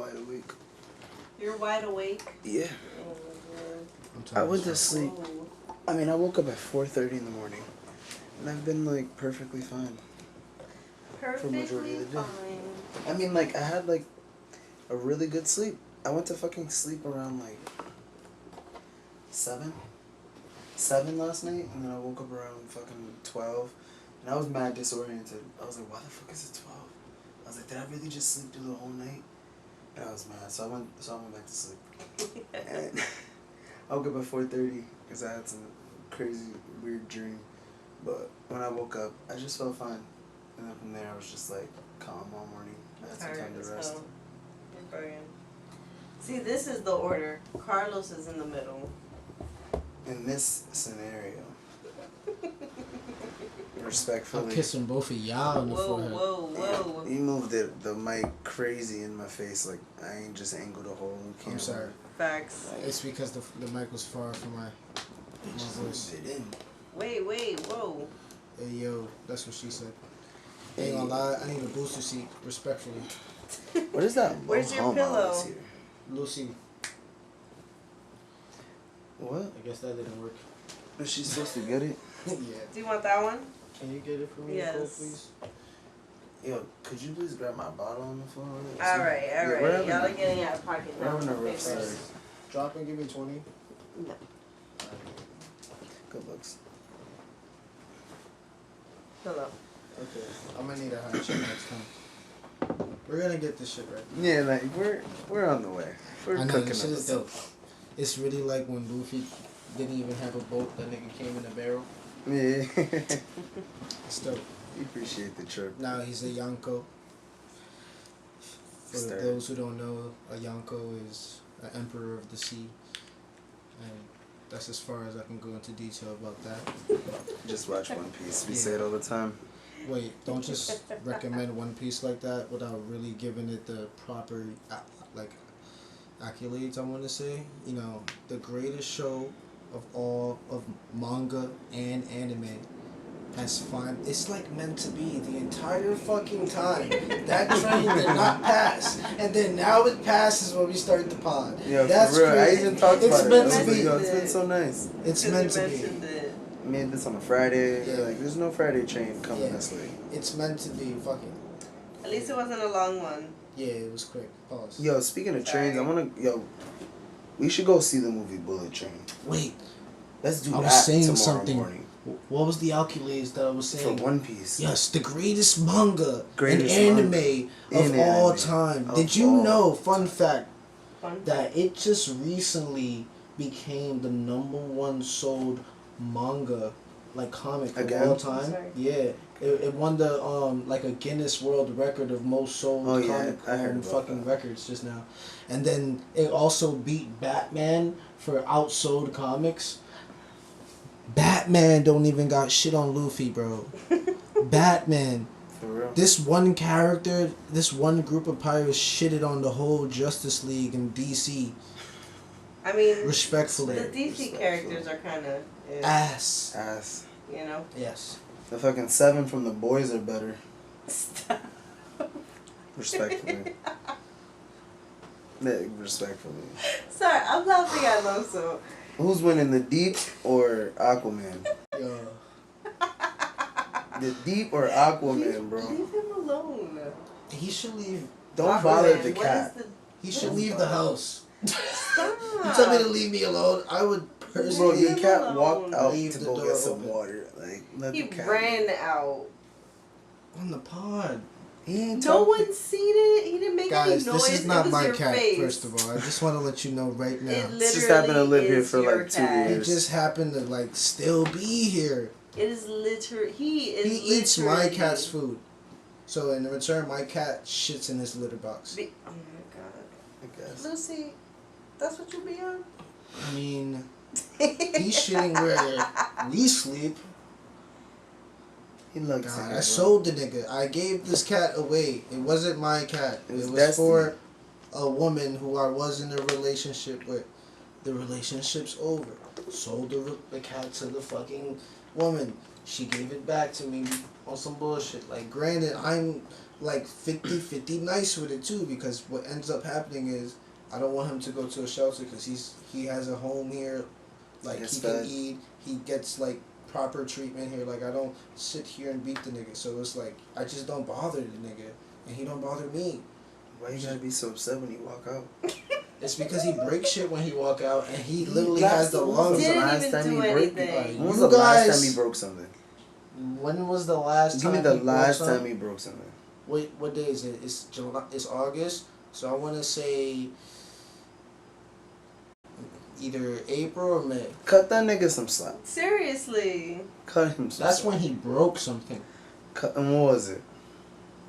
wide awake. You're wide awake? Yeah. Oh, I went to sleep. oh. I mean, I woke up at 4:30 in the morning, and I've been like perfectly fine. Perfectly fine. I mean, like I had like a really good sleep. I went to fucking sleep around like 7 last night, and then I woke up around fucking 12, and I was mad disoriented. I was like, why the fuck is it 12? I was like, did I really just sleep through the whole night? And I was mad, so I went back to sleep. And I woke up at 4:30 because I had some crazy weird dream, but when I woke up, I just felt fine, and then from there I was just like calm all morning. I had some time to rest. See, this is the order. Carlos is in the middle. In this scenario, respectfully, I'm kissing both of y'all on the forehead. Whoa. You moved the mic crazy in my face, like I ain't just angled the whole camera. I'm sorry. Facts. It's because the mic was far from my voice. It in. Wait, whoa. Hey yo, that's what she said. Ain't gonna lie, I need a booster seat, respectfully. What is that? Where's your pillow? Here? Lucy. What? I guess that didn't work. Is she supposed to get it? Yeah. Do you want that one? Can you get it for me, Yes. Nicole, please? Yo, could you please grab my bottle on the floor? Alright. Y'all are getting out of pocket We're now. having a rough Papers. start. Drop and give me 20. No. Good looks. Hello. Okay. I'm gonna need a high check next time. We're gonna get this shit right. Yeah, like we're on the way. We're I know, cooking this shit is up. dope. It's really like when Luffy didn't even have a boat, that nigga came in a barrel. Yeah. It's dope. We appreciate the trip. Now he's a Yonko. For Start. those who don't know, a Yonko is an emperor of the sea. And that's as far as I can go into detail about that. Just watch One Piece. We Yeah. say it all the time. Wait, don't just recommend One Piece like that without really giving it the proper, like, accolades, I want to say. You know, the greatest show of all of manga and anime has it's like meant to be the entire fucking time. That train did not pass, and then now it passes when we start the pod. Yeah, that's for real. crazy. I even talked It's about it. meant I was to like, be. yo, it's been so nice. It's meant to be. I made this on a Friday. Yeah. Like, there's no Friday train coming Yeah. this way. It's meant to be fucking. At least it wasn't a long one. Yeah, it was quick. Pause. Yo, speaking of trains, we should go see the movie Bullet Train. Wait, Let's do I was that saying tomorrow something. morning. What was the accolades that I was saying? For One Piece. Yes, the greatest manga Greatest and anime manga of in all anime time. of Did you all know, fun fact, Fun. that it just recently became the #1 sold manga, like comic Again? of all time? Sorry. Yeah. It won the like a Guinness World Record of most sold Oh, yeah, comic I heard about fucking that. records just now. And then it also beat Batman for outsold comics. Batman don't even got shit on Luffy, bro. Batman. For real. This one character, this one group of pirates shitted on the whole Justice League and DC. I mean, Respectfully. the DC characters are kind of, Ass. you know. Yes. The fucking 7 from the boys are better. Stop. Respectfully. Yeah, respectfully. Sorry, I'm laughing at Loso. Who's winning, the Deep or Aquaman? Yo. The Deep or Aquaman, bro? Leave him alone. He should leave. Don't bother Aquaman, the what cat. is He should leave the house. Stop. You tell me to leave me alone, I would Bro, personally. your Leave cat him walked alone. out Leave to the go door get some open. water. Like, let He the cat. ran out. On the pod. He ain't No talking. one seen it. He didn't make Guys, any noise. this is not it was my your cat, face. first of all. I just want to let you know right now. It It's literally just happened to live here is for, your like, 2 cat. He years. just happened to, like, still be here. It is literally. He Eats my literally- cat's food. So in return, my cat shits in his litter box. Oh my god. I guess. Lucy, that's what you be on? I mean, he's shitting where we sleep. He looks God, like I it, bro. sold the nigga. I gave this cat away. It wasn't my cat. It was It was destiny. for a woman who I was in a relationship with. The relationship's over. Sold the cat to the fucking woman. she gave it back to me on some bullshit. Like, granted, I'm like 50-50 nice with it too, because what ends up happening is I don't want him to go to a shelter because he has a home here, like he can eat, he gets like proper treatment here. Like, I don't sit here and beat the nigga, so it's like I just don't bother the nigga and he don't bother me. Why you gotta be so upset when you walk out? It's because he breaks shit when he walk out, and he literally has the lungs. Didn't even do anything. When was the last time he broke something? When was the last time? Give me the last time he broke something. Wait, what day is it? It's July. It's August. So I want to say either April or May. Cut that nigga some slack. Seriously. Cut him some That's slack. when he broke something. And what was it?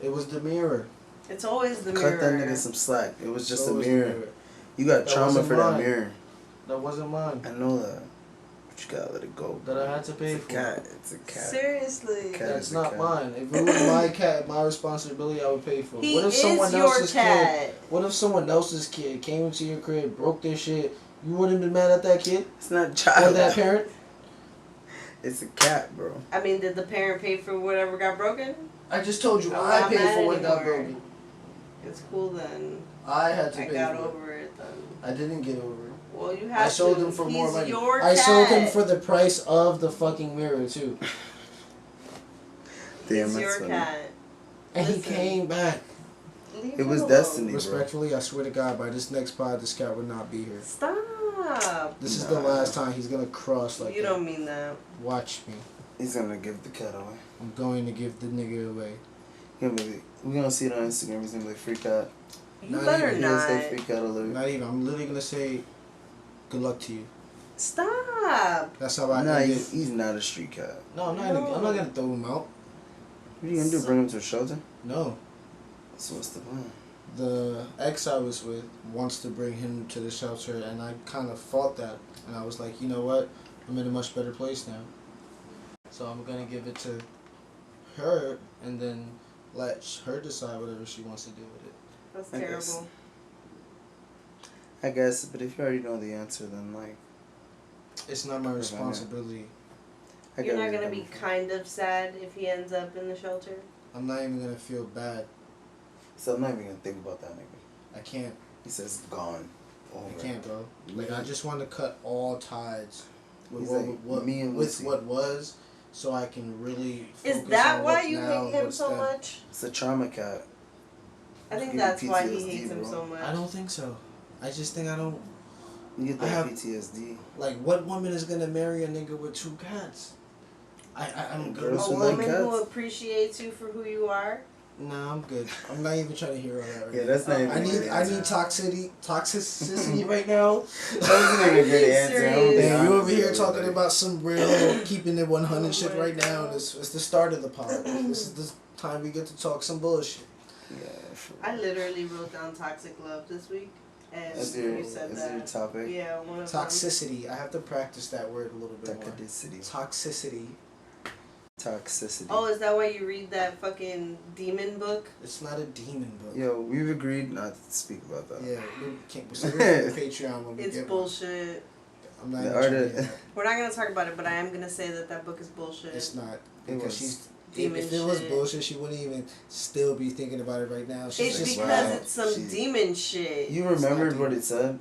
It was the mirror. It's always the mirror. Cut that nigga some slack. It was just a The mirror. You got trauma for that mirror. That wasn't mine. I know that. But you gotta let it go. That I had to pay It's a for. cat. It's a cat. Seriously. Cat That's is a not cat. mine. If it was my cat, my responsibility, I would pay for it. He What if is someone your else's cat. kid? What if someone else's kid came into your crib, broke their shit? You wouldn't be mad at that kid It's not or child. that parent? It's a cat, bro. I mean, did the parent pay for whatever got broken? I just told you I'm I not paid mad for what got anymore. broken. It's cool then. I had to I pay got for it. over it then. I didn't get over it. Well, you have I sold to. him for He's more money. Your I cat. sold him for the price of the fucking mirror too. Damn, He's that's your funny. cat. And he Listen. came back. Leave It him was alone. destiny, bro. Respectfully, I swear to God, by this next pod, this cat would not be here. Stop. This is the last time he's gonna cross like You that. don't mean that. Watch me. He's gonna give the cat away. I'm going to give the nigga away. We're gonna see it on Instagram. He's gonna be like, free cat. You Not better even. He's gonna not. say free cat alert. Not even. I'm literally gonna say, good luck to you. Stop. That's how I Nah, end it. he's not a street cat. No, I'm not. No. I'm not gonna throw him out. What are you gonna do? Bring him to a shelter? No. So what's the plan? The ex I was with wants to bring him to the shelter, and I kind of fought that. And I was like, you know what? I'm in a much better place now. So I'm gonna give it to her, and then let her decide whatever she wants to do with it. That's I guess. terrible. I guess, but if you already know the answer, then like, It's not my responsibility. I You're get not where gonna you're be coming from. kind of sad if he ends up in the shelter. I'm not even gonna feel bad. So I'm not even gonna think about that nigga. I can't. He says gone. Over. I can't, bro. Like, I just want to cut all ties with He's what, like, what me and with Lucy. what was, so I can really. Is focus that on why what's you now hate and him what's so then. much? It's a trauma cat. I think Give you that's why he PTSD, hates him bro. so much. I don't think so. I just think I don't. You get I that have- PTSD. Like, what woman is gonna marry a nigga with 2 cats? I'm good. Girls A who like woman who cats. appreciates you for who you are. Nah, I'm good. I'm not even trying to hear all that right Yeah, now. that's not even I a good need answer. toxicity right now. That wasn't even a good Are you answer. I'm gonna be serious? Damn, you honest over here with talking like, about some real keeping it 100 Oh shit my right now. God. It's the start of the pod. This is the time we get to talk some bullshit. Yeah, sure. I literally wrote down toxic love this week, and Is you said your that. topic? Yeah, one of them. Toxicity. I have to practice that word a little bit more. Toxicity. Toxicity. Toxicity. Oh, is that why you read that fucking demon book? It's not a demon book. Yo, we've agreed not to speak about that. Yeah, we can't. We'll save it for the Patreon when we It's get bullshit. one. I'm not The even art trying to of- hear that. We're not gonna talk about it, but I am gonna say that book is bullshit. It's not. It Because was she's. demon If it was shit. bullshit, she wouldn't even still be thinking about it right now. She's It's just because wow. it's some She- demon shit. You It's not remembered what demon. it said?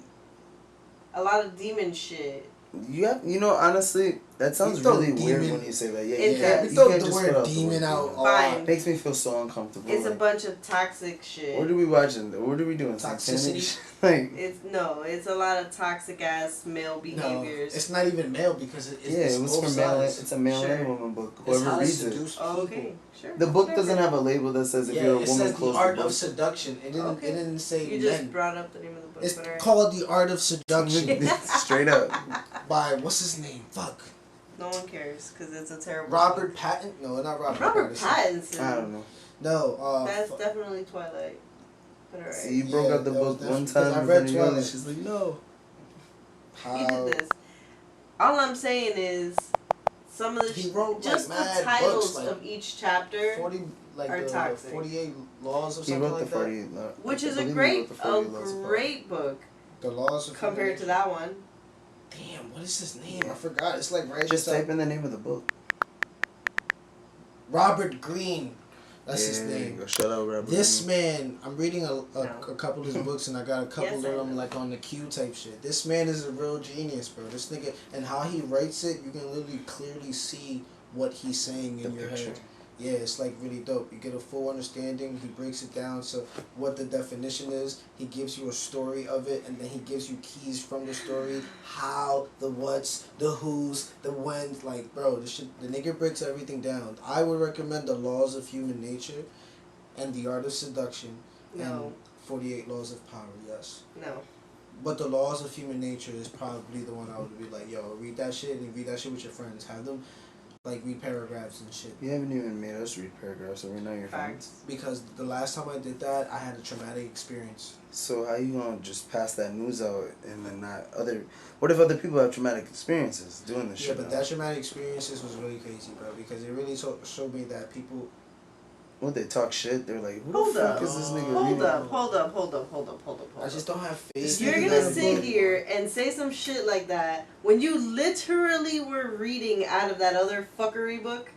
A lot of demon shit. You know, honestly, that sounds You throw really weird demon- when you say that. Yeah, It you can't, does. you throw can't the just word put out the demon word out demon. all Fine. Makes me feel so uncomfortable. It's a like, bunch of toxic shit. What are we watching? What are we doing? Toxicity? Satanic? Like, It's a lot of toxic ass male No, behaviors. it's not even male because it's yeah, it was both for male. sides. It's a male Sure. and woman book. It's Whoever how to reads it. seduce Oh, people. okay, sure. The book doesn't Whatever. have a label that says if Yeah, you're a it woman, says the close art the of book. seduction. It didn't. Okay. It didn't say You just men. brought up the name of the book. It's but alright. called the art of seduction Straight up. by what's his name? Fuck. No one cares because it's a terrible. Robert book. Patton? No, not Robert. Robert Pattinson. Pattinson. I don't know. No. That's definitely Twilight. But alright. See, you broke Yeah, out the that was book one definitely- 'cause time I and read then Yolli, Twilight. she's like, no. He did this. All I'm saying is, some of the He wrote, just like, the mad titles books, like, of each chapter, 40, like are the toxic. 48 laws or He something wrote like the that. 48. which I is a believe he great, wrote the 48 a laws of power. great book The laws of compared to that one. Damn, what is his name? I forgot. It's like right Just beside- type in the name of the book. Robert Greene. That's his Yeah, name. go shout out Robert This Greene. man, I'm reading a couple of his books, and I got a couple Yes, of I them know. like on the queue type shit. This man is a real genius, bro. This nigga, and how he writes it, you can literally clearly see what he's saying in The your picture. head. Yeah, it's like really dope. You get a full understanding. He breaks it down so what the definition is. He gives you a story of it, and then he gives you keys from the story, how, the whats, the who's, the when's. Like, bro, the nigga breaks everything down. I would recommend The Laws of Human Nature and The Art of Seduction No. and 48 Laws of Power, yes. No. But The Laws of Human Nature is probably the one I would be like, yo, read that shit and read that shit with your friends. Have them, like, read paragraphs and shit. You haven't even made us read paragraphs, so we're not your friends. Because the last time I did that, I had a traumatic experience. So how you gonna just pass that news out and then not other... What if other people have traumatic experiences doing this Yeah, shit? but that traumatic experiences was really crazy, bro, because it really showed me that people... When they talk shit, they're like, who Hold the fuck up. is this nigga Hold reading? up. I just don't have faith. You're in gonna that sit book. here and say some shit like that when you literally were reading out of that other fuckery book?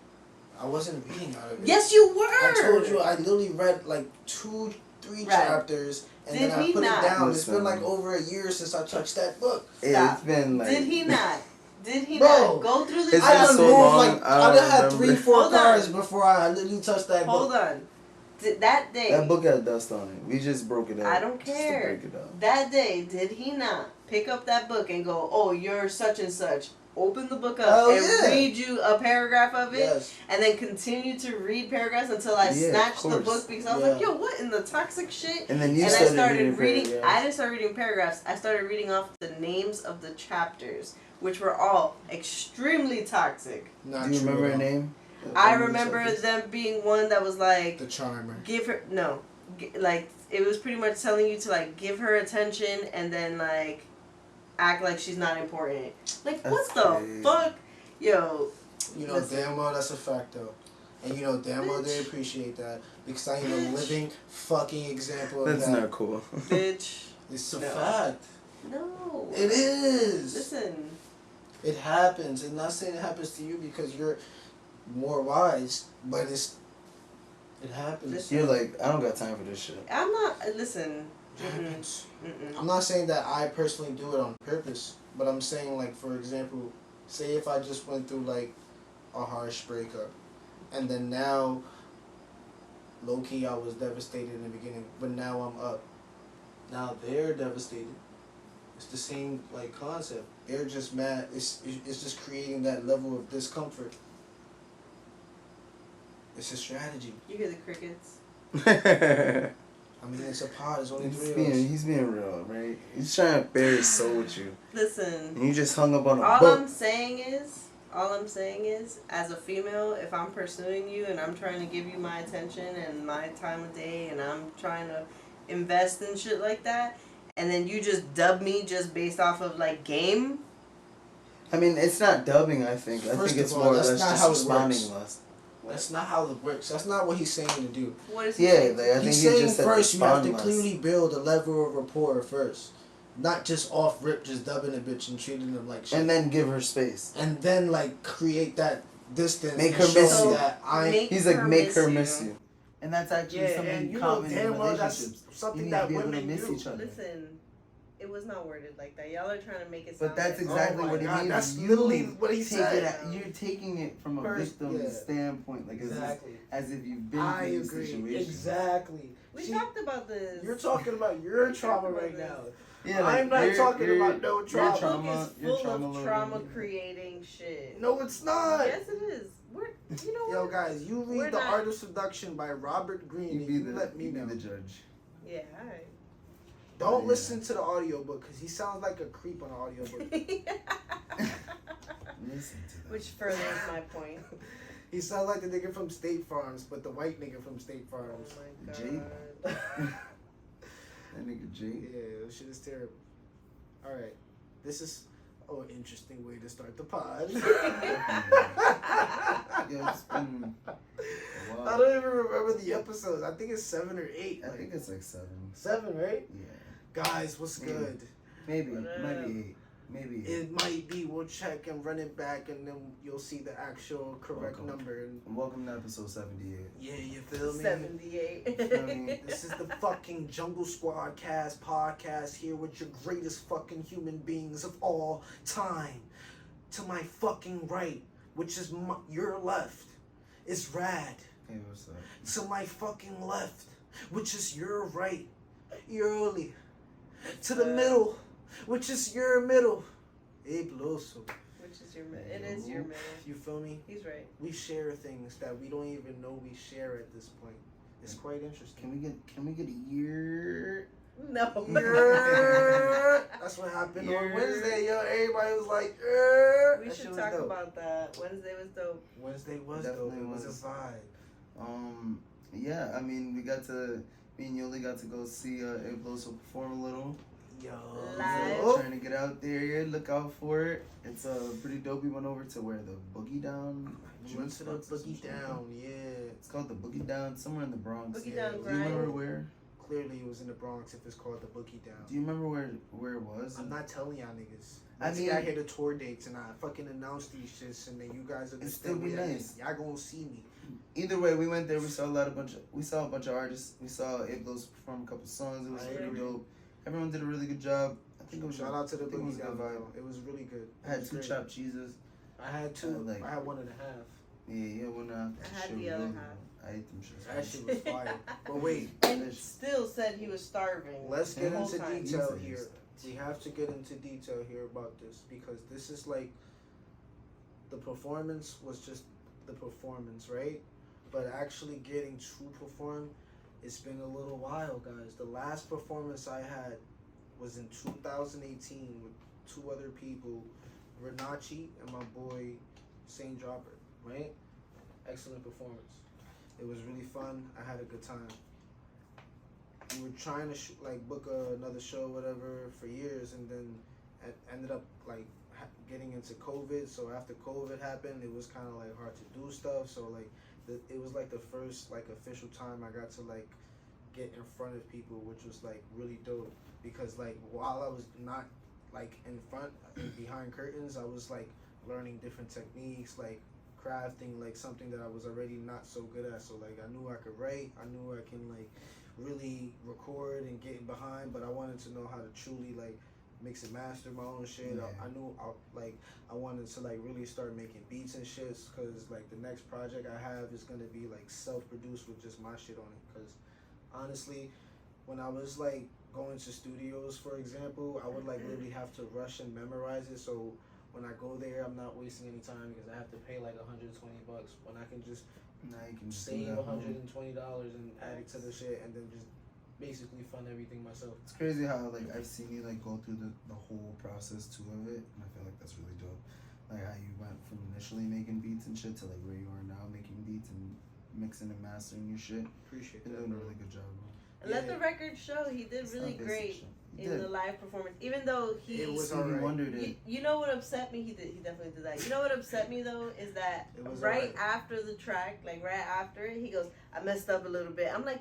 I wasn't reading out of it. Yes, you were! I told you, I literally read like 2-3 Right. chapters, and Did then I he put not? it down. It's Listen. been like over a year since I touched that book. Yeah, it's been like... Did he not? Did he Bro, not go through the It's I been done so moved long, like I I done had remember. 3-4 Hold on. cars before I literally touched that book. Hold on. That day. That book had dust on it. We just broke it out. I don't Just to care. break it out. That day, did he not pick up that book and go, oh, you're such and such, open the book up Hell and yeah. read you a paragraph of it, Yes. and then continue to read paragraphs until I Yeah, of snatched the course. book because I was Yeah. like, yo, what in the toxic shit? And then you And I started, started reading. paragraphs. I didn't start reading paragraphs. I started reading off the names of the chapters, which were all extremely toxic. Not Do you true remember at her all. name? I remember them being one that was like, The Charmer. give her like it was pretty much telling you to like give her attention and then like act like she's not important. Like That's what the crazy. fuck, yo? You know Listen. damn well that's a fact though. And you know damn well they Bitch. appreciate that because I am a Bitch. living fucking example of That's that. not cool. Bitch, It's a No. fact. no. It is. Listen, It happens. And not saying it happens to you because you're more wise, but it happens. Listen. You're like, I don't got time for this shit. I'm not. Listen. It happens. Mm-mm. I'm not saying that I personally do it on purpose, but I'm saying like for example, say if I just went through like a harsh breakup, and then now, low key I was devastated in the beginning, but now I'm up. Now they're devastated. It's the same like concept. They're just mad. It's just creating that level of discomfort. It's a strategy. You hear the crickets? I mean, it's a pod. There's only he's 3 of being us. he's being real, right? He's trying to bare his soul with you. Listen. And you just hung up on a All book. I'm saying is, as a female, if I'm pursuing you and I'm trying to give you my attention and my time of day and I'm trying to invest in shit like that, and then you just dub me just based off of like game. I mean, it's not dubbing, I think. I First think it's of all, more or that's less not just how it responding works. less. That's not how it works. That's not what he's saying to do. What is he Yeah, saying? like, I think He's he saying just said first you have to respond less. clearly build a level of rapport first. Not just off rip, just dubbing a bitch and treating them like shit. And then give her space. And then like create that distance. Make and her miss show you. that I Make He's like, her make miss her you. miss you. And that's actually something common in relationships. something You need that to be able to women miss do. each other. Listen, it was not worded like that. Y'all are trying to make it sound But that's like- exactly Oh my what it God, means. that's You literally what he take said. it at, you're taking it from a First, victim's yeah. standpoint, like Exactly. as if you've been I through this agree. situation. Exactly. We See, talked about this. you're talking about your We trauma talked about right this. now. Yeah, I'm not talking about no Your trauma. trauma. book is Your full trauma of loaded. trauma creating shit. No, it's not. Yes, it is. You know Yo, what? guys, you We're read The not- Art of Seduction by Robert Greene. You and be you the let me you be know. the judge. Yeah, alright. Don't Yeah. listen to the audiobook because he sounds like a creep on the audiobook. Listen to that. Which furthers my point. He sounds like the nigga from State Farms, but the white nigga from State Oh Farms. my god. Jake? That nigga Jake. Yeah, this shit is terrible. Alright. This is an interesting way to start the pod. Yeah, it's been a while. I don't even remember the episodes. I think it's 7 or 8. I think it's like 7. 7, right? Yeah. Guys, what's Maybe. good? Maybe. What It might up? be 8. Maybe. It might be. We'll check and run it back, and then you'll see the actual correct number. And welcome to episode 78. yeah, you feel me? 78. This is the fucking Jungle Squad podcast here with your greatest fucking human beings of all time. To my fucking right, which is your left, is Rad. Hey, what's up? To my fucking left, which is your right, Yolli. To the middle, which is your middle, Ebloso. Which is your middle. It is your middle. You feel me? He's right. We share things that we don't even know we share at this point. It's quite interesting. Can we get a year? No. That's what happened on Yeah. Wednesday, yo. Everybody was like, We That should shit was talk dope. about that. Wednesday was dope. Wednesday was Definitely dope. It was was. a vibe. Yeah, I mean, me and Yoli got to go see Ebloso perform a little. Yo. Live. Trying to get out there, look out for it. It's pretty dope. We went over to where the Boogie Down. We went to the Boogie Down, yeah. It's called the Boogie Down, somewhere in the Bronx. Boogie Yeah. Down Do you remember grind. where? Clearly it was in the Bronx if it's called the Boogie Down. Do you remember where it was? I'm not telling y'all niggas. I I mean- I hear the tour dates and I fucking announce these shits and then you guys It'd still be understand. nice. Y'all gonna see me. Either way, we went there. We saw a bunch of artists. We saw Eblos perform a couple songs. It was I pretty agree. dope. Everyone did a really good job. I think it was Shout out to the I think it was Boogie a good Down. vibe. Though. It was really good. I had It was 2 great. chopped cheeses. I had 2. I I had 1.5. Yeah, when I had the other half. I ate them shits. That shit was fire. But wait, And still said he was starving. let's get the whole into time. detail You here. said We have to get into detail here about this because this is like the performance was just the performance, right? But actually getting to perform, it's been a little while, guys. The last performance I had was in 2018 with 2 other people, Renachi and my boy Saint Robert, right? Excellent performance. It was really fun. I had a good time. We were trying to book another show, whatever, for years, and then ended up like getting into COVID. So after COVID happened, it was kind of like hard to do stuff. So like, it was like the first like official time I got to like get in front of people, which was like really dope. Because like while I was not like in front, behind curtains, I was like learning different techniques, like crafting like something that I was already not so good at. So like I knew I could write, I knew I can like really record and get behind, but I wanted to know how to truly like mix and master my own shit. Yeah. I knew I wanted to like really start making beats and shits, because like the next project I have is gonna be like self-produced with just my shit on it. Because honestly, when I was like going to studios, for example, I would like literally have to rush and memorize it. So when I go there, I'm not wasting any time because I have to pay like $120 when I can just Now you can just save do that. $120 and add it to the shit and then just basically fund everything myself. It's crazy how like I've seen you like go through the whole process too of it, and I feel like that's really dope. Like how you went from initially making beats and shit to like where you are now making beats and mixing and mastering your shit. Appreciate You're that. doing a bro. really good job, bro. And let the record show he did It's really not basic great shit. You in did. the live performance. Even though he It was Stevie alright. Wonder did. you know what upset me? He definitely did that. You know what upset me though is that It was right alright. after the track, like right after it, he goes, "I messed up a little bit." I'm like,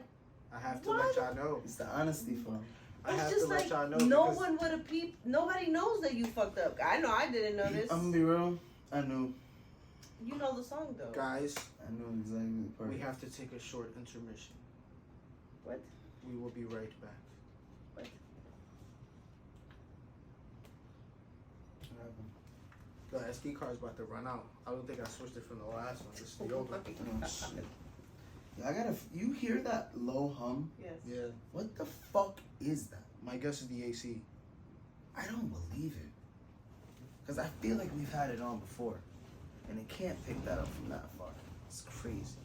I have to What? let y'all know. It's the honesty for him. I it's have just to let like y'all know. no because one would have peeped. Nobody knows that you fucked up. I know I didn't know this. I'm gonna be real. I knew. You know the song though. Guys, I knew exactly the part. we have to take a short intermission. What? We will be right back. What? What happened? The SD card's about to run out. I don't think I switched it from the last one. Just stay over. Oh shit. Yeah, I gotta. You hear that low hum? Yes. Yeah. What the fuck is that? My guess is the AC. I don't believe it. Cause I feel like we've had it on before, and it can't pick that up from that far. It's crazy.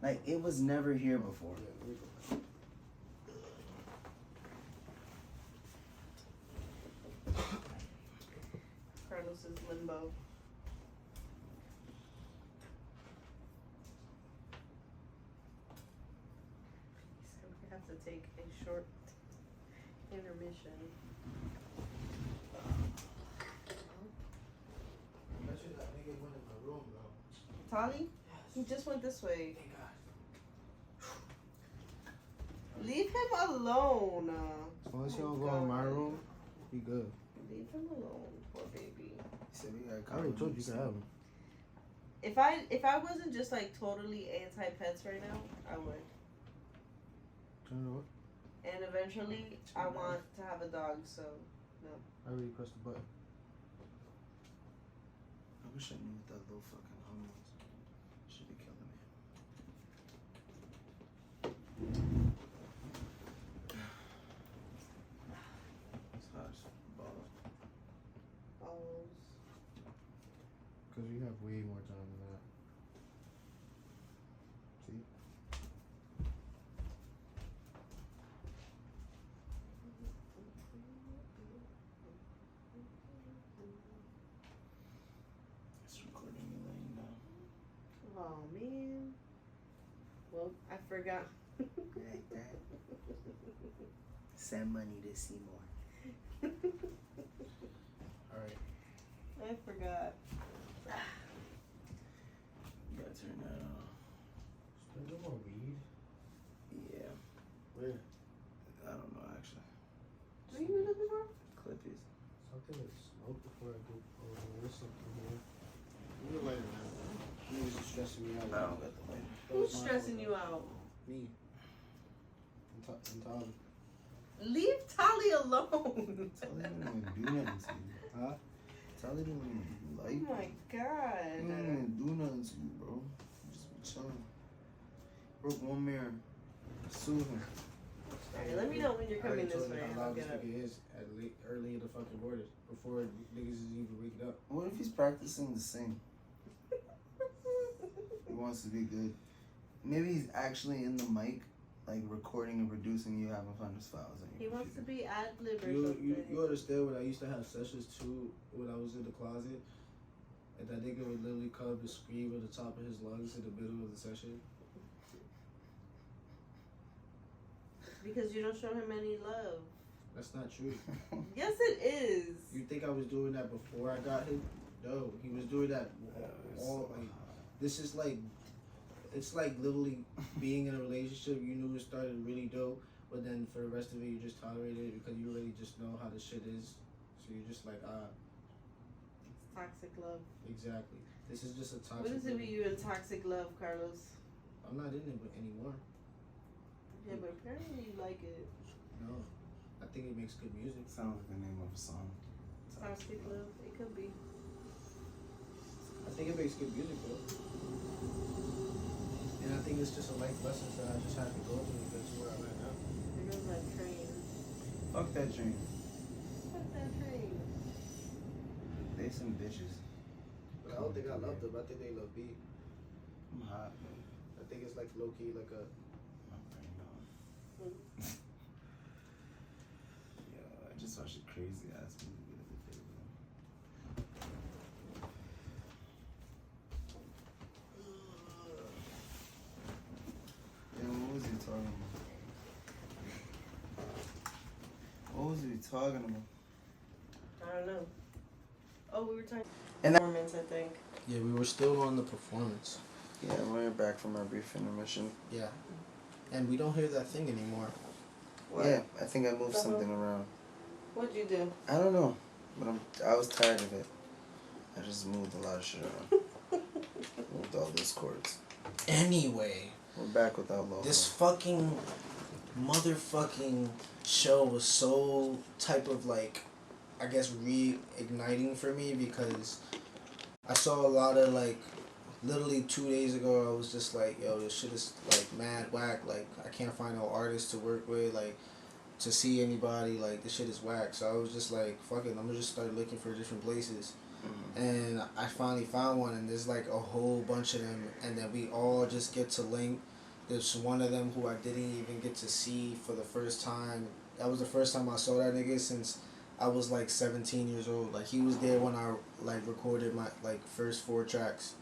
Like it was never here before. Yeah, here we go. Carlos is limbo. So we have to take a short intermission. I bet you that nigga went in my room, bro. Tali, he just went this way. Thank God. Leave him alone. As long as you Oh don't go in my God. room, be good. Leave him alone, poor baby. He said we got I already told you can have him. If I wasn't just like totally anti pets right now, I would. Turn it what? And eventually, I want to have a dog. So I already pressed the button. I wish I knew what that little fucking hum was. Should be killing me. It's hot as balls. Because you have way more time than that. See? It's recording me laying down. Oh man. Well, I forgot. Like that. Send money to see more. Alright. I forgot. You gotta turn that off. Spend no more weed. Yeah. Where? I don't know actually. What are you looking for? Clippies. Something to smoke before I go. Oh, there's something here. You can light it now. You was just stressing me out. I don't got the lighter. Who's stressing you out? Me. And Tom. Leave Tali alone. Tell them to do nothing to you. Huh? Tell them to Oh like. my You God. don't even do nothing to you, bro. Just be chilling. Broke one mirror. Sue him. Alright, let me know when you're I already coming this told you way. how I'll loud this get up. nigga is at early in the fucking borders before niggas is even waking up. What if he's practicing to sing? He wants to be good. Maybe he's actually in the mic, like recording and producing you having fun as files. He wants to be ad lib or You something. understand when I used to have sessions too when I was in the closet, and that nigga would literally come and scream at the top of his lungs in the middle of the session. Because you don't show him any love. That's not true. Yes, it is. You think I was doing that before I got him? No, he was doing that all like. This is like, it's like literally being in a relationship. You knew it started really dope, but then for the rest of it, you just tolerated it because you already just know how the shit is. So you're just like, It's toxic love. exactly. This is just a toxic. What is it with you and toxic love, Carlos? I'm not in it anymore. Yeah, but apparently you like it. No, I think it makes good music. Sounds like the name of a song. Toxic love. It could be. I think it makes good music though. And I think it's just a life lesson that I just had to go through to get to where I'm at now. There goes that train. Fuck that dream. Fuck that train. They some bitches. But I don't think I love them. I think they love me. I'm hot, man. I think it's like low key, like a. My brain gone. Yeah, I just watched a crazy ass movie the other day, bro. Yeah, what was he talking about? What was he talking about? I don't know. Oh, we were talking And that- performance, I think. Yeah, we were still on the performance. Yeah, we're back from our brief intermission. Yeah. And we don't hear that thing anymore. What? Yeah, I think I moved something around. What'd you do? I don't know, but I was tired of it. I just moved a lot of shit around. Moved all those cords. Anyway, We're back without logo. this fucking motherfucking show was so type of like, I guess, reigniting for me because I saw a lot of like, literally 2 days ago I was just like, yo, this shit is like mad whack. Like I can't find no artists to work with, like to see anybody. Like this shit is whack. So I was just like, fuck it, I'm gonna just start looking for different places. And I finally found one, and there's like a whole bunch of them, and then we all just get to link. There's one of them who I didn't even get to see for the first time. That was the first time I saw that nigga since I was like 17 years old. Like he was there when I like recorded my like first 4 tracks.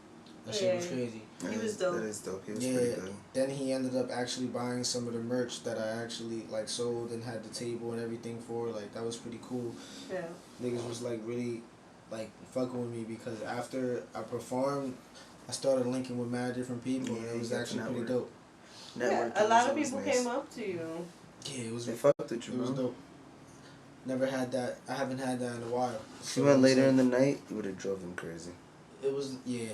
That shit was crazy. He was dope. That is dope. He was pretty good. Then he ended up actually buying some of the merch that I actually like sold and had the table and everything for. Like that was pretty cool. Yeah. Niggas was like really like fucking with me because after I performed, I started linking with mad different people, and it was actually pretty dope. Networking. A lot of was people always nice. came up to you. Yeah, it was. They fucked with you, It was bro. dope. Never had that. I haven't had that in a while. If you went later in the night, you would have drove them crazy. It was You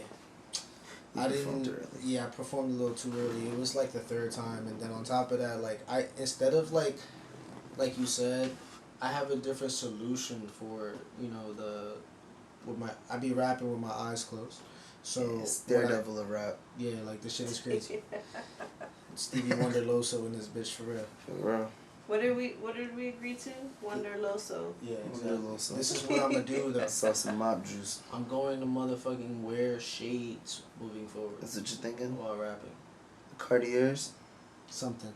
I performed didn't. early. Yeah, I performed a little too early. It was like the third time, and then on top of that, like I instead of like you said, I have a different solution for I be rapping with my eyes closed. So It's when Daredevil of rap. yeah, like the shit is crazy. Stevie Wonder Loso in this bitch for real. For real. What did we agree to? Wonder Loso. Yeah, Wonder exactly. Loso. This is what I'm gonna do though. I saw some mop juice. I'm going to motherfucking wear shades moving forward That's what you're thinking? while rapping. Cartiers? Something.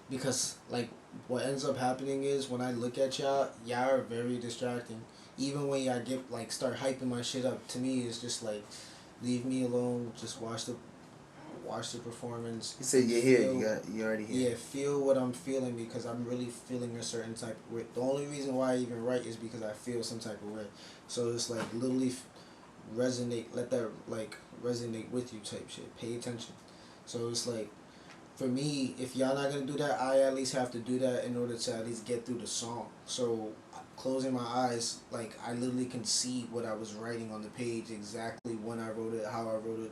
Because like what ends up happening is when I look at y'all are very distracting. Even when y'all get like start hyping my shit up, to me it's just like leave me alone, just watch the performance. You said you're here, you already here. Yeah, feel what I'm feeling because I'm really feeling a certain type of way. The only reason why I even write is because I feel some type of way. So it's like literally let that like resonate with you type shit. Pay attention. So it's like, for me, if y'all not gonna do that, I at least have to do that in order to at least get through the song. So closing my eyes, like I literally can see what I was writing on the page, exactly when I wrote it, how I wrote it,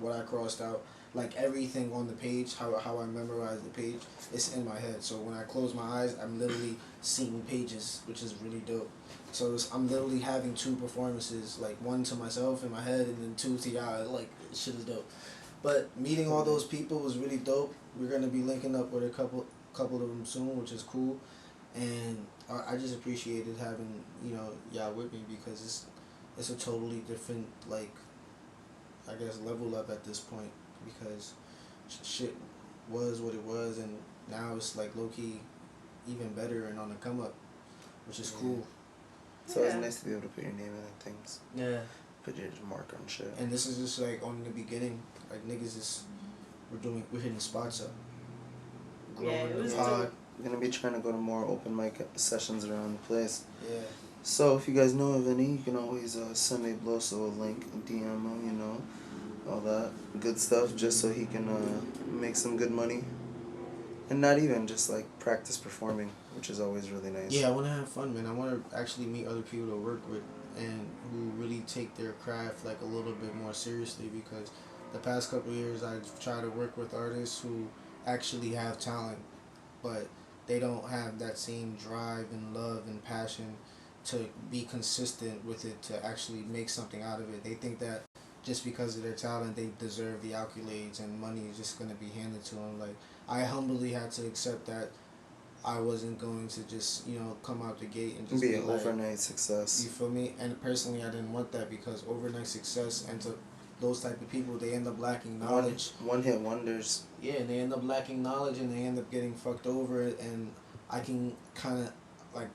what I crossed out, like everything on the page, how I memorized the page, it's in my head. So when I close my eyes, I'm literally seeing pages, which is really dope. So I'm literally having two performances, like one to myself in my head and then two to y'all. Like shit is dope. But meeting all those people was really dope. We're gonna be linking up with a couple of them soon, which is cool. And I just appreciated having y'all with me because it's a totally different like I guess level up at this point because shit was what it was and now it's like low key even better and on the come up, which is cool. So it's nice to be able to put your name in things. Yeah. Put your mark on shit. And this is just like on the beginning. Like niggas is we're hitting spots up. Yeah, it was We're gonna be trying to go to more open mic sessions around the place. Yeah. So if you guys know of any, you can always send a Bloso a link, DM him, all that good stuff, just so he can make some good money. And not even just like practice performing, which is always really nice. Yeah, I want to have fun, man. I want to actually meet other people to work with and who really take their craft like a little bit more seriously because the past couple of years I've tried to work with artists who actually have talent, but they don't have that same drive and love and passion to be consistent with it to actually make something out of it. They think that just because of their talent they deserve the accolades and money is just going to be handed to them. Like I humbly had to accept that I wasn't going to just come out the gate and just be an like, overnight success. You feel me? And personally I didn't want that because overnight success and to those type of people, they end up lacking knowledge. One hit wonders. Yeah, and they end up lacking knowledge and they end up getting fucked over it. And I can kind of like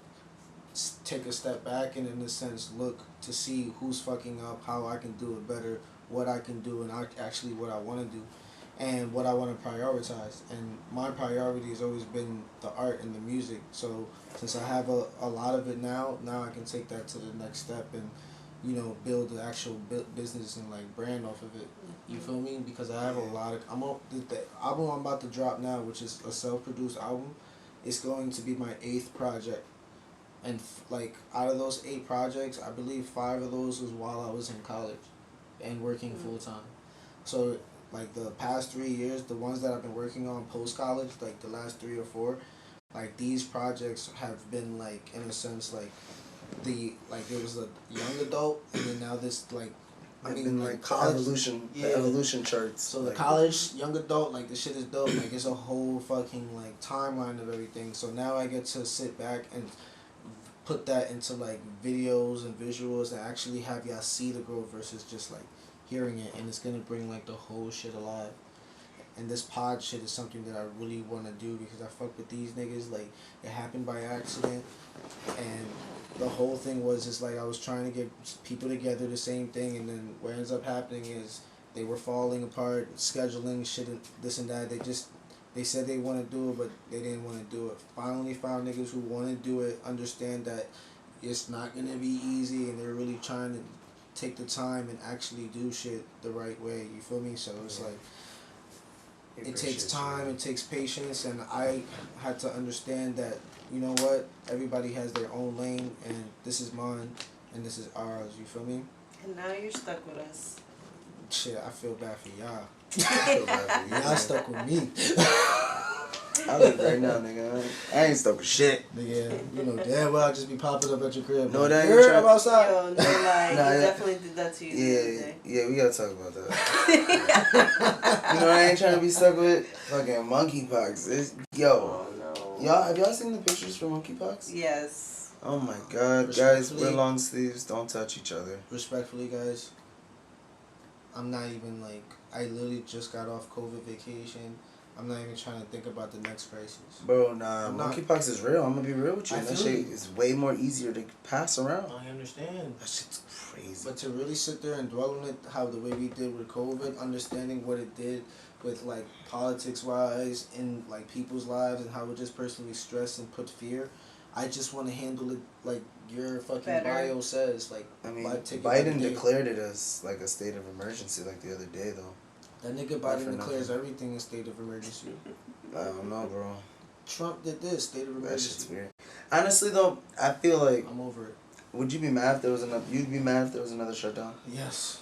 take a step back and in a sense look to see who's fucking up, how I can do it better, what I can do, and actually what I want to do and what I want to prioritize. And my priority has always been the art and the music. So since I have a lot of it now I can take that to the next step and build the actual business and like brand off of it. You feel me? Because I have a lot of the album I'm about to drop now, which is a self-produced album. It's going to be my 8th project, and like out of those 8 projects, I believe 5 of those was while I was in college, and working full time. So like the past 3 years, the ones that I've been working on post college, like the last 3 or 4, like these projects have been like in a sense like. There was a young adult and then now this college evolution, yeah. The evolution charts. So the college young adult, like the shit is dope. Like it's a whole fucking like timeline of everything. So now I get to sit back and put that into like videos and visuals and actually have y'all see the growth versus just like hearing it, and it's gonna bring like the whole shit alive. And this pod shit is something that I really want to do because I fuck with these niggas. Like it happened by accident, and the whole thing was just like I was trying to get people together, the same thing, and then what ends up happening is they were falling apart, scheduling shit, and this and that. They said they want to do it, but they didn't want to do it. Finally found niggas who want to do it, understand that it's not gonna be easy, and they're really trying to take the time and actually do shit the right way. You feel me? So it's like it takes time, it takes patience, and I had to understand that, you know what, everybody has their own lane, and this is mine, and this is ours, you feel me? And now you're stuck with us. Shit, I feel bad for y'all. I feel bad for you. Y'all stuck with me. I live right now, nigga. I ain't stuck with shit. Nigga, you know damn well I just be popping up at your crib. No, like, that ain't "Girl, true." I'm outside. Yo, no lie, Nah, he yeah. definitely did that to you the other Yeah, day. yeah, we gotta talk about that. You know what I ain't trying to be stuck with? Fucking monkeypox. Oh no. Y'all, have y'all seen the pictures for monkeypox? Yes. Oh my god, guys, Respectfully- wear long sleeves, don't touch each other. Respectfully, guys, I'm not even like, I literally just got off COVID vacation. I'm not even trying to think about the next crisis. Bro, nah, I'm not. monkeypox is real. I'm gonna be real with you. I And that feel shit you. is way more easier to pass around. I understand. That shit's crazy. But to really sit there and dwell on it how the way we did with COVID, understanding what it did with like politics wise in like people's lives and how it just personally stressed and put fear, I just want to handle it like your fucking Better. bio says. Like, I mean, take it by the Biden day. declared it as like a state of emergency like the other day though. That nigga Not Biden for declares nothing. everything in state of emergency. I don't know, bro. Trump did this, state of That shit's emergency. weird. Honestly though, I feel like, I'm over it. would you be mad if there was another? You'd be mad if there was another shutdown. Yes.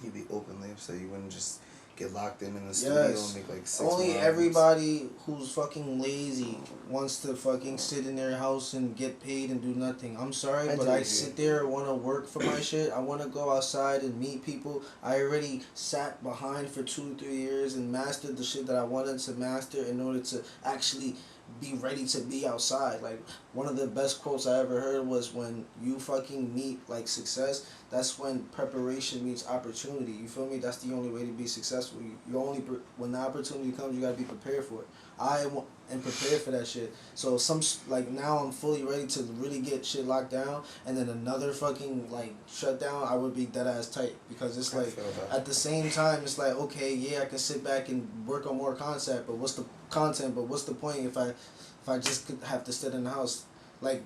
You'd be openly upset. You wouldn't just get locked in the studio Yes. and make like 6 Only more albums. everybody who's fucking lazy wants to fucking sit in their house and get paid and do nothing. I'm sorry, I but do I agree. sit there and want to work for my shit. I want to go outside and meet people. I already sat behind for 2 3 years and mastered the shit that I wanted to master in order to actually be ready to be outside. Like, one of the best quotes I ever heard was, when you fucking meet like success, that's when preparation meets opportunity. You feel me? That's the only way to be successful. When the opportunity comes, you gotta be prepared for it. I am prepared for that shit. So like now I'm fully ready to really get shit locked down, and then another fucking like shutdown, I would be dead ass tight, because it's I like feel that. at the same time it's like, okay, yeah, I can sit back and work on more content, but what's the point if I just could have to sit in the house? Like,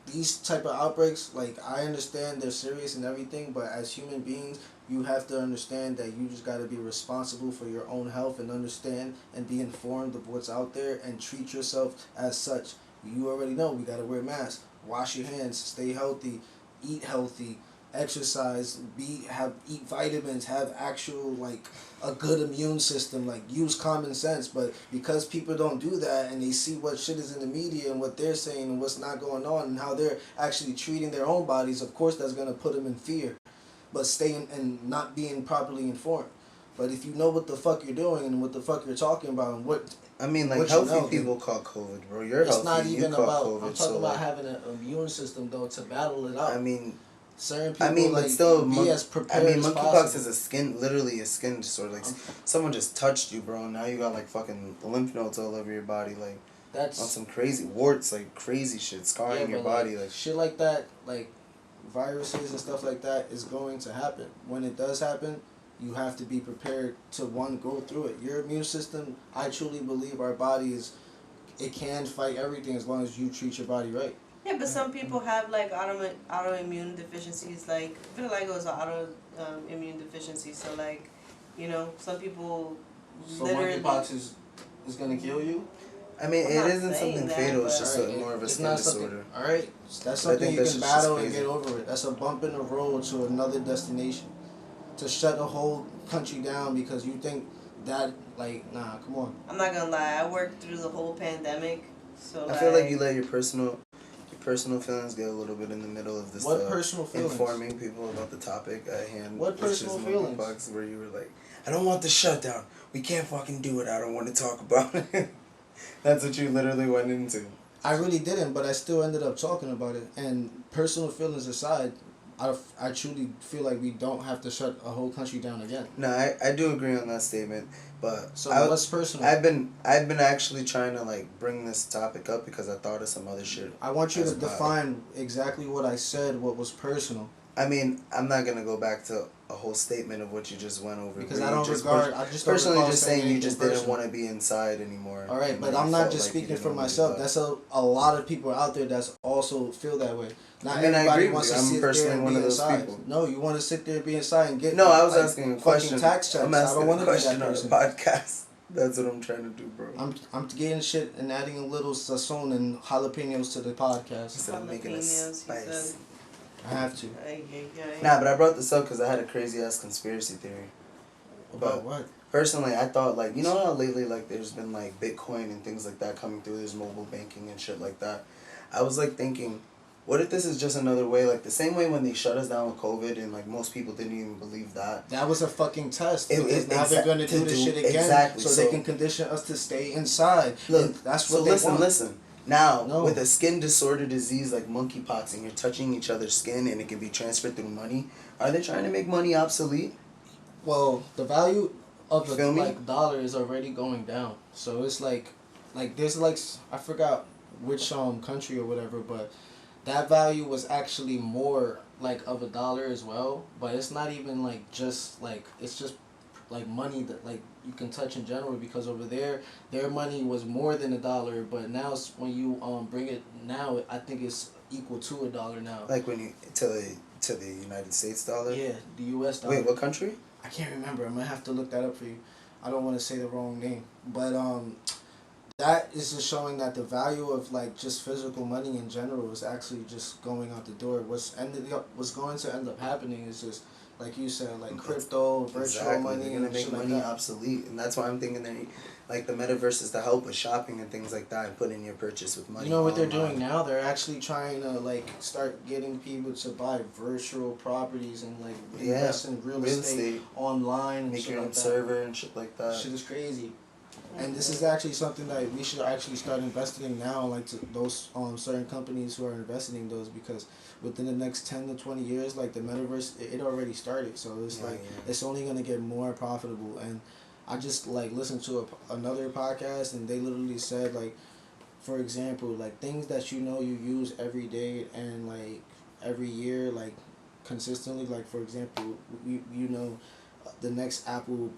these type of outbreaks, like, I understand they're serious and everything, but as human beings, you have to understand that you just got to be responsible for your own health and understand and be informed of what's out there and treat yourself as such. You already know we got to wear masks, wash your hands, stay healthy, eat healthy, exercise, eat vitamins, have actual like a good immune system, like use common sense. But because people don't do that and they see what shit is in the media and what they're saying and what's not going on and how they're actually treating their own bodies, of course that's gonna put them in fear, but staying and not being properly informed. But if you know what the fuck you're doing and what the fuck you're talking about and what I mean, like, what you healthy know, people caught COVID, bro. You're it's healthy. not even you caught about. COVID, I'm talking so, about like, having an immune system though to battle it out. I mean, certain people, but like, still, be as prepared as monkeypox possible. is literally a skin disorder. Like, someone just touched you, bro. And now you got like fucking lymph nodes all over your body, like That's on some crazy warts, like crazy shit, scarring your but, body, like shit like that, like viruses and stuff like that is going to happen. When it does happen, you have to be prepared to go through it. Your immune system, I truly believe our body it can fight everything as long as you treat your body right. Yeah, but some people have like autoimmune deficiencies. Like vitiligo is an autoimmune deficiency. So like, you know, some people So literally. monkeypox is gonna kill you? I mean, I'm it not isn't saying something that, fatal. It's but- just Alright, more of a it's skin not something- disorder. Alright, that's I think something you that's can just battle and crazy. get over it. That's a bump in the road to another destination. To shut a whole country down because you think that, like, nah, come on. I'm not gonna lie. I worked through the whole pandemic, so I feel like you let your personal feelings get a little bit in the middle of this. What personal feelings? Informing people about the topic at hand. What which personal is feelings? monkeypox, where you were like, I don't want the shutdown. We can't fucking do it. I don't want to talk about it. That's what you literally went into. I really didn't, but I still ended up talking about it. And personal feelings aside, I truly feel like we don't have to shut a whole country down again. No, I do agree on that statement, but So what's personal? I've been actually trying to like bring this topic up because I thought of some other shit. I want you to as well. define exactly what I said, what was personal. I mean, I'm not gonna go back to a whole statement of what you just went over. Because where I you don't just regard, I just don't personally recall just saying you anything just didn't personal. want to be inside anymore. All right, and but you I'm not felt just like you speaking didn't for wanna do myself. that. That's a lot of people out there that's also feel that way. Not I mean, I everybody agree with wants you. to I'm sit personally there and one be of those inside. people. No, you want to sit there and be inside and get No, I was like, asking a fucking question. tax checks. I'm I asking don't want a to be question that on person. the podcast. That's what I'm trying to do, bro. I'm getting shit and adding a little sazon and jalapenos to the podcast. Instead of making it spicy. I have to. Nah, but I brought this up because I had a crazy ass conspiracy theory. About what? Personally, I thought, like, you know how lately, like, there's been, like, Bitcoin and things like that coming through, there's mobile banking and shit like that. I was, like, thinking, what if this is just another way, like, the same way when they shut us down with COVID and, like, most people didn't even believe that. That was a fucking test. Because now they're going to do this shit again. Exactly. So they can condition us to stay inside. Look, that's what they want. Listen. Now, with a skin disorder disease like monkeypox and you're touching each other's skin and it can be transferred through money, are they trying to make money obsolete? Well, the value of the like dollar is already going down. So it's like there's like, I forgot which country or whatever, but that value was actually more like of a dollar as well. But it's not even like just like, it's just like money that like you can touch in general, because over there their money was more than $1, but now when you bring it now, I think it's equal to $1 now. Like when you to the United States dollar? Yeah, the US dollar. Wait, what country? I can't remember. I'm gonna have to look that up for you. I don't want to say the wrong name, but that is just showing that the value of like just physical money in general is actually just going out the door. What's going to end up happening is just, like you said, like crypto, virtual money. They're gonna make money obsolete, and that's why I'm thinking that, like, the metaverse is to help with shopping and things like that, and put in your purchase with money. You know what they're doing now? They're actually trying to like start getting people to buy virtual properties and like invest in real estate online, and make your own server and shit like that. Shit is crazy. And this is actually something that we should actually start investing in now, like to those certain companies who are investing in those, because within the next 10 to 20 years, like the metaverse, it already started. So it's it's only going to get more profitable. And I just like listened to another podcast, and they literally said, like, for example, like things that you use every day and like every year, like consistently, like for example, the next Apple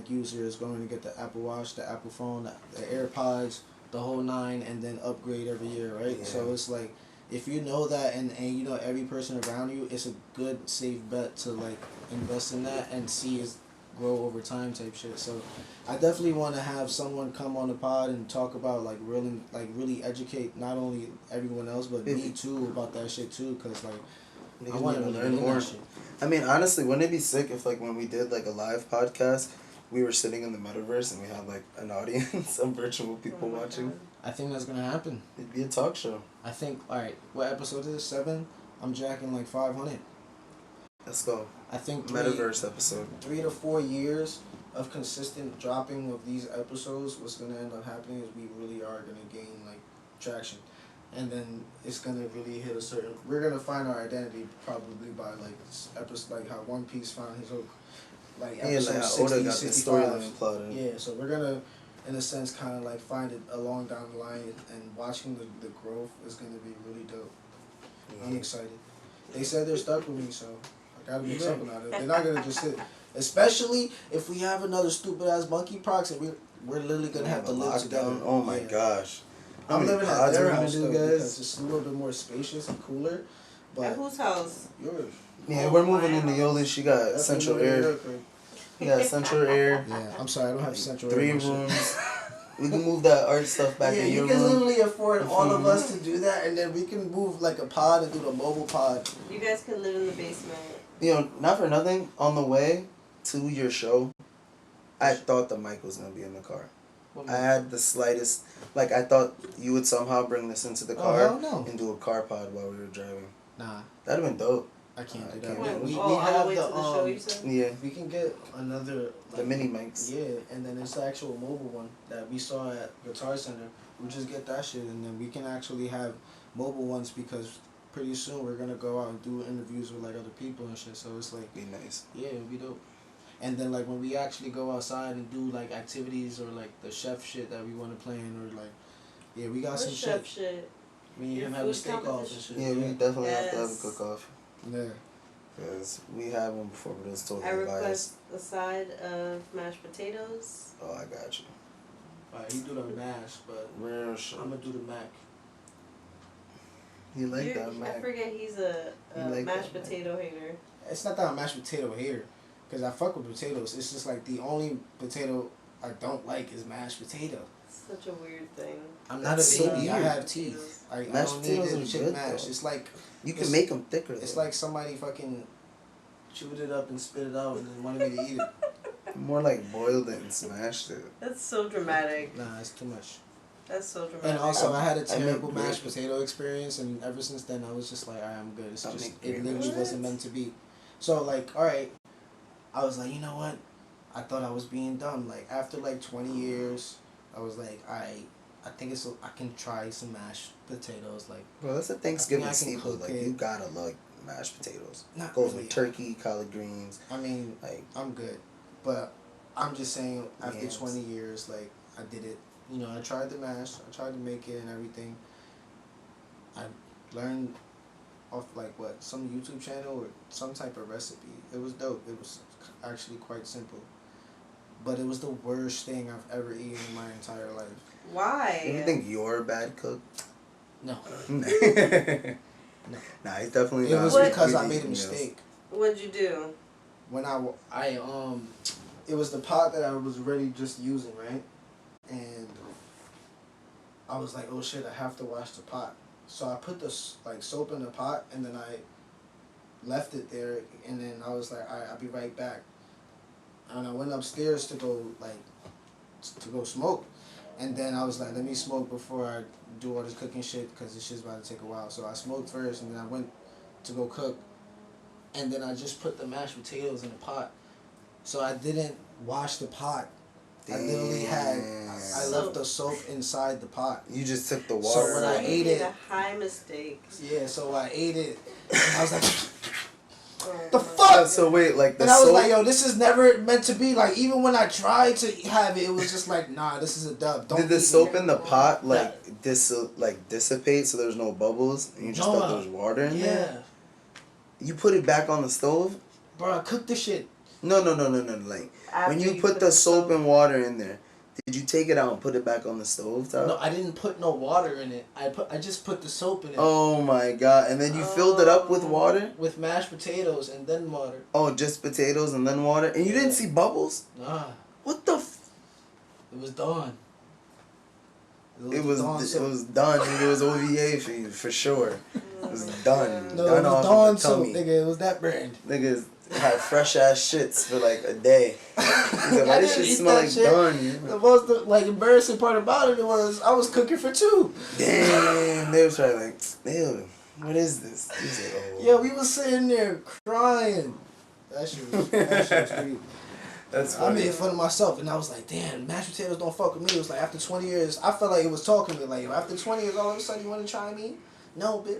user is going to get the Apple Watch, the Apple phone, the AirPods, the whole nine, and then upgrade every year, right? Yeah. So it's like, if you know that and you know every person around you, it's a good safe bet to like invest in that and see it grow over time type shit. So I definitely want to have someone come on the pod and talk about like really educate not only everyone else but me too about that shit too, because like I want to learn more. I mean, honestly, wouldn't it be sick if, like, when we did, like, a live podcast, we were sitting in the metaverse and we had, like, an audience, some virtual people watching? I think that's going to happen. It'd be a talk show. I think, alright, what episode is this? 7? I'm jacking, like, 500. Let's go. I think metaverse episode. 3 to 4 years of consistent dropping of these episodes, what's going to end up happening is we really are going to gain, like, traction. And then it's gonna really hit a certain. We're gonna find our identity probably by like episode, like how One Piece found his own, like episode like 60, got 65. Plotted. Yeah, so we're gonna, in a sense, kind of like find it along down the line, and watching the growth is gonna be really dope. Yeah. I'm excited. They said they're stuck with me, so I gotta make something out of it. They're not gonna just sit, especially if we have another stupid ass monkeypox, and we're literally gonna have to live together. Oh my gosh. I'm living at their house though, because it's a little bit more spacious and cooler. But at whose house? Yours. Yeah, we're moving into Yoli. She got central air. Yeah, central air. Yeah, I'm sorry, I don't have central 3 air. 3 rooms. We can move that art stuff back in your room. Yeah, you can literally afford all of us to do that, and then we can move like a pod and do the mobile pod. You guys can live in the basement. You know, not for nothing, on the way to your show, I thought the mic was going to be in the car. I had the slightest, like, I thought you would somehow bring this into the car and do a car pod while we were driving. Nah. That'd have been dope. I can't do that. We have the show, you said? Yeah. We can get another... Like, the mini mics. Yeah, and then it's the actual mobile one that we saw at Guitar Center. We'll just get that shit, and then we can actually have mobile ones, because pretty soon we're going to go out and do interviews with, like, other people and shit. So it's like... Be nice. Yeah, it'll be dope. And then, like, when we actually go outside and do, like, activities or, like, the chef shit that we want to plan, or, like, yeah, we got some chef shit. We can have a steak-off and shit. Yeah, we definitely have to have a cook-off. Yeah. Because we had one before, but it was totally biased. I request a side of mashed potatoes. Oh, I got you. Alright, you do the mash, but real shit. I'm going to do the mac. You like that mac. I forget he's a mashed potato hater. It's not that I'm a mashed potato hater. Because I fuck with potatoes. It's just like the only potato I don't like is mashed potato. Such a weird thing. I'm not That's a so baby. I weird. have teeth. I Mashed don't need potatoes it are shit good, mashed. though. It's like You can make them thicker. it's though. like somebody fucking chewed it up and spit it out and then wanted me to eat it. More like boiled it and smashed it. That's so dramatic. Nah, it's too much. That's so dramatic. And also, I had a I make terrible great- mashed potato experience, and ever since then, I was just like, alright, I'm good. It's I just make it great literally mashed wasn't meant to be. So like, alright, I was like, you know what? I thought I was being dumb. Like after like 20 years, I was like, I think I can try some mashed potatoes. Like, Bro, that's a Thanksgiving I can staple. cook Like it. you gotta like mashed potatoes. not Goes really. with turkey, collard greens. I mean, Like I'm good, but I'm just saying after Yams. 20 years, like I did it. You know, I tried the mash. I tried to make it and everything. I learned off like what some YouTube channel or some type of recipe. It was dope. It was actually quite simple, but it was the worst thing I've ever eaten in my entire life. Why? you think you're a bad cook? No, No. No. Nah, he's definitely it not. was What? because I Really made a eating meals. mistake. What'd you do? When it was the pot that I was already just using, right? And I was like, oh shit, I have to wash the pot. So I put the soap in the pot, and then I left it there, and then I was like, alright, I'll be right back. And I went upstairs to go smoke, and then I was like, let me smoke before I do all this cooking shit, because this shit's about to take a while. So I smoked first, and then I went to go cook, and then I just put the mashed potatoes in the pot. So I didn't wash the pot. I literally I left the soap inside the pot. You just took the water. So when I You ate made it- a high mistake. Yeah, so I ate it. I was like, Oh the my fuck? God. So wait, like the and I was soap. like, yo, this is never meant to be. Like, even when I tried to have it, it was just like, nah, this is a dub. Don't Did the eat soap it. in the pot dissipate so there's no bubbles and you just No, thought there was water in there? Yeah. You put it back on the stove? Bro, I cooked the shit. No. Like After when you put the soap and water in there, did you take it out and put it back on the stove top? No, I didn't put no water in it. I just put the soap in it. Oh my god! And then you filled it up with water? With mashed potatoes and then water. Oh, just potatoes and then water, and you didn't see bubbles? Nah, What the? it was dawn. It was dawn soap. done. Nigga, it was OVA for you for sure. It was done. No, done it was off dawn of the soap, tummy. nigga. It was that brand. Niggas had fresh ass shits for like a day. He's like, why I this didn't shit eat smell that like shit. done? The most embarrassing part about it was I was cooking for two. Damn, they was probably like, ew, what is this? He's like, oh. Yeah, we was sitting there crying. That shit was sweet. That's I funny. made fun of myself, and I was like, damn, mashed potatoes don't fuck with me. It was like after 20 years, I felt like it was talking to me. Like, after 20 years, all of a sudden you want to try me? No, bitch.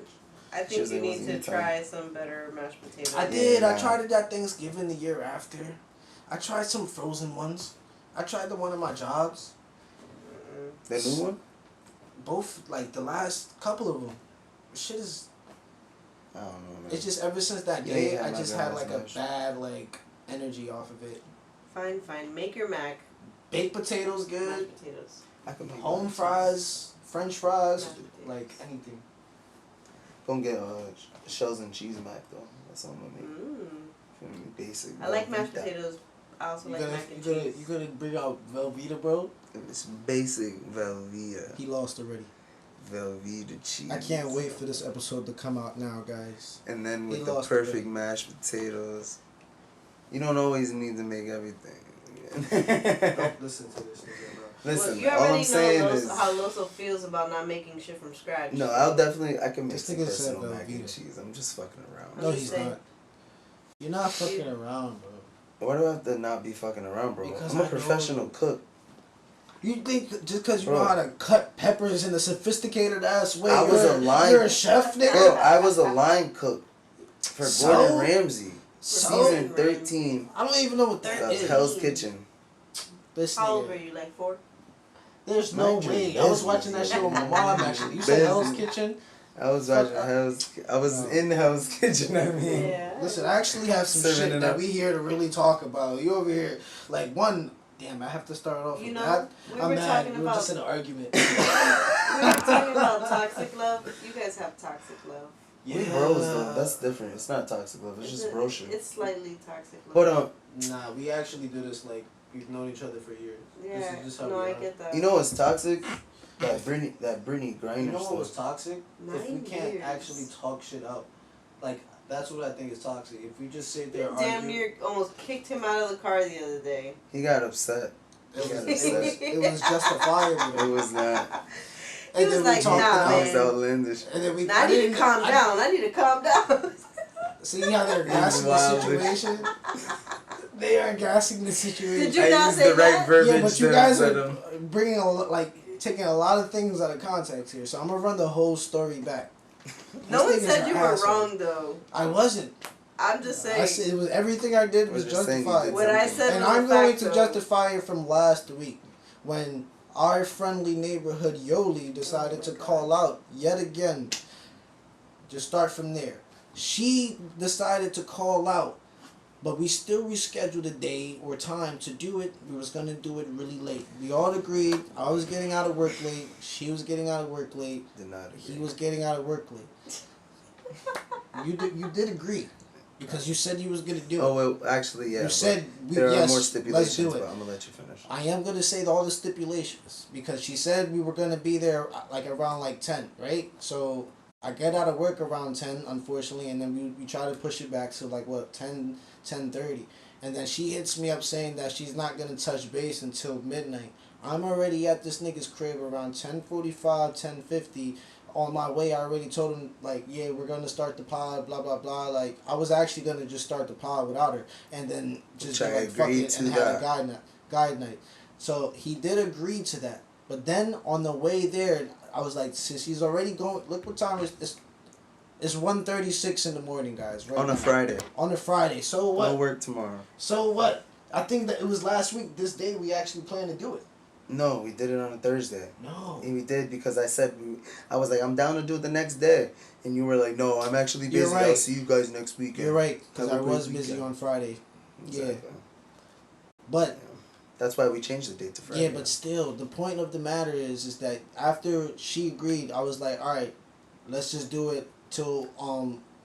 I think Shows you it need wasn't to your time. try some better mashed potatoes. I did. Yeah. I tried it at Thanksgiving the year after. I tried some frozen ones. I tried the one at my jobs. The new one? Both, like, the last couple of them. Shit is... I don't know, man. It's just ever since that Yeah, day, yeah, I my just God, had, like, a smash. bad, like, energy off of it. Fine. Make your mac. Baked potatoes good. Mashed potatoes. I can make Home one. fries. French fries. Mashed potatoes. Like, anything. Don't get shells and cheese mac though. That's all I'm gonna make. Mm. Feel me? Basic. I like mashed Velveeta. potatoes. I also You like gonna, mac and you gonna, cheese. you gonna bring out Velveeta, bro? It's basic Velveeta. He lost already. Velveeta cheese. I can't wait for this episode to come out now, guys. And then He with the lost perfect already. mashed potatoes. You don't always need to make everything. Don't listen to this nigga, bro. Listen, well, you all already I'm know saying is, how Loso feels about not making shit from scratch. no, I can make This some nigga said personal mac and Velveeta. cheese. I'm just fucking around. No, I'm just he's saying. not. You're not fucking around, bro. Why do I have to not be fucking around, bro? Because I'm a I know- professional cook. You think that just because you Bro. know how to cut peppers in a sophisticated ass way, I was you're, a line- you're a chef, nigga? Bro, I was a line cook for So? Gordon Ramsay. So? Season 13 I don't even know what that of is. Hell's Kitchen. This How old were nigga. you? Like 4? There's no Mind you, way. I was business. watching that shit with my mom, actually. You said Business. Hell's Kitchen? I was watching Fuck, I was No. in Hell's Kitchen, I mean. Yeah. Listen, I actually have some Serving shit it that up. we here to really talk about. You over here, like, one... Damn, I have to start off You with know, that. we I'm were mad. talking We were about just in an argument. we were talking about toxic love. You guys have toxic love. We bros though, that's different. It's not toxic love, it's just bro shit. It's slightly toxic love. Hold on. Nah, we actually do this, like, we've known each other for years. Yeah, This is just how no, we I are. get that. You know what's toxic? That Brittany Griner You know what stuff. was toxic? If we 9 can't years. actually talk shit out. Like, that's what I think is toxic. If we just sit there You damn arguing. near almost kicked him out of the car the other day. He got upset. It was justifiable. It was not. He was like, nah, That man. was outlandish. And then we. Now I need to calm down. I need to calm down. See how they're gassing the Wild. situation? They are gassing the situation. Did you I not used say the right that? verbiage Yeah, but you to guys upset are him. bringing taking a lot of things out of context here. So I'm gonna run the whole story back. No one These niggas said are you were assholes. wrong, though. I wasn't. I'm just saying. I said it was everything I did was We're just saying you justified. did What I said And was I'm a going fact, to though. justify it from last week when our friendly neighborhood Yoli decided to call out yet again. Just start from there. She decided to call out, but we still rescheduled a day or time to do it. We was going to do it really late. We all agreed. I was getting out of work late. She was getting out of work late. Did not agree. He was getting out of work late. You did agree. Because you said you was going to do it. Oh, well, actually, yeah. You said, there are yes, more let's stipulations, do it. but I'm going to let you finish. I am going to say all the stipulations because she said we were going to be there like around like 10, right? So I get out of work around 10, unfortunately, and then we try to push it back to like, what, 10:30. And then she hits me up saying that she's not going to touch base until midnight. I'm already at this nigga's crib around 10:45, 10:50. On my way, I already told him, like, yeah, we're going to start the pod, blah, blah, blah. Like, I was actually going to just start the pod without her and then just be like, fuck it, and have a guide night. So he did agree to that. But then on the way there, I was like, since he's already going, look what time it's 1:36 in the morning, guys. Right On a now. Friday. On a Friday. So what? I'll work tomorrow. So what? I think that it was last week, this day, we actually planned to do it. No, we did it on a Thursday. No. And we did because I said, I was like, I'm down to do it the next day. And you were like, no, I'm actually busy. You're right. I'll see you guys next weekend. You're right, because Have I a great was busy weekend. on Friday. Exactly. Yeah. But that's why we changed the date to Friday. yeah, but still, the point of the matter is that after she agreed, I was like, all right, let's just do it till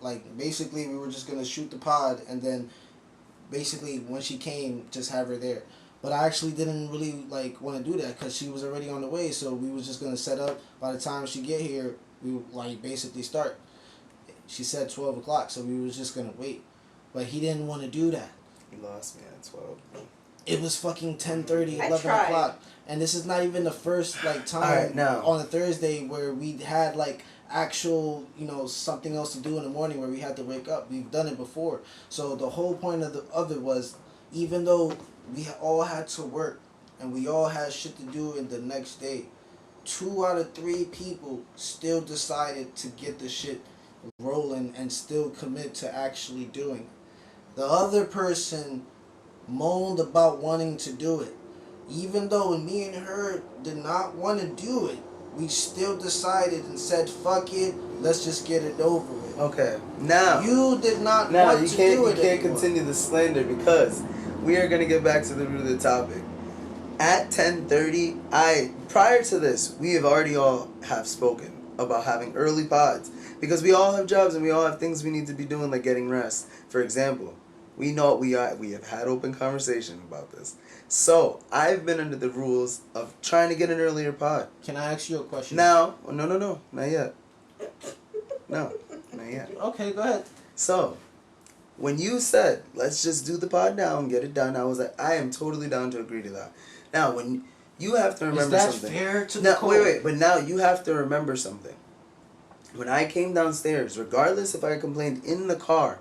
like basically we were just gonna shoot the pod and then basically when she came, just have her there. But I actually didn't really like want to do that because she was already on the way, so we was just gonna set up. By the time she get here, we would, like basically start. She said 12 o'clock, so we was just gonna wait. But he didn't want to do that. You lost me at 12. It was fucking 10:30, I 11 tried. o'clock. And this is not even the first like time Alright, now. on a Thursday where we had like actual, something else to do in the morning where we had to wake up. We've done it before. So the whole point of it was, even though we all had to work and we all had shit to do in the next day, 2 out of 3 people still decided to get the shit rolling and still commit to actually doing it. The other person moaned about wanting to do it. Even though me and her did not want to do it, we still decided and said, fuck it, let's just get it over with. Okay, now. You did not Now, want you to can't, do it you can't anymore. continue the slander because we are going to get back to the root of the topic. At 10:30, prior to this, we have already all have spoken about having early pods because we all have jobs and we all have things we need to be doing, like getting rest. For example, we know we have had open conversation about this. So I've been under the rules of trying to get an earlier pod. Can I ask you a question? Now, no, not yet. No, not yet. Okay, go ahead. So, when you said, let's just do the pod now and get it done, I was like, I am totally down to agree to that. Now, when you have to remember Is that something. fair to No, the court? wait, but now you have to remember something. When I came downstairs, regardless if I complained in the car,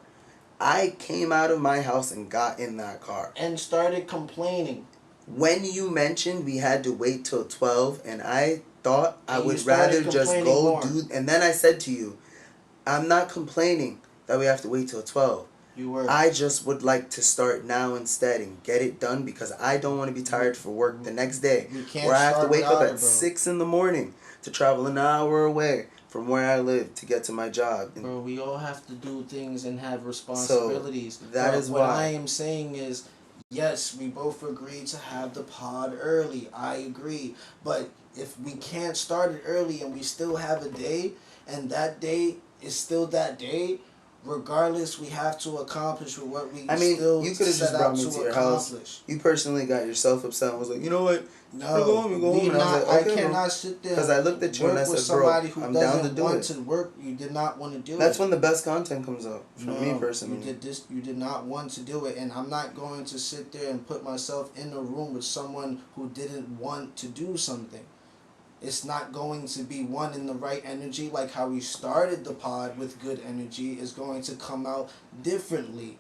I came out of my house and got in that car. And started complaining. When you mentioned we had to wait till 12, and I thought I And you would started rather just complaining go more. and then I said to you, I'm not complaining that we have to wait till 12. You were. I just would like to start now instead and get it done because I don't want to be tired for work the next day. You can't Where I have to start wake up without at it, bro. 6 in the morning to travel an hour away from where I live to get to my job. And Bro, we all have to do things and have responsibilities. that But is what why. I am saying is, yes, we both agreed to have the pod early. I agree. But if we can't start it early and we still have a day, and that day is still that day, regardless, we have to accomplish with what we I mean, still you could have set just out brought me to to your accomplish. house. You personally got yourself upset and was like, you know what? No, go home. we And I was not, like, okay, I cannot sit there because I looked at you and I work with said, bro, somebody who I'm down to doesn't do want it. to work. You did not want to do it. That's when the best content comes out, for me personally. You did not want to do it, and I'm not going to sit there and put myself in a room with someone who didn't want to do something. It's not going to be one in the right energy, like how we started the pod with good energy is going to come out differently.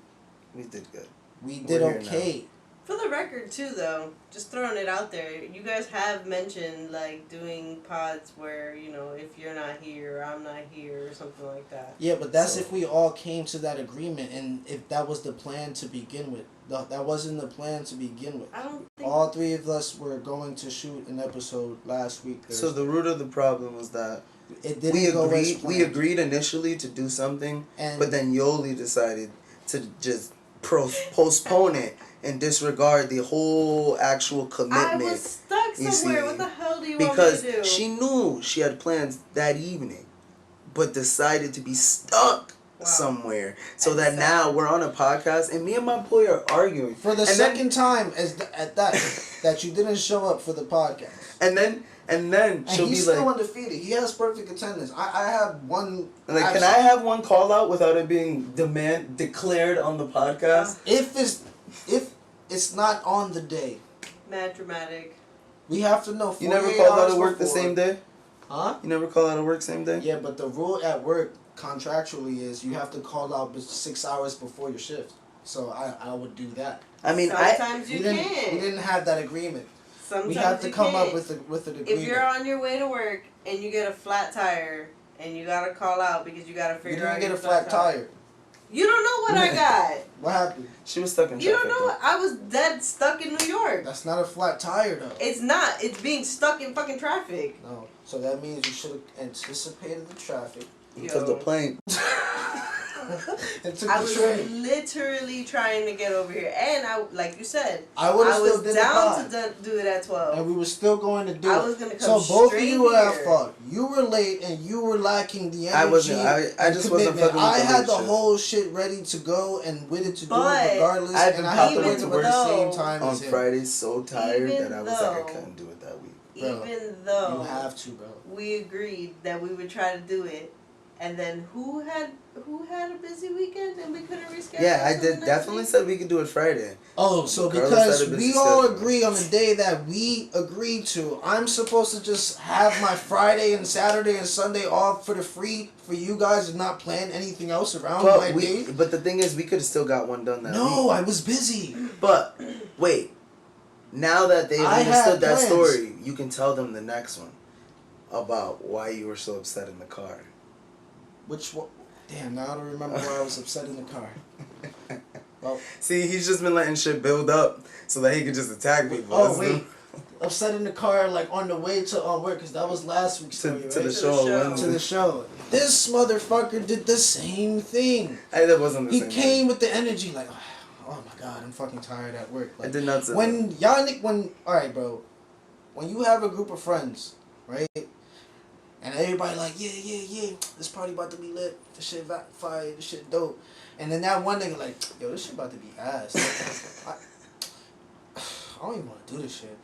We did good. We did okay. For the record, too, though, just throwing it out there, you guys have mentioned, like, doing pods where, you know, if you're not here, or I'm not here, or something like that. Yeah, but that's if we all came to that agreement, and if that was the plan to begin with. That wasn't the plan to begin with. I don't think... All three of us were going to shoot an episode last week. So the root of the problem was that it didn't go as planned. We agreed initially to do something, but then Yolli decided to just postpone it and disregard the whole actual commitment. I was stuck somewhere. What the hell do you want me Because to do? she knew she had plans that evening, but decided to be stuck somewhere. So that now we're on a podcast and me and my boy are arguing. For the second time that you didn't show up for the podcast. And then she'll he's be still like, undefeated. He has perfect attendance. I have one. Like, can I have one call out without it being declared on the podcast? If it's not on the day. Mad dramatic. We have to know. You never called out of work the same day? Huh? You never call out of work same day? Yeah, but the rule at work contractually is you have to call out 6 hours before your shift. So I would do that. I mean, sometimes you can. We didn't have that agreement. Sometimes we have to come up with an agreement. If you're on your way to work and you get a flat tire and you gotta call out because you gotta figure out. You didn't get a flat tire. You don't know what I got. What happened? She was stuck in traffic. You don't know. I was dead stuck in New York. That's not a flat tire though. It's not. It's being stuck in fucking traffic. No. So that means you should have anticipated the traffic. You took the plane. I was literally trying to get over here, and like you said, I was down to do it at 12, and we were still going to do it. I was gonna come so both of straight you were here. at fault. You were late, and you were lacking the energy. I wasn't. I just wasn't fucking with I had the shit. whole shit ready to go and with it to do But it regardless, and I had to wait to work the same time on as him. Friday. So tired Even that I was like, I couldn't do it that week. Bro, even though you have to, bro. we agreed that we would try to do it, and then who had a busy weekend and we couldn't reschedule. Yeah, I did definitely said we could do it Friday. Oh, so Carlos because had a we busy all schedule. agree on the day that we agreed to, I'm supposed to just have my Friday and Saturday and Sunday off for the free for you guys and not plan anything else around my day? But the thing is, we could have still got one done that week. No, I was busy. But wait, now that they've I understood had that plans. story, you can tell them the next one about why you were so upset in the car. Which one? Damn, now I don't remember why I was upset in the car. Well, see, he's just been letting shit build up so that he could just attack people. Oh, wait. Upset in the car, like on the way to work, because that was last week's story, right? To the show. To the show. This motherfucker did the same thing. That wasn't the He same came thing. with the energy, like, oh my god, I'm fucking tired at work. Like, I did not say when that. y'all, alright, bro, when you have a group of friends, right? And everybody like, yeah, this party about to be lit. This shit fire. This shit dope. And then that one nigga like, yo, this shit about to be ass. I don't even want to do this shit.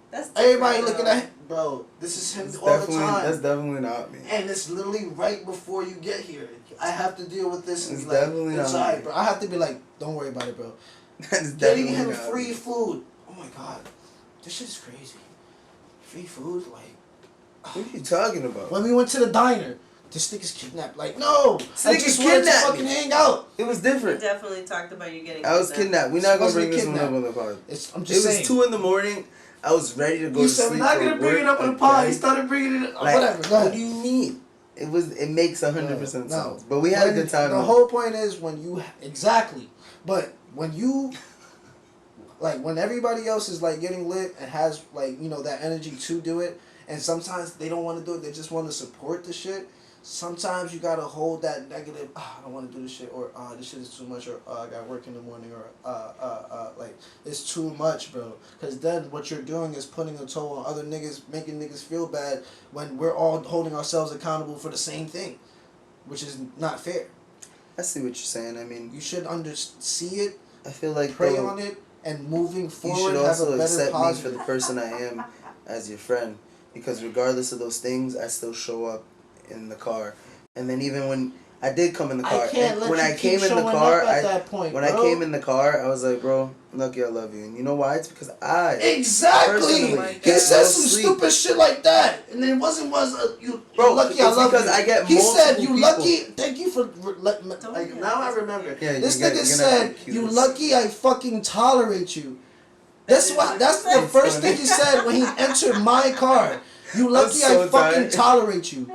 That's everybody looking at him, bro. This is him all the time. That's definitely not me. And it's literally right before you get here. I have to deal with this. It's like, definitely not alright, me. bro. I have to be like, don't worry about it, bro. That's Getting definitely him not free me. food. Oh my god, this shit is crazy. Free food, like. What are you talking about? When we went to the diner, this nigga's kidnapped. Like, no, I nigga just wanted to kidnapped fucking me. hang out. It was We different. definitely talked about you getting. I was kidnapped. We're not gonna bring this one up on the pod. I'm just saying. It was 2 a.m. I was ready to go You to said sleep. we're not gonna for bring work it up on the again. pod. You started bringing it up. Like, Whatever. Go what ahead. do you mean? It makes 100% sense. No. But we had a good time. The whole point is when you exactly, but when you. Like when everybody else is like getting lit and has like that energy to do it, and sometimes they don't want to do it, they just want to support the shit. Sometimes you gotta hold that negative. I don't want to do this shit, or this shit is too much, or I got work in the morning, or like it's too much, bro. Because then what you're doing is putting a toll on other niggas, making niggas feel bad when we're all holding ourselves accountable for the same thing, which is not fair. I see what you're saying. I mean, You should see it, I feel like pray on it, and moving you forward should have also a better accept me positive. for the person I am as your friend, because regardless of those things, I still show up in the car. And then even when I did come in the car, I can't let when you I keep came in the showing car, up at that point, when bro. I came in the car, I was like, bro, Lucky, I love you. And you know why? It's because Exactly. personally He get said no some sleep. stupid shit like that, and it wasn't you. Bro, You lucky I it's love because you. I get He said multiple you people. lucky. Thank you for like now I remember. Yeah, This you're nigga gonna said have to cue you this. lucky I fucking tolerate you. That's That is That's what the he first said. thing he said when he entered my car. You lucky so I fucking tired. tolerate you.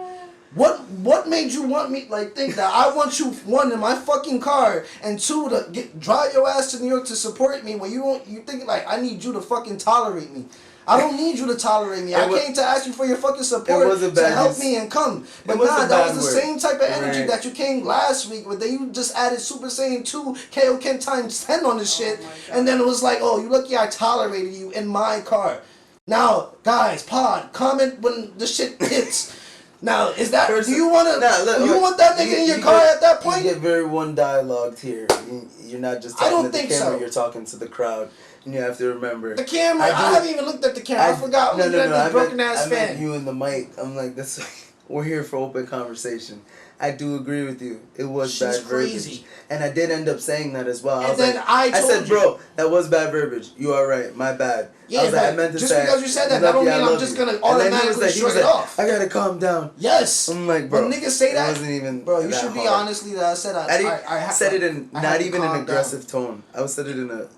What made you want me think that I want you, one, in my fucking car, and two, to drive your ass to New York to support me when you think like I need you to fucking tolerate me. I don't need you to tolerate me. I came to ask you for your fucking support was a to bad help use. me and come. But was a nah, that bad was the word. same type of energy Right. that you came last week, but then you just added Super Saiyan 2 Kaioken times 10 on this shit, my God. and then it was like, oh, you lucky I tolerated you in my car. Now, guys, comment when the shit hits. Now, is that? Do you want to? You want that nigga in your car at that point? You get very one dialogued here. You're not just I talking don't to the think camera. so. You're talking to the crowd, and you have to remember The camera. I haven't even looked at the camera. I forgot. No, Looking at this broken ass I meant fan. you and the mic. I'm like, this. We're here for open conversation. I do agree with you. It was Shit's bad verbiage, crazy. and I did end up saying that as well. And then I told said, you. bro, that was bad verbiage. You are right. My bad. Yeah, I was like, but I meant to just say, because you said that, that don't Lucky, mean I I'm love just you. gonna And then he automatically was shrug like, it off. I gotta calm down. Yes. I'm like, bro, when niggas say that, it wasn't even bro, you that should be hard. honestly that I said I said it in I not had to even an calm aggressive tone. I was said it in a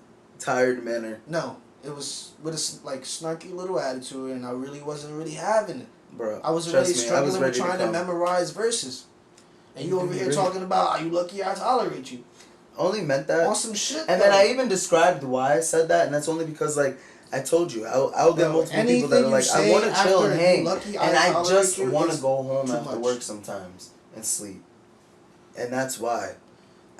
tired manner. No, it was with a like snarky little attitude, and I really wasn't really having it. Bro, I was trust already me, I struggling was with ready trying to come. memorize verses, and you over here talking about, are you lucky I tolerate you? Only meant that. On some shit. And though. then I even described why I said that, and that's only because like I told you, I'll get multiple people that are like, I want to chill and hang, and I just want to go home after work sometimes and sleep, and that's why.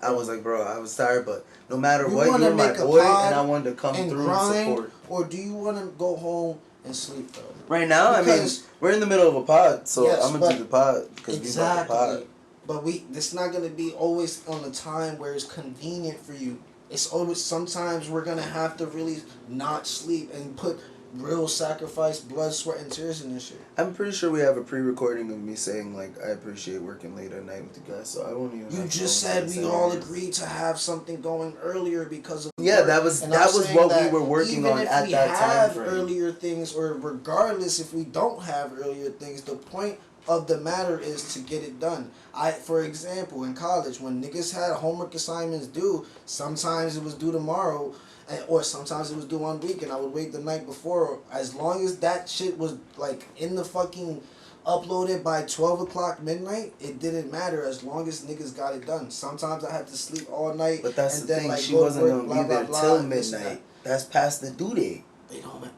I was like, bro, I was tired, but no matter what, you were my boy, and I wanted to come through and support. Or do you want to go home and sleep, though? Right now, Because, I mean, we're in the middle of a pod, so yes, I'm gonna do the pod because we bought the pod. But it's not gonna be always on the time where it's convenient for you. It's always sometimes we're gonna have to really not sleep and put real sacrifice, blood, sweat, and tears in this shit. I'm pretty sure we have a pre-recording of me saying like I appreciate working late at night with you guys, so I won't even. You just said we all agreed to have something going earlier because of yeah, work. that was And what we were working on at that time. Even if we have earlier things, or regardless if we don't have earlier things, the point of the matter is to get it done. For example, in college, when niggas had homework assignments due, sometimes it was due tomorrow, or sometimes it was due one week, and I would wait the night before. As long as that shit was like in the fucking uploaded by 12 o'clock midnight, it didn't matter as long as niggas got it done. Sometimes I had to sleep all night. But that's and the then, thing, like, she go to wasn't work, gonna be there till midnight. That's past the due date.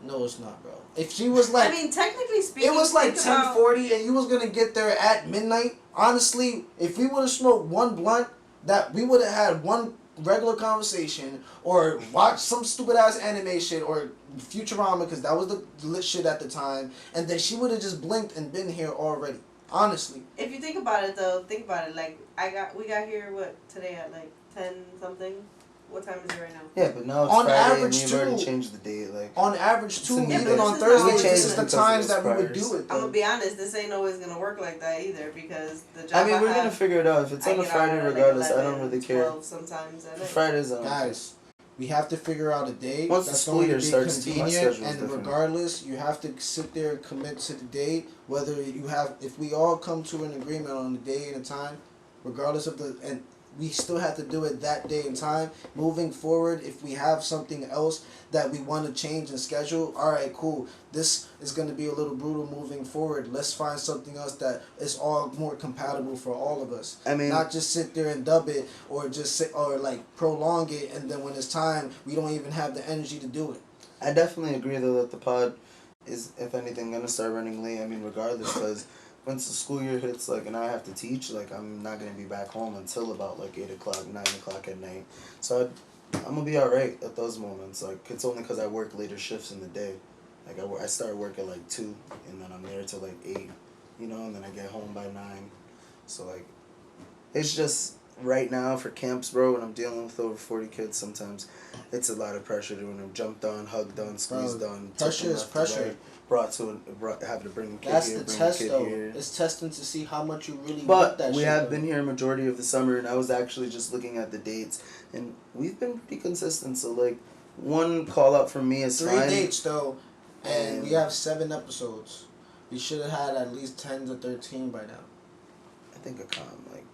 No, it's not, bro. If she was like, I mean, technically speaking, it was like think about- 10:40, and you was gonna get there at midnight. Honestly, if we would have smoked one blunt, that we would have had one regular conversation, or watched some stupid ass animation or Futurama, because that was the lit shit at the time, and then she would have just blinked and been here already. Honestly. If you think about it, though, Like we got here today at like 10 something. What time is it right now? Yeah, but now it's On Friday average, and we've already changed the date. Like on average, too, Yeah, even but on this is Thursdays, not this is the because times of that we those would do it. I'm Though. gonna be honest. This ain't always gonna work like that either because the job. I mean, we're have, gonna figure it out. If it's I on a get Friday, out at, regardless, like, I don't really care. 12 sometimes at night. Fridays, Guys, we have to figure out a date Once the that's school going to year be starts, too, my convenient, schedule's and different. regardless, you have to sit there and commit to the date. Whether if we all come to an agreement on the day and the time, regardless of and we still have to do it that day and time. Moving forward, if we have something else that we want to change and schedule, all right, cool. This is going to be a little brutal moving forward. Let's find something else that is all more compatible for all of us. I mean, not just sit there and dub it, or just sit or like prolong it, and then when it's time, we don't even have the energy to do it. I definitely agree though that the pod is, if anything, gonna start running late. I mean, regardless, because once the school year hits, like, and I have to teach, like, I'm not gonna be back home until about like 8 o'clock, 9 o'clock at night. So I'm gonna be all right at those moments. Like, it's only because I work later shifts in the day. Like, I start work at like 2, and then I'm there till like 8, you know, and then I get home by 9. So like, it's just right now for camps, bro, when I'm dealing with over 40 kids, sometimes it's a lot of pressure to when I'm jumped on, hugged on, squeezed on. Pressure is pressure. Have to bring a kid That's here, the bring test, a kid though. here. It's testing to see how much you really But want that we shit, have though. been here majority of the summer, and I was actually just looking at the dates, and we've been pretty consistent. So like, one call out from me is 3 fine. dates though, and we have 7 episodes. We should have had at least 10 to 13 by now. I think a calm like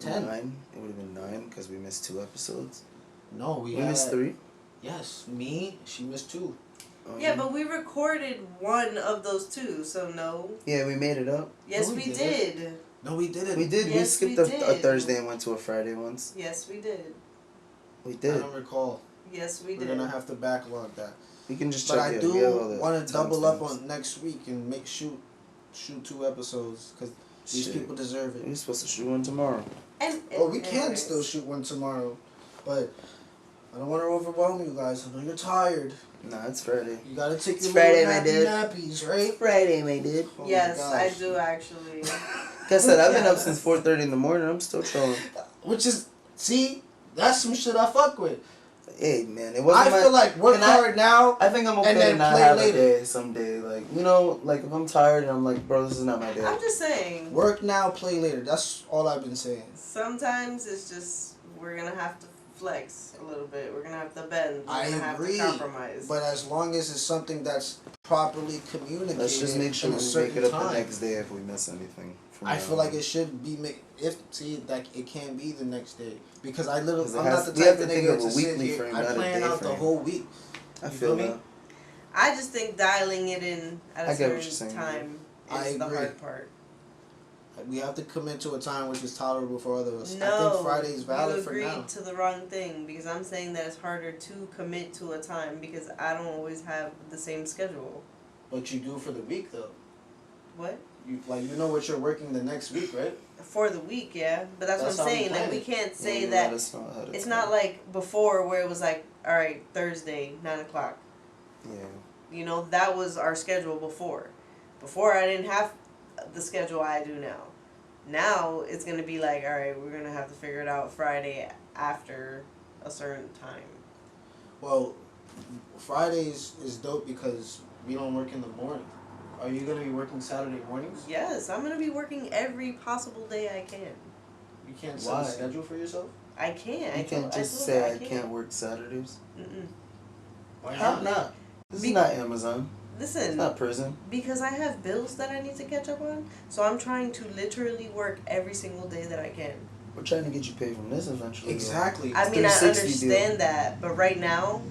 10. 9. It would have been 9 because we missed 2 episodes. No, we missed 3. Yes, me. She missed 2. Yeah, but we recorded one of those 2, so no. Yeah, we made it up. Yes, No, we we did. No, we didn't. We did. Yes, we skipped we a did. Thursday and went to a Friday once. Yes, we did. We I did. don't recall. Yes, we We're did. gonna have to backlog that. We can just But check I it. do We have all the want to double up timestamps. on next week and shoot 2 episodes because these Shit. people deserve it. We're supposed to shoot one tomorrow. And We can still shoot one tomorrow, but I don't want to overwhelm you guys. I know you're tired. Nah, it's Friday. You gotta take It's your Friday, little my dude. nappies, right? Friday, my dude. Oh my Yes, I gosh. do actually. Like I said, I've been up since 4:30 in the morning. I'm still chilling. Which is, see, that's some shit I fuck with. Hey, man, it wasn't I feel like work and I- hard now. I think I'm okay and then to not play have later. a day someday. Like, you know, like if I'm tired and I'm like, bro, this is not my day. I'm just saying. Work now, play later. That's all I've been saying. Sometimes it's just we're gonna have to flex a little bit. We're gonna have to bend. We're I gonna agree, have to compromise. But as long as it's something that's properly communicated, Let's just make sure in a we certain make it up time. the next day if we miss anything. I feel like it should be it can be the next day because I'm not the we have type of to think nigga of a to sit weekly here. frame, I not a plan day out the frame. whole week. I You feel feel me? that. I just think dialing it in at I a get what you're certain saying. time I is the agree. hard part. We have to commit to a time which is tolerable for other of us. I No, think Friday is valid you for agreed now. to the wrong thing because I'm saying that it's harder to commit to a time because I don't always have the same schedule. But you do for the week though. What? You know what you're working the next week, right? For the week, yeah. But that's what That's I'm how we saying. Like plan we it. can't say Yeah, that let us know ahead of it's time. not like before where it was like, all right, Thursday, 9:00. Yeah. You know, that was our schedule before. Before I didn't have the schedule I do now. Now it's gonna be like, all right, we're gonna have to figure it out Friday after a certain time. Well, Fridays is dope because we don't work in the morning. Are you gonna be working Saturday mornings? Yes, I'm gonna be working every possible day I can. You can't set Why? a schedule for yourself? I can't. You can't just say I can't work Saturdays. Mm-mm. Why How not? This Be- is not Amazon. It's Listen, not prison. because I have bills that I need to catch up on, so I'm trying to literally work every single day that I can. We're trying to get you paid from this eventually. Exactly. I mean, I 360 deal. understand that, but right now,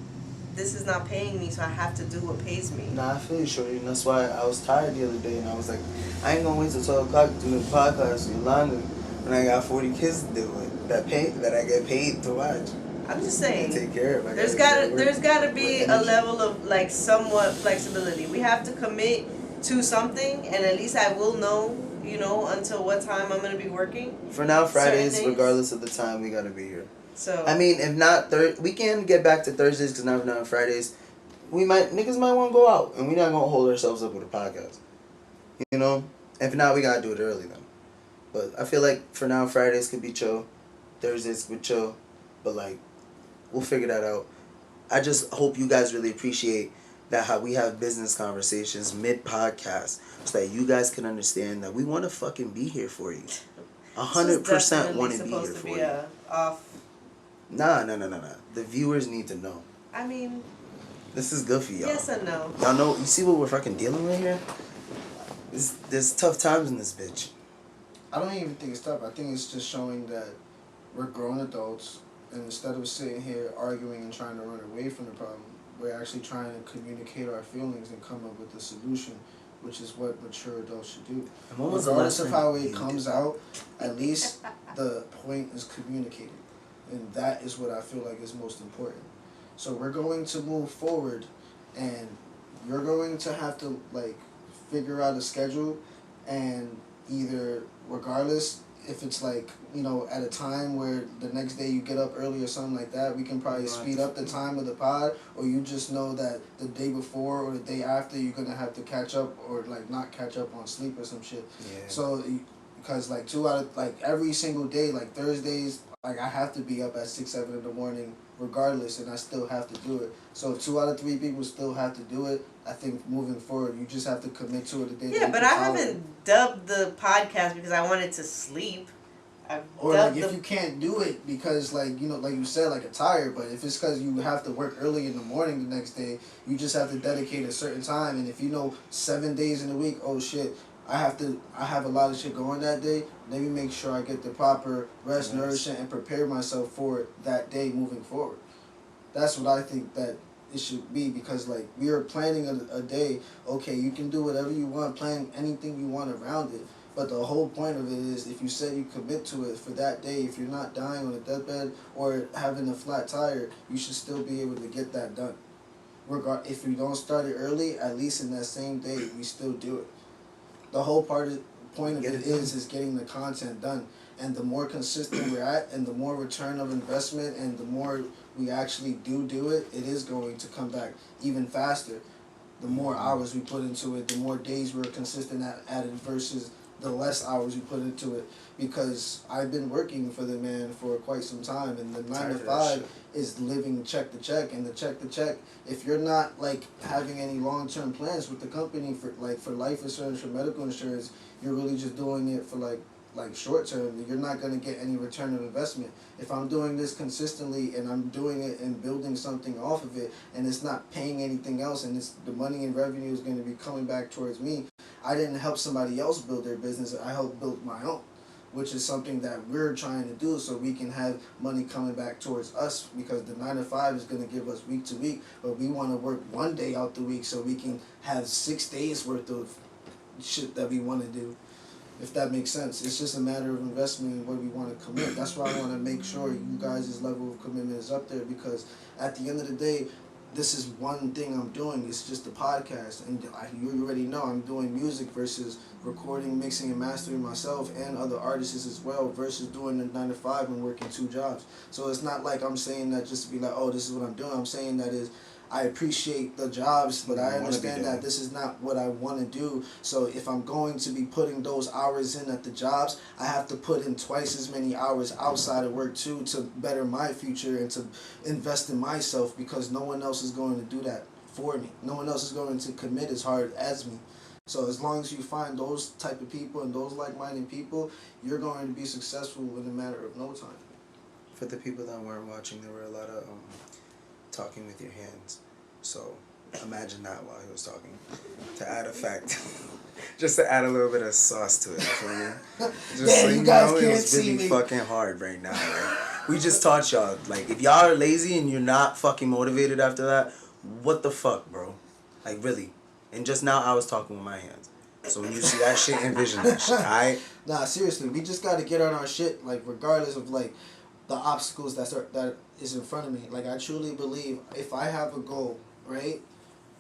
this is not paying me, so I have to do what pays me. Nah, I feel you, shorty, and that's why I was tired the other day, and I was like, I ain't gonna wait till 12 o'clock to do the podcast any longer when I got 40 kids to do it that I get paid to watch. I'm just And saying. take care of. I There's gotta there's gotta be with a energy. level of like somewhat flexibility. We have to commit to something, and at least I will know, you know, until what time I'm gonna be working. For now, Fridays, certain days. regardless of the time, we gotta be here. So I mean, if not, we can get back to Thursdays because now we're not on Fridays. Niggas might want to go out, and we're not gonna hold ourselves up with a podcast. You know, if not, we gotta do it early then. But I feel like for now, Fridays could be chill, Thursdays could be chill, but like, we'll figure that out. I just hope you guys really appreciate that how we have business conversations mid podcast, so that you guys can understand that we want to fucking be here for you. 100% want to be here for you. Off. Nah. The viewers need to know. I mean, This is good for y'all. yes and no. Y'all know, you see what we're fucking dealing with here? There's tough times in this bitch. I don't even think it's tough. I think it's just showing that we're grown adults, and instead of sitting here arguing and trying to run away from the problem, we're actually trying to communicate our feelings and come up with a solution, which is what mature adults should do. Regardless of how it comes out, at least the point is communicated. And that is what I feel like is most important. So we're going to move forward, and you're going to have to like figure out a schedule, and either regardless if it's like, you know, at a time where the next day you get up early or something like that, we can probably speed up the time of the pod, or you just know that the day before or the day after you're gonna have to catch up or like not catch up on sleep or some shit. Yeah. So because like 2 out of like every single day, like Thursdays, like I have to be up at 6, 7 in the morning regardless, and I still have to do it. So if 2 out of 3 people still have to do it, I think moving forward, you just have to commit to it a day. Yeah, but I haven't dubbed the podcast because I wanted to sleep. Or like if you can't do it because like you know like you said like a tired, but if it's because you have to work early in the morning the next day, you just have to dedicate a certain time. And if you know 7 days in a week, oh shit, I have a lot of shit going that day. Let me make sure I get the proper rest, nourishment, and prepare myself for it that day moving forward. That's what I think that it should be, because like we are planning a day. Okay, you can do whatever you want, plan anything you want around it. But the whole point of it is, if you said you commit to it for that day, if you're not dying on a deathbed or having a flat tire, you should still be able to get that done. If you don't start it early, at least in that same day, we still do it. The whole point of it is getting the content done. And the more consistent we're at, and the more return of investment, and the more we actually do it, it is going to come back even faster. The more hours we put into it, the more days we're consistent at it versus the less hours you put into it. Because I've been working for the man for quite some time, and the 9 to 5 is living check to check, and the check to check, if you're not like having any long-term plans with the company for life insurance or medical insurance, you're really just doing it for like short term, you're not going to get any return of investment. If I'm doing this consistently and I'm doing it and building something off of it, and it's not paying anything else, and the money and revenue is going to be coming back towards me, I didn't help somebody else build their business, I helped build my own, which is something that we're trying to do so we can have money coming back towards us, because the 9 to 5 is going to give us week to week, but we want to work one day out the week so we can have 6 days worth of shit that we want to do. If that makes sense. It's just a matter of investment and where we want to commit. That's why I want to make sure you guys' level of commitment is up there, because at the end of the day, this is one thing I'm doing. It's just a podcast. And you already know I'm doing music versus recording, mixing, and mastering myself and other artists as well, versus doing the 9 to 5 and working 2 jobs. So it's not like I'm saying that just to be like, oh, this is what I'm doing. I'm saying that is, I appreciate the jobs, but I understand that this is not what I want to do. So if I'm going to be putting those hours in at the jobs, I have to put in twice as many hours outside of work too, to better my future and to invest in myself, because no one else is going to do that for me. No one else is going to commit as hard as me. So as long as you find those type of people and those like-minded people, you're going to be successful in a matter of no time. For the people that weren't watching, there were a lot of talking with your hands. So imagine that while he was talking. To add effect. Just to add a little bit of sauce to it, for me. Just yeah, so you guys know, can't it was see really me. fucking hard right now. Right? We just taught y'all, like, if y'all are lazy and you're not fucking motivated after that, what the fuck, bro? Like, really. And just now I was talking with my hands. So when you see that shit, envision that shit, alright? Nah, seriously, we just gotta get on our shit, like, regardless of, like, the obstacles that is in front of me. Like, I truly believe if I have a goal, right?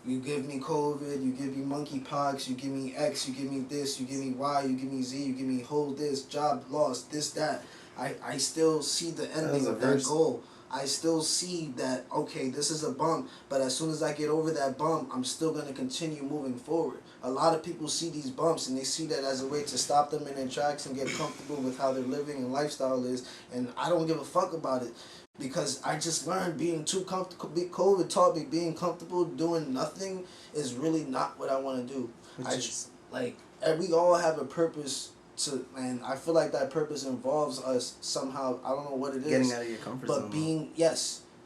You give me COVID, you give me monkeypox, you give me X, you give me this, you give me Y, you give me Z, you give me whole this, job lost, this, that. I still see the ending of that goal. I still see that, okay, this is a bump, but as soon as I get over that bump, I'm still going to continue moving forward. A lot of people see these bumps and they see that as a way to stop them in their tracks and get comfortable with how they're living and lifestyle is, and I don't give a fuck about it. Because I just learned being too comfortable. COVID taught me being comfortable doing nothing is really not what I want to do. We all have a purpose and I feel like that purpose involves us somehow. I don't know what it is. Getting out of your comfort zone. But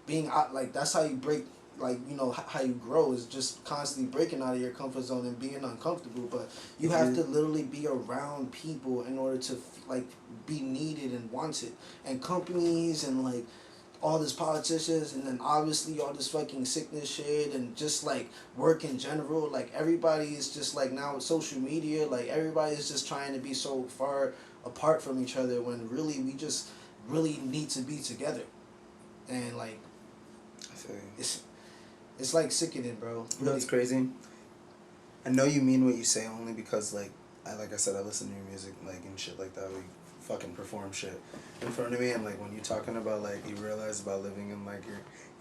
being out, like, that's how you break, like, you know, how you grow is just constantly breaking out of your comfort zone and being uncomfortable. But you have to literally be around people in order to, like, be needed and wanted. And companies and, like, all these politicians, and then obviously all this fucking sickness shit, and just like work in general, like everybody is just like, now with social media, like everybody is just trying to be so far apart from each other, when really we just really need to be together. And like, I feel you. It's like sickening, bro. Really. You know what's crazy? I know you mean what you say only because like I said, I listen to your music, like, and shit like that. We fucking perform shit in front of me, and like when you're talking about, like, you realize about living in, like,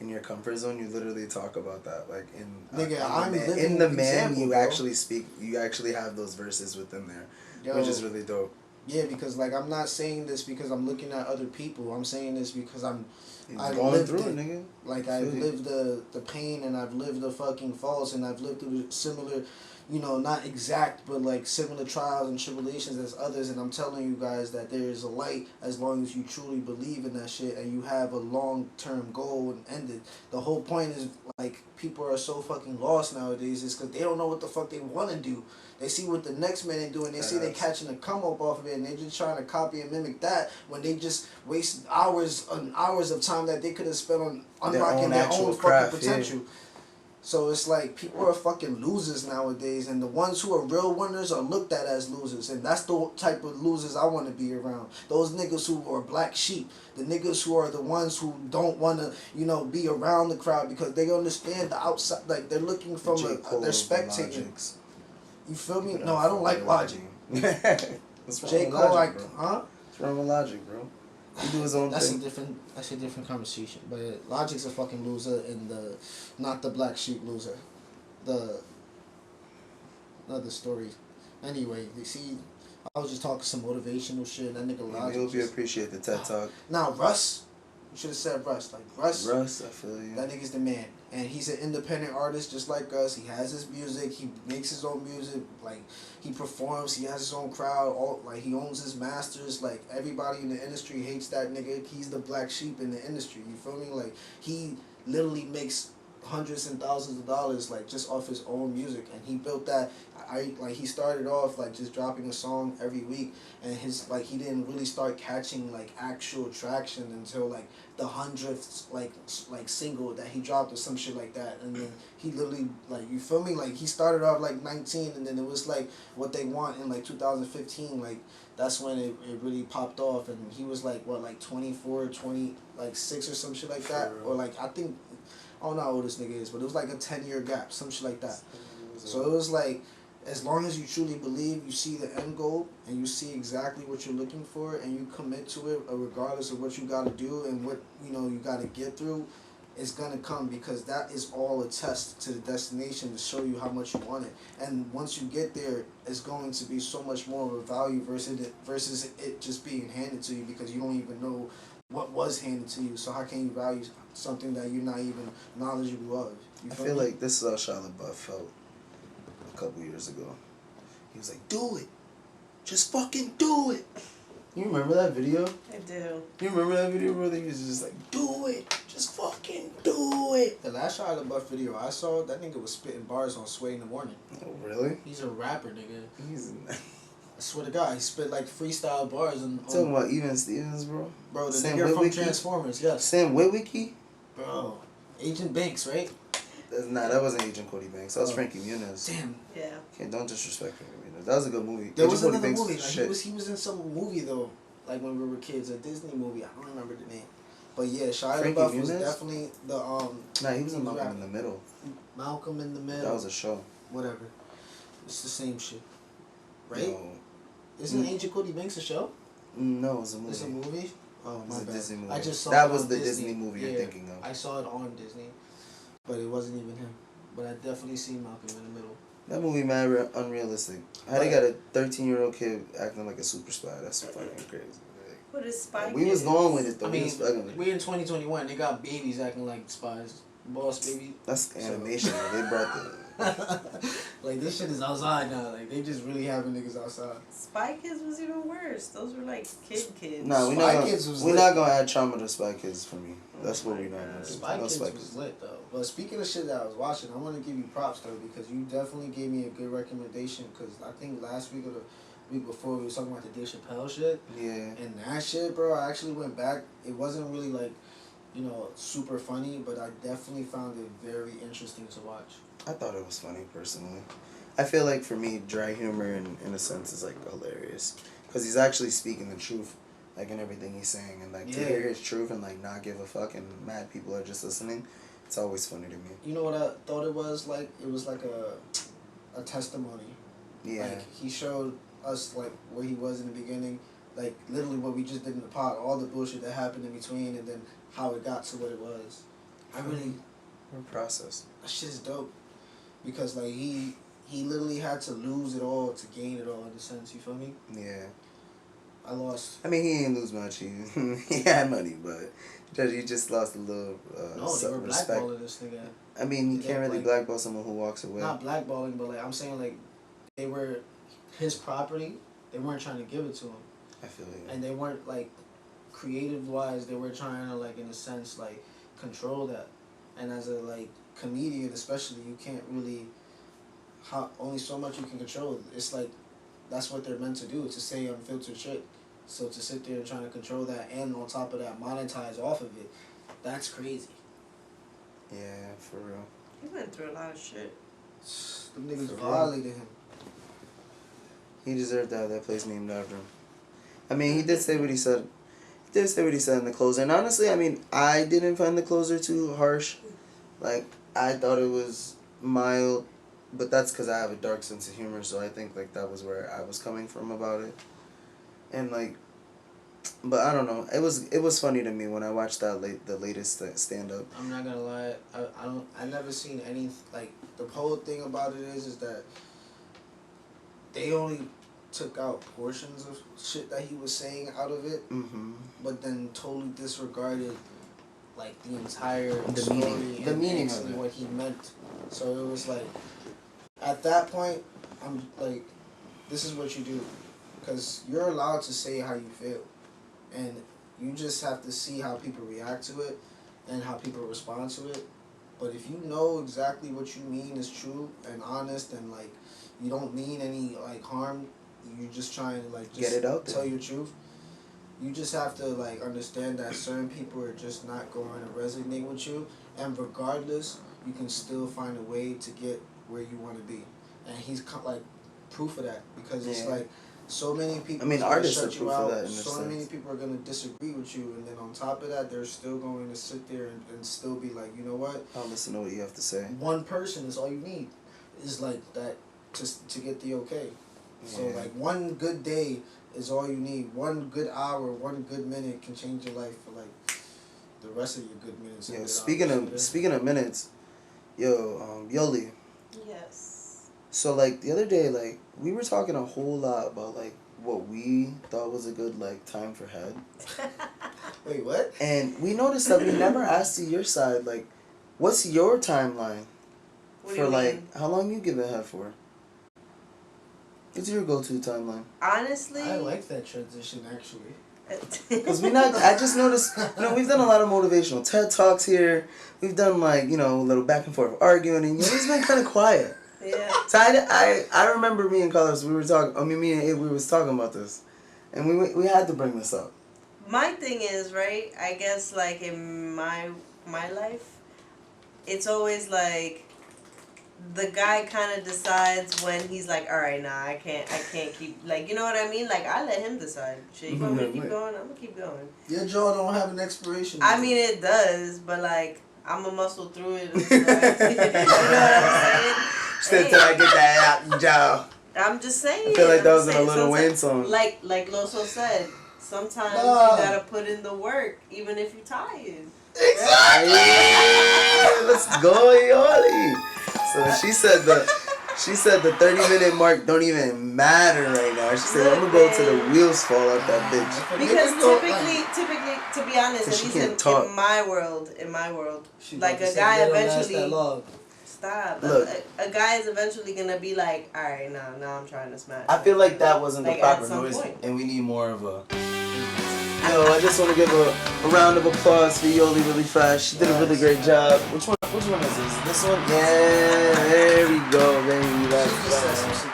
your comfort zone, you literally talk about that, like, in the man you actually speak, you actually have those verses within there, which is really dope. Yeah, because like I'm not saying this because I'm looking at other people. I'm saying this because I've going lived through it, nigga. Like I've lived the pain and I've lived the fucking faults and I've lived through similar, not exact but like similar trials and tribulations as others. And I'm telling you guys that there is a light as long as you truly believe in that shit and you have a long term goal and end it. The whole point is like people are so fucking lost nowadays is because they don't know what the fuck they want to do. They see what the next man is doing. They see they catching a come up off of it, and they're just trying to copy and mimic that when they just waste hours and hours of time that they could have spent on unlocking their own fucking potential. Yeah. So it's like people are fucking losers nowadays, and the ones who are real winners are looked at as losers, and that's the type of losers I want to be around. Those niggas who are black sheep, the niggas who are the ones who don't want to, be around the crowd because they understand the outside, like they're looking from they're spectating. You feel me? No, I don't like Logic. What's wrong J. with Cole, Logic, bro? huh? What's wrong with Logic, bro? He do his own thing. That's a different conversation. But Logic's a fucking loser, and not the black sheep loser. Another story. Anyway, you see, I was just talking some motivational shit. That nigga Logic. I hope you appreciate the TED Talk. Now Russ, you should have said Russ. Like Russ, I feel you. That nigga's the man. And he's an independent artist just like us. He has his music. He makes his own music. Like, he performs. He has his own crowd. He owns his masters. Like, everybody in the industry hates that nigga. He's the black sheep in the industry. You feel me? Like, he literally makes hundreds and thousands of dollars, like, just off his own music. And he built that. He started off, like, just dropping a song every week. And he didn't really start catching, like, actual traction until, like, the 100th like single that he dropped or some shit like that. And then he literally, like, you feel me, like he started off like 19 and then it was like What They Want in like 2015, like that's when it really popped off. And he was like 24, 26 or some shit like that. Or like I don't know how old this nigga is, but it was like a 10-year gap, some shit like that. So it was like, as long as you truly believe, you see the end goal, and you see exactly what you're looking for, and you commit to it, regardless of what you got to do and what you got to get through, it's gonna come, because that is all a test to the destination to show you how much you want it. And once you get there, it's going to be so much more of a value versus it just being handed to you, because you don't even know what was handed to you. So how can you value something that you're not even knowledgeable of? I feel like this is how Shia LaBeouf felt a couple years ago. He was like, do it. Just fucking do it. You remember that video? I do. You remember that video, brother? He was just like, do it. Just fucking do it. The last Shia LaBeouf video I saw, that nigga was spitting bars on Sway in the Morning. Oh, really? He's a rapper, nigga. He's... I swear to God, he spit like freestyle bars. Talking about Even Stevens, bro? Bro, the Sam nigga from Witwicky? Transformers, yes. Sam Witwicky? Bro. Agent Banks, right? That wasn't Agent Cody Banks. That was Frankie Muniz. Damn. Yeah. Okay, don't disrespect Frankie Muniz. That was a good movie. There Agent was Cody another Banks movie. was He was in some movie, though. Like when we were kids. A Disney movie. I don't remember the name. But yeah, Shia LaBeouf was definitely the... Nah, he was in Malcolm in the Middle. Malcolm in the Middle. That was a show. Whatever. It's the same shit. Right? No. Isn't Agent Cody Banks a show? No, it was a movie. It's a movie? Oh, my bad. Disney movie. I just saw that it was on the Disney. Disney movie you're thinking of. I saw it on Disney, but it wasn't even him. But I definitely seen Malcolm in the Middle. That movie mad unrealistic. How they got a 13-year-old kid acting like a super spy? That's fucking crazy. What is Spy We was going with it though. I mean, we're in 2021. They got babies acting like spies. Boss baby. That's animation. They brought the... Like, this shit is outside now. Like, they just really having niggas outside. Spy Kids was even worse. Those were like kids. Nah, we're not gonna add trauma to Spy Kids for me. That's what we're not gonna do. Spy Kids was lit though. But speaking of shit that I was watching, I want to give you props though, because you definitely gave me a good recommendation. Because I think last week or the week before we were talking about the Dave Chappelle shit. Yeah. And that shit, bro, I actually went back. It wasn't really like, super funny, but I definitely found it very interesting to watch. I thought it was funny personally. I feel like for me, dry humor in a sense is like hilarious, because he's actually speaking the truth, like in everything he's saying, and like to hear his truth and like not give a fuck, and mad people are just listening. It's always funny to me. You know what I thought it was like? It was like a testimony. Yeah. Like he showed us like where he was in the beginning, like literally what we just did in the pod, all the bullshit that happened in between, and then how it got to what it was. I really. Process. That shit is dope. Because like he literally had to lose it all to gain it all, in a sense, you feel me? Yeah. I lost. I mean, he ain't lose much. He had money, but he just lost a little No, they were respect. blackballing this nigga. I mean, you They can't really like, blackball someone who walks away. Not blackballing, but like I'm saying, like they were his property. They weren't trying to give it to him. I feel you. And they weren't like creative wise. They were trying to like in a sense like control that. And as a like comedian, especially, you can't really. Only so much you can control. It's like that's what they're meant to do, to say unfiltered shit. So to sit there and trying to control that and on top of that monetize off of it, that's crazy. Yeah, for real. He went through a lot of shit. Them niggas For violated him. He deserved to have that place named after him. I mean, he did say what he said. He did say what he said in the closer. And honestly, I mean, I didn't find the closer too harsh. Like, I thought it was mild. But that's because I have a dark sense of humor, so I think, like, that was where I was coming from about it. And, like, but I don't know. It was funny to me when I watched the latest stand-up. I'm not gonna lie. I never seen any, like, the whole thing about it is that they only took out portions of shit that he was saying out of it, but then totally disregarded, like, the entire story the meaning of actually it. what he meant. So it was like, at that point, I'm like, this is what you do. Because you're allowed to say how you feel. And you just have to see how people react to it and how people respond to it. But if you know exactly what you mean is true and honest and, like, you don't mean any, like, harm, you're just trying to, like, just get it out there. Tell your truth. You just have to, like, understand that certain people are just not going to resonate with you. And regardless, you can still find a way to get where you want to be. And he's like proof of that, because it's like so many people. I mean, artists are shut you proof out. of that. So many people are going to disagree with you, and then on top of that, they're still going to sit there and still be like, you know what? I'll listen to what you have to say. One person is all you need. Is like that to get the okay. So like one good day is all you need. One good hour, one good minute can change your life for like the rest of your good minutes. Yo, speaking of minutes, Yolli. Yes. So, like, the other day, like, we were talking a whole lot about, like, what we thought was a good, like, time for head. Wait, what? And we noticed that we never asked you your side, like, what's your timeline for, like, how long you give a head for? What's your go-to timeline? Honestly, I like that transition, actually. Because I just noticed, we've done a lot of motivational TED Talks here. We've done, like, a little back and forth arguing, and it's been kind of quiet. Yeah. So I remember me and Carlos, me and Abe, we was talking about this. And we had to bring this up. My thing is, right, I guess, like, in my life, it's always, like, the guy kind of decides when he's like, all right, nah, I can't keep, like, you know what I mean? Like, I let him decide. Shit, you want me to keep going? I'm going to keep going. Your jaw don't have an expiration date. I mean, it does, but, like, I'm going to muscle through it. You know what I'm saying? Till I get that out your jaw. I'm just saying. I feel like that was in a Lil Wayne song. Like Loso said, sometimes you gotta put in the work, even if you're tired. Exactly. Let's go, Yoli. So she said the 30-minute mark don't even matter right now. She said, I'm gonna go to the wheels fall out that bitch. Because typically, to be honest, at least in my world, like a guy eventually. Stop. Look, a guy is eventually gonna be like, all right, now I'm trying to smash. I feel like that wasn't the proper noise, and we need more of a. I just want to give a round of applause for Yoli really fast. She did a really great job. Which one is this? This one? Yeah, there we go, baby. That's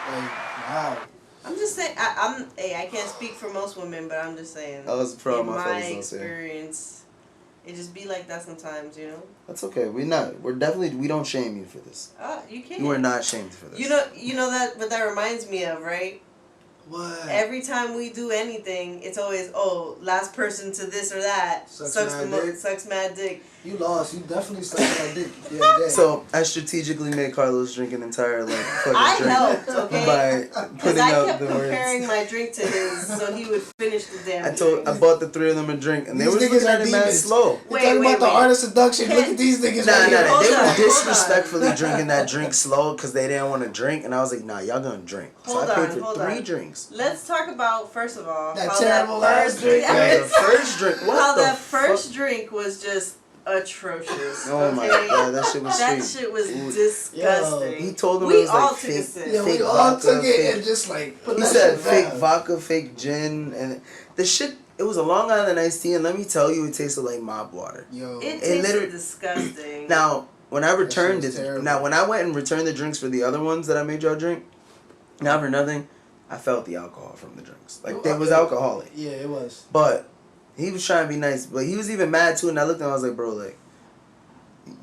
wow. I'm just saying. I can't speak for most women, but I'm just saying. I was a pro. In my experience, it just be like that sometimes, you know. That's okay. We don't shame you for this. You can't. You are not shamed for this. You know that what that reminds me of, right? What? Every time we do anything, it's always, last person to this or that sucks mad dick. You lost. You definitely sucked mad dick the other day. So I strategically made Carlos drink an entire fucking I drink helped, okay? by putting out kept the words. comparing my drink to his, so he would finish the damn drink. I bought the three of them a drink, and they These were niggas looking at are it mad demons. slow. You're talking about the Art of Seduction. Look at these niggas. Nah. They were on. disrespectfully drinking that drink slow because they didn't want to drink, and I was like, nah, y'all gonna drink. So I paid for 3 drinks. drinks. Let's talk about, first of all, That how terrible that last first drink. Yeah, the first drink. What how the that first fuck? drink was just atrocious. Oh my okay? god, that shit was That sweet. shit was Ooh. disgusting. He told him We it was all like took a fake, sip. Yeah, fake we all vodka, took it fake, and just like put he that said shit fake down. vodka, fake gin, and the shit. It was a Long Island iced tea, and let me tell you, it tasted like mop water. Yo, It It tasted literally- disgusting. Now, when I returned was it, terrible. now when I went and returned the drinks for the other ones that I made y'all drink, not for nothing, I felt the alcohol from the drinks. Like they was alcoholic. Yeah, it was. But he was trying to be nice, but he was even mad too. And I looked at him, I was like, bro, like,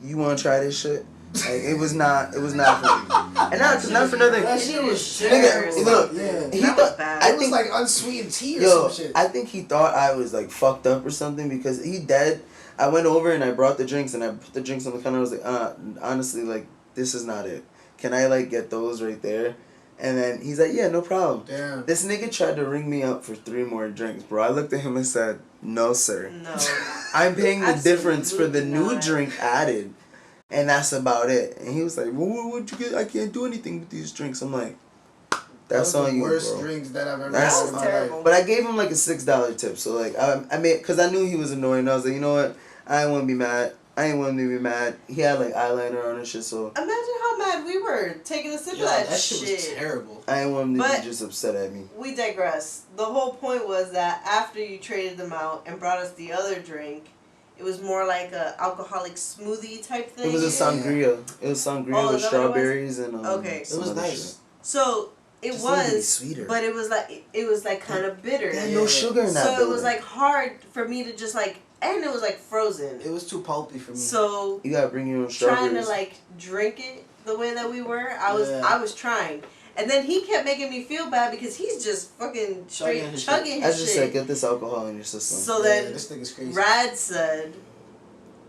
you want to try this shit? Like it was not for me. And not for nothing. That shit was Nigga, look, Yeah. he That was thought bad. I It was think like unsweetened tea or yo, some shit. I think he thought I was like fucked up or something because he dead. I went over and I brought the drinks and I put the drinks on the counter. I was like, honestly, like this is not it. Can I like get those right there? And then he's like, yeah, no problem. Damn. This nigga tried to ring me up for 3 more drinks, bro. I looked at him and said, no, sir. No. I'm paying the difference for the Absolutely new not. drink added. And that's about it. And he was like, well, what'd you get? I can't do anything with these drinks. I'm like, that's That was on the you, worst bro. drinks that I've ever That's- had in That my was terrible. life. But I gave him like a $6 tip. So like, I mean, because I knew he was annoying. And I was like, you know what? I ain't want to be mad. I ain't want to be mad. He had like eyeliner on and shit, so Imagine how mad we were taking a sip Yo, of that, that shit was terrible. I ain't want him to But- be just upset at me. We digress. The whole point was that after you traded them out and brought us the other drink, it was more like a alcoholic smoothie type thing. It was a sangria. It was sangria Oh, with is that what it was? strawberries and Okay. some It was other nice. shit. So it Just needed to be was, sweeter. but it was like kind of bitter. They had Yeah. no sugar in that So it building. was like hard for me to just like, and it was like frozen. It was too pulpy for me. So You gotta bring your own trying strawberries. to like drink it the way that we were, I Yeah. was trying. And then he kept making me feel bad because he's just fucking straight Chugging his chugging I his just shit. said, get this alcohol in your system. So Yeah, then this nigga's crazy. Rad said,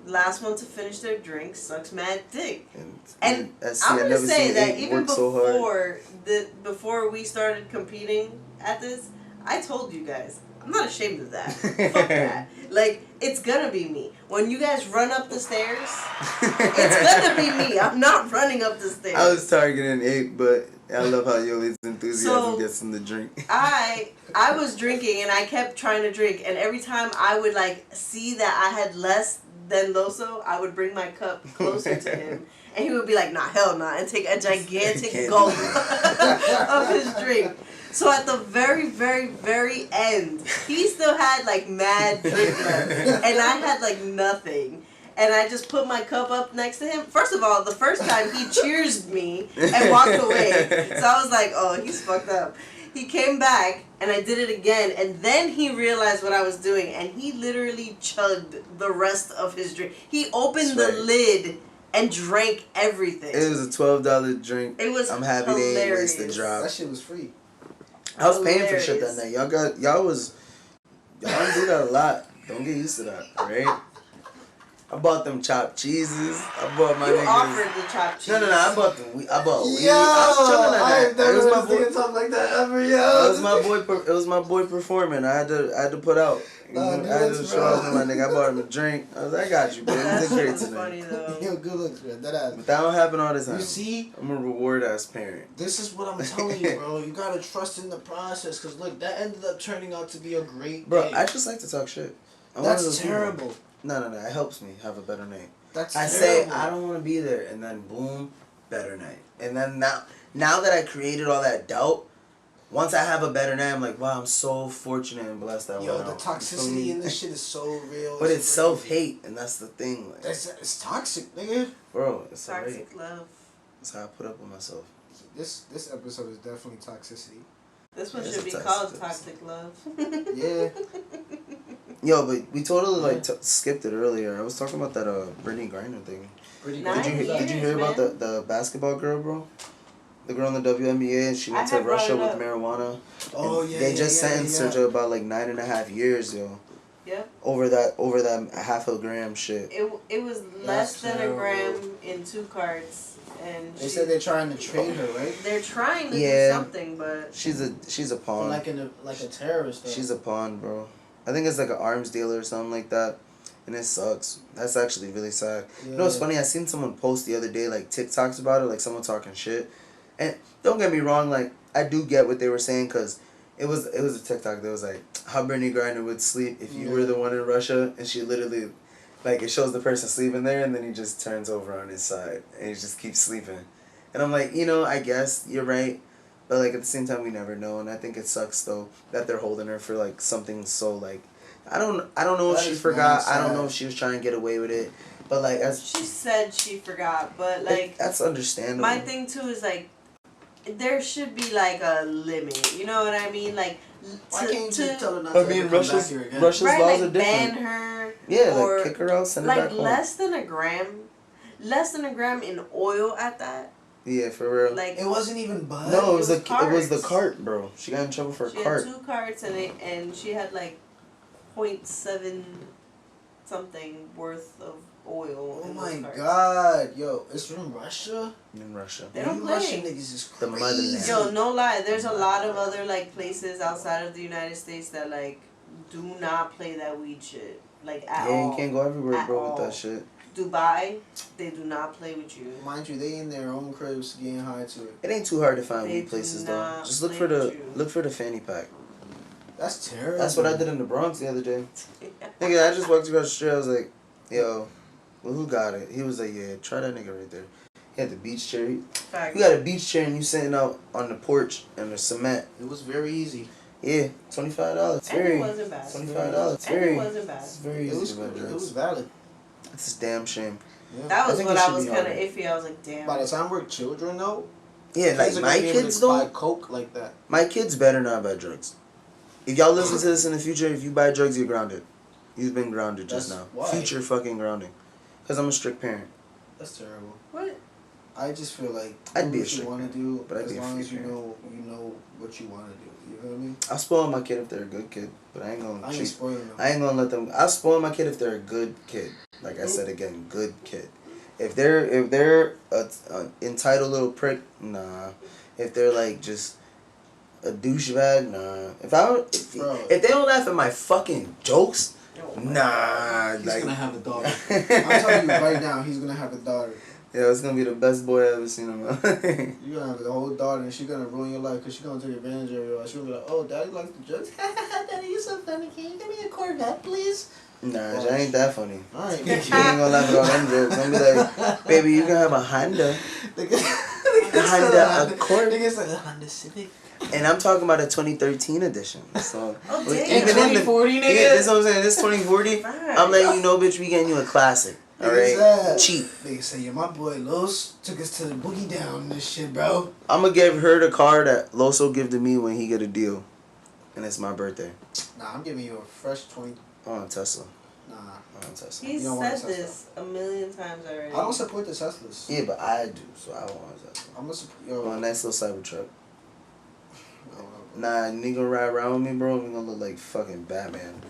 last one to finish their drink sucks mad dick. And see, I'm I gonna never say seen that Abe even work so hard. before we started competing at this, I told you guys, I'm not ashamed of that. Fuck that. Like, it's gonna be me. When you guys run up the stairs, it's gonna be me. I'm not running up the stairs. I was targeting Abe, but I love how Yoli's enthusiasm So- gets him to drink. I was drinking and I kept trying to drink, and every time I would like see that I had less than Loso, I would bring my cup closer to him, and he would be like, "Nah, hell nah," and take a gigantic Can't do gulp of his drink. So at the very, very, very end, he still had like mad drink left, and I had like nothing. And I just put my cup up next to him. First of all, the first time he cheersed me and walked away. So I was like, oh, he's fucked up. He came back and I did it again. And then he realized what I was doing. And he literally chugged the rest of his drink. He opened the That's right. lid and drank everything. It was a $12 drink. It was I'm happy they ain't waste the hilarious. drop. That shit was free. I was paying for shit that Hilarious. night. Y'all don't do that a lot. Don't get used to that, right? I bought them chopped cheeses. I bought my You niggas. offered the chopped cheese. No, I bought them. I bought weed. Yo, I was chilling at I've that. It was never my seen boy. something like that ever, It yo. was my boy. It was my boy performing. I had to put out. Nah, I good had to looks, show bro. off to my nigga. I bought him a drink. I was like, I got you, bro. That You did shit great was tonight. funny though. Yo, good looks, man. That ass. But that don't happen all the time. You see, I'm a reward ass parent. this is what I'm telling you, bro. You gotta trust in the process, cause look, that ended up turning out to be a great Bro, day. I just like to talk shit. I'm one of those That's people. terrible. No. It helps me have a better night. That's I terrible. say I don't want to be there, and then boom, better night. And then now that I created all that doubt, once I have a better night, I'm like, wow, I'm so fortunate and blessed that I Yo, went the out. You feel toxicity me? in this shit is so real. But it's crazy. self-hate, and that's the thing. Like, It's toxic, nigga. bro, it's alright. Toxic love. That's how I put up with myself. This episode is definitely toxicity. This one It's should be toxic. called Toxic Love. Yeah. Yo, but we totally skipped it earlier. I was talking about that Brittany Griner thing. Pretty Nine good. Did you hear about man. the basketball girl, bro? The girl in the WNBA, and she went I to have brought Russia it with up. marijuana. Oh And yeah. They just yeah, sentenced yeah. her to about like 9.5 years, yo. Yep. Over that half a gram shit. It was less That's than a terrible. gram in 2 carts, and They said they're trying to trade her, right? they're trying to Yeah. do something, but She's a For pawn. like a terrorist. Though. She's a pawn, bro. I think it's like an arms dealer or something like that. And it sucks. That's actually really sad. Yeah. You know what's funny? I seen someone post the other day, like, TikToks about it, like, someone talking shit. And don't get me wrong, like, I do get what they were saying, because It was a TikTok that was like how Brittany Griner would sleep if you were the one in Russia, and she literally, like, it shows the person sleeping there, and then he just turns over on his side and he just keeps sleeping, and I'm like, I guess you're right, but like at the same time we never know, and I think it sucks though that they're holding her for like something so like I don't know if she forgot, I don't know if she was trying to get away with it, but like she said she forgot, but like that's understandable. My thing too is like, there should be like a limit. You know what I mean? Like, why can't you just tell her not to I mean, come back here again? Russia's right, laws like are different. ban her. Yeah, or like kick her out, send her like back home. less than a gram in oil at that. Yeah, for real. Like it wasn't even bud. No, it was carts. the cart, bro. She got in trouble for a cart. She had 2 carts and she had like 0.7 something worth of oil. Oh in my those carts. god, yo, it's from Russia. In Russia. They don't You play. Russian niggas is The crazy. motherland. Yo, no lie. There's a lot of other like places outside of the United States that like do not play that weed shit like at all. Yeah, you can't go everywhere, At bro, all. with that shit. Dubai, they do not play with you. Mind you, they in their own cribs getting high to it. It ain't too hard to find They weed places do though. not Just look play for with you. the fanny pack. That's terrible. That's what I did in the Bronx the other day. Nigga, I just walked across the street. I was like, yo, well, who got it? He was like, yeah, try that nigga right there. He had the beach chair. You Fact. got a beach chair and you sitting out on the porch and the cement. It was very easy. Yeah, $25. It's And very it wasn't bad. $25. It's And very. it wasn't bad. It's very It easy was to buy cool. It drugs. was valid. It's a damn shame. Yeah. That I was think what it I should was be kind of harder. iffy. I was like, damn. By the time we're children, though, Yeah, like kids are my gonna be able kids to buy though. coke like that. My kids better not buy drugs. If y'all listen to this in the future, if you buy drugs, you're grounded. You've been grounded just That's now. why. Future fucking grounding. Because I'm a strict parent. That's terrible. What? I just feel like I'd do be a what you strict want to parent, do, but I'd as be a long free as you parent. know what you want to do. You feel me? I'll spoil my kid if they're a good kid, but I ain't gonna I ain't treat. spoiling them. I ain't gonna let them. I'll spoil my kid if they're a good kid. Like I said again, good kid. If they're a entitled little prick, nah. If they're like just a douchebag, nah. If they don't laugh at my fucking jokes, nah. He's like, gonna have a daughter. I'm telling you right now, he's gonna have a daughter. Yeah, it's gonna be the best boy I ever seen in my life. You're gonna have a whole daughter, and she's gonna ruin your life because she's gonna take advantage of you. She's gonna be like, "Oh, Daddy likes the jokes. Daddy, you're so funny. Can you give me a Corvette, please?" Nah, she ain't that funny. All right, She ain't gonna laugh at all them jokes. I'm be like, baby, you can have a Honda. Honda Accord. Niggas like a Honda Civic. And I'm talking about a 2013 edition. So Oh, with- damn. even in the 2040, yeah, nigga. that's what I'm saying. This 2040. I'm letting you know, bitch, we getting you a classic. All right, cheap. Nigga say, yeah, my boy Los took us to the boogie down and this shit, bro. I'm gonna give her the car that Loso give to me when he get a deal, and it's my birthday. Nah, I'm giving you a fresh 20. I want a Tesla. Nah. I want a Tesla. He You don't want said a Tesla. this a million times already. I don't support the Teslas. Yeah, but I do, so I want a Tesla. I'm gonna support. I Yo, want a nice little Cybertruck. yo, Nah, nigga ride around with me, bro. We gonna look like fucking Batman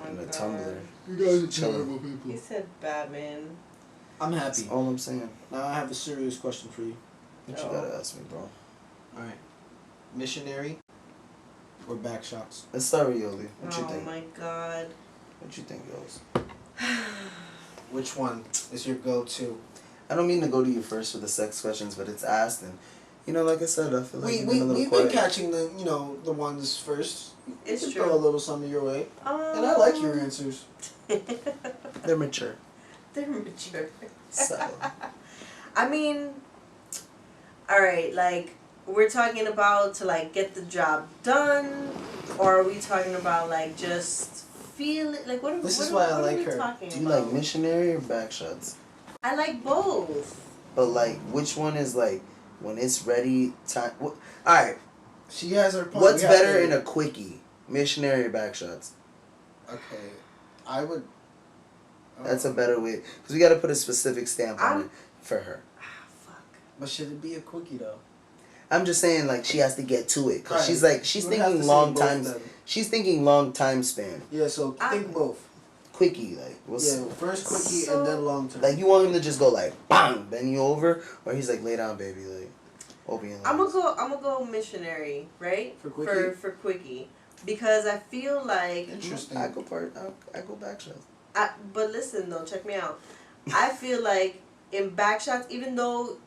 Oh in my a God. tumbler. you guys are Chilling. terrible people. He said Batman. I'm That's happy. all I'm saying. Now I have a serious question for you. What you Oh. gotta ask me, bro? Alright. Missionary or Backshots? Let's start with Yoli. What you Oh think? my God. What you think, Yolis? Which one is your go-to? I don't mean to go to you first for the sex questions, but it's asked, and like I said, I feel like you've been a little We've been quiet. catching the ones first. It's You can true. throw a little something your way. And I like your answers. They're mature. They're mature. So I mean, alright, like, we're talking about to, like, get the job done, or are we talking about, like, just feel it? Like, what are, This what is are, why I what like are we her. talking do you about? like Missionary or Backshots? I like both. But like, which one is like when it's ready? Time. All right. She has her point. What's We have better to- in a quickie? Missionary or Backshots? Okay. I would... That's a better way, because we got to put a specific stamp on I'm- it for her. Ah, fuck. But should it be a quickie, though? I'm just saying, like, she has to get to it, because Right. she's You would have thinking to say long both time. then. She's thinking long time span. Yeah, so I- think both. Quickie, like what's Yeah, first quickie So- and then long term. like you want him to just go like bang, bend you over, or he's like lay down, baby, like open your legs. I'm gonna go missionary, right? For quickie? For quickie. Because I feel like Interesting. I go Backshots. but listen though, check me out. I feel like in Backshots, even though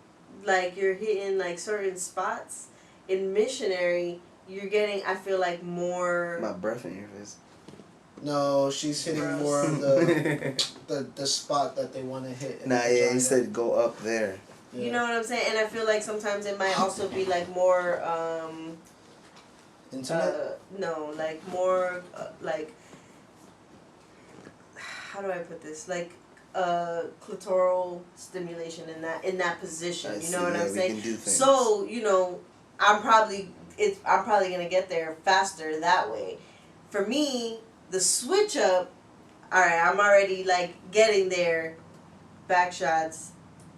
like you're hitting like certain spots, in missionary you're getting, I feel like, more. My breath in your face. No, she's hitting Gross. more of the spot that they want to hit. In Nah, the yeah, vagina. he said go up there. Yeah. You know what I'm saying? And I feel like sometimes it might also be like more. Intimate? No, like more like. How do I put this? Like clitoral stimulation in that position. You know what I'm saying? We can do things. So I'm probably gonna get there faster that way. For me, the switch up. All right, I'm already like getting there. Backshots.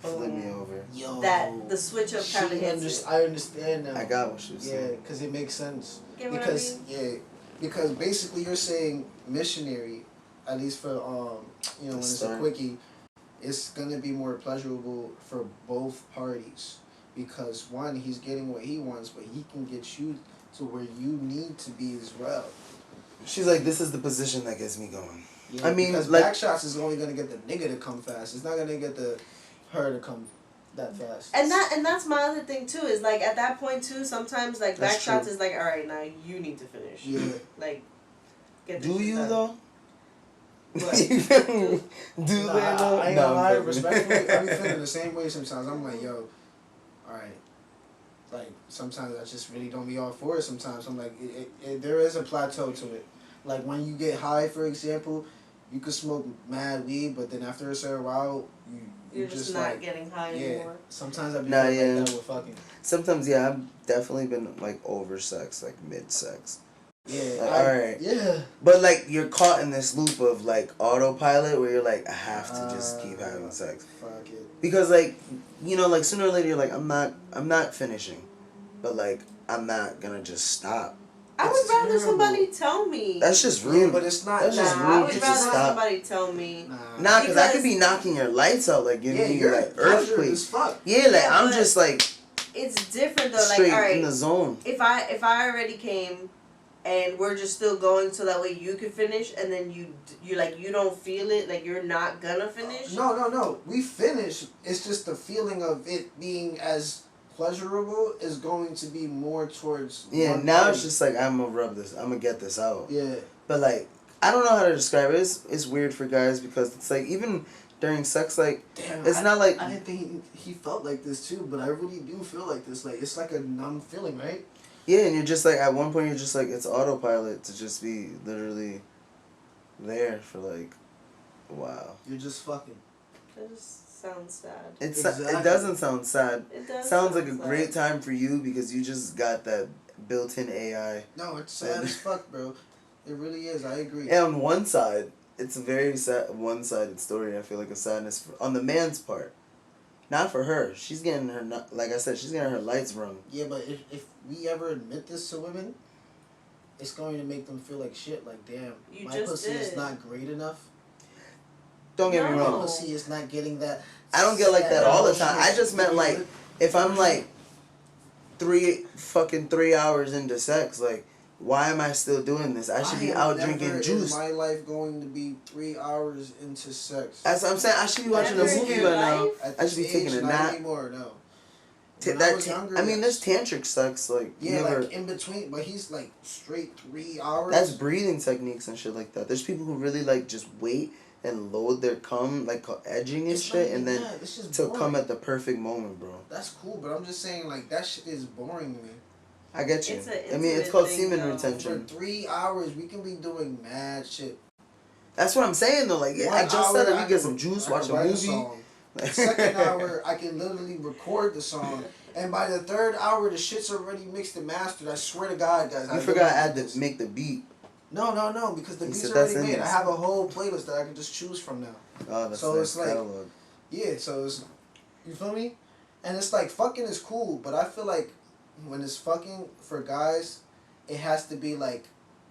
Flip me over. Yo, That the switch up kind of hits it. I understand now. I got what she was Yeah, saying. because it makes sense. Get what I Because mean? because basically you're saying missionary, at least for when it's a Start. quickie, it's gonna be more pleasurable for both parties because one, he's getting what he wants, but he can get you to where you need to be as well. She's like, this is the position that gets me going. Yeah, I mean, because like- Backshots is only gonna get the nigga to come fast. It's not gonna get her to come that fast. And that's my other thing too, is like at that point too, sometimes like That's Backshots true. is like, all right, now you need to finish. Yeah. Like, get this Do shit you done. though? What? You feel me? Do Nah, they though? I ain't No, gonna lie, I'm fucking- respectfully, I be feeling the same way sometimes. I'm like, yo, alright. Like, sometimes I just really don't be all for it sometimes. I'm like, there is a plateau to it. Like, when you get high, for example, you could smoke mad weed, but then after a certain while, You're just not like, getting high yeah. anymore. Sometimes I be Nah, feeling yeah. like that with fucking. Sometimes, yeah, I've definitely been like over sex, like mid sex. Yeah. Like, alright. Yeah. But like you're caught in this loop of like autopilot where you're like, I have to just keep having sex. Fuck it. Because like like sooner or later you're like, I'm not finishing. But like I'm not gonna just stop. I It's would rather terrible. somebody tell me. That's just rude. Yeah, but it's not. That's just Nah, rude I would to rather stop. somebody tell me. Nah, cause I Because- could be knocking your lights out, like giving you you're like pleasured earthquakes. as fuck. Yeah, like Yeah, I'm but- just like It's different though. straight Like, all in the right, zone. if I already came, and we're just still going so that way you can finish, and then you like you don't feel it, like you're not gonna finish. No. We finish. It's just the feeling of it being as pleasurable is going to be more towards. Yeah, one now party. it's just like I'm gonna get this out. Yeah. But like I don't know how to describe it. It's weird for guys because it's like even during sex, like Damn, it's not like I didn't think he felt like this too, but I really do feel like this. Like it's like a numb feeling, right? yeah, and you're just like at one point you're just like it's autopilot to just be literally there for like a while. You're just fucking. That just sounds sad. It Exactly. doesn't sound sad. It does. Sounds like a sound great sad. time for you because you just got that built-in AI. No, it's sad as fuck, bro. It really is. I agree. And on one side, it's a very sad, one-sided story. I feel like a sadness on the man's part, not for her. She's getting her, like I said, she's getting her lights rung. Yeah, but if we ever admit this to women, it's going to make them feel like shit. Like, damn, You my just pussy is did. not great enough. Don't get me No. My wrong. pussy is not getting that. I don't get like that all the time. I shit. just meant like if I'm like 3 hours into sex, like why am I still doing this? I should be out drinking juice. In my life, going to be 3 hours into sex. That's what I'm saying. I should be watching a Never in movie your by now. life? At I should be this taking age, a not nap. anymore. No. Ta- When I was younger, I mean, yes. there's tantric sex, like you Yeah, never. like in between, but he's like straight 3 hours. That's breathing techniques and shit like that. There's people who really like just wait and load their cum, like edging and It's shit, not and even then that, it's just to boring. come at the perfect moment, bro. That's cool, but I'm just saying, like, that shit is boring to me. I get you. It's a I mean, it's intimate called thing, semen though. For retention. 3 hours, we can be doing mad shit. That's what I'm saying though. Like, I 1 just said hour, that we get some juice, I watch can a write movie. song. The second hour, I can literally record the song, and by the third hour, the shit's already mixed and mastered. I swear to God, guys. You forgot to add make the beat. No, because the He beats said are already that's in made. I this. have a whole playlist that I can just choose from now. Oh, that's So nice it's like- catalog. Yeah, so it's, you feel me? And it's like, fucking is cool, but I feel like when it's fucking for guys, it has to be like,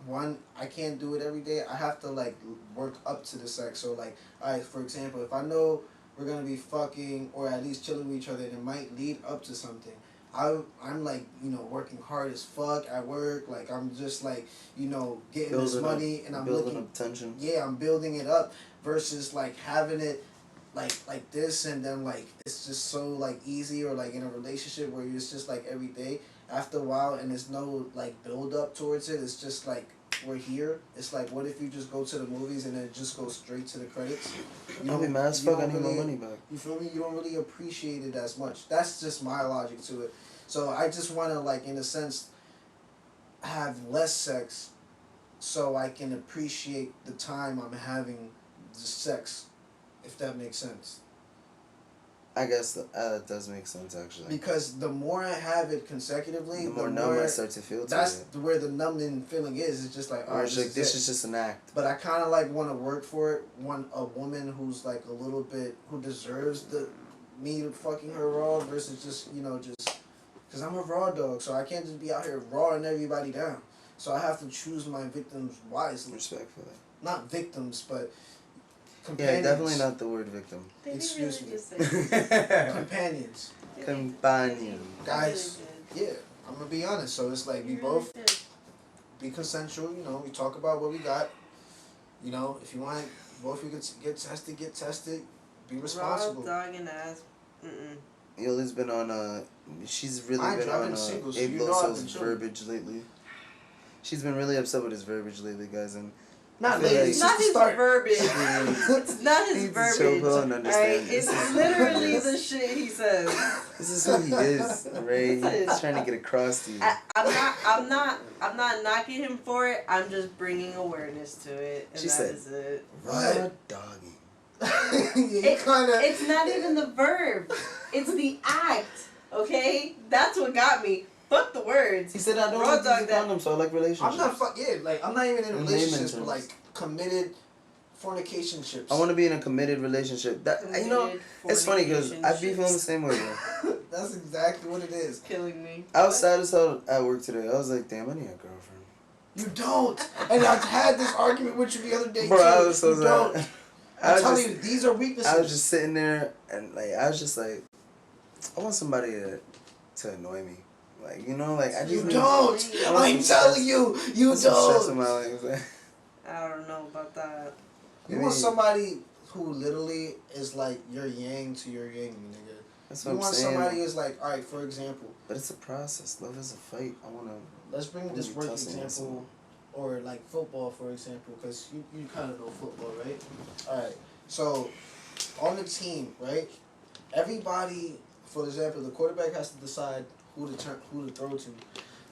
one, I can't do it every day. I have to like work up to the sex. So like, alright, for example, if I know we're gonna be fucking or at least chilling with each other and it might lead up to something, I'm like, working hard as fuck at work. Like I'm just like, getting this money and I'm building looking, up tension. yeah, I'm building it up versus like having it like this and then like it's just so like easy or like in a relationship where it's just like every day after a while, and there's no like build up towards it. It's just like we're here. It's like, what if you just go to the movies and then it just goes straight to the credits? I'll be mad as fuck. I need my money back. You feel me? You don't really appreciate it as much. That's just my logic to it. So I just want to, like, in a sense, have less sex so I can appreciate the time I'm having the sex, if that makes sense. I guess that does make sense, actually. Because the more I have it consecutively, the more numb I start to feel. That's where the numbing feeling is. It's just like, oh, it's like, this is just an act. But I kind of like want to work for it. A woman who's like a little bit, who deserves me fucking her raw versus just, because I'm a raw dog, so I can't just be out here rawing everybody down. So I have to choose my victims wisely. Respectfully. Not victims, but companions. Yeah, definitely not the word victim. Excuse me. Companions. Companion. Guys, yeah, I'm going to be honest. So it's like we both be consensual, we talk about what we got. If you want, both you get tested, be responsible. Raw dog and ass. Yoli's been on, she's really been on Abe Loso's verbiage lately. She's been really upset with his verbiage lately, guys, and not lately. It's not his verbiage. It's not his verbiage. Alright, it's literally the shit he says. This is who he is, Ray. He's trying to get across to you. I'm not knocking him for it. I'm just bringing awareness to it, and that is it. Raw doggy. It's not even the verb. It's the act. Okay, that's what got me. Fuck the words. He said I don't like to use condoms, so I like relationships. I'm not even in relationships, but like committed fornicationships. I want to be in a committed relationship. It's funny because I be feeling the same way. That's exactly what it is. Killing me. I was sad as hell at work today. I was like, damn, I need a girlfriend. You don't. And I had this argument with you the other day, bro, too. I was so sad. Don't. I'm telling you, these are weaknesses. I was just sitting there and I was just like, I want somebody to annoy me. I just you don't. I'm telling you, you don't. In my life. I don't know about that. You want somebody who literally is like your yang to your yang, nigga. That's what I'm saying. You want somebody who's like, all right, for example. But it's a process. Love is a fight. Let's bring this work example, or like football, for example, because you kind of know football, right? All right. So, on the team, right? Everybody, for example, the quarterback has to decide who to throw to.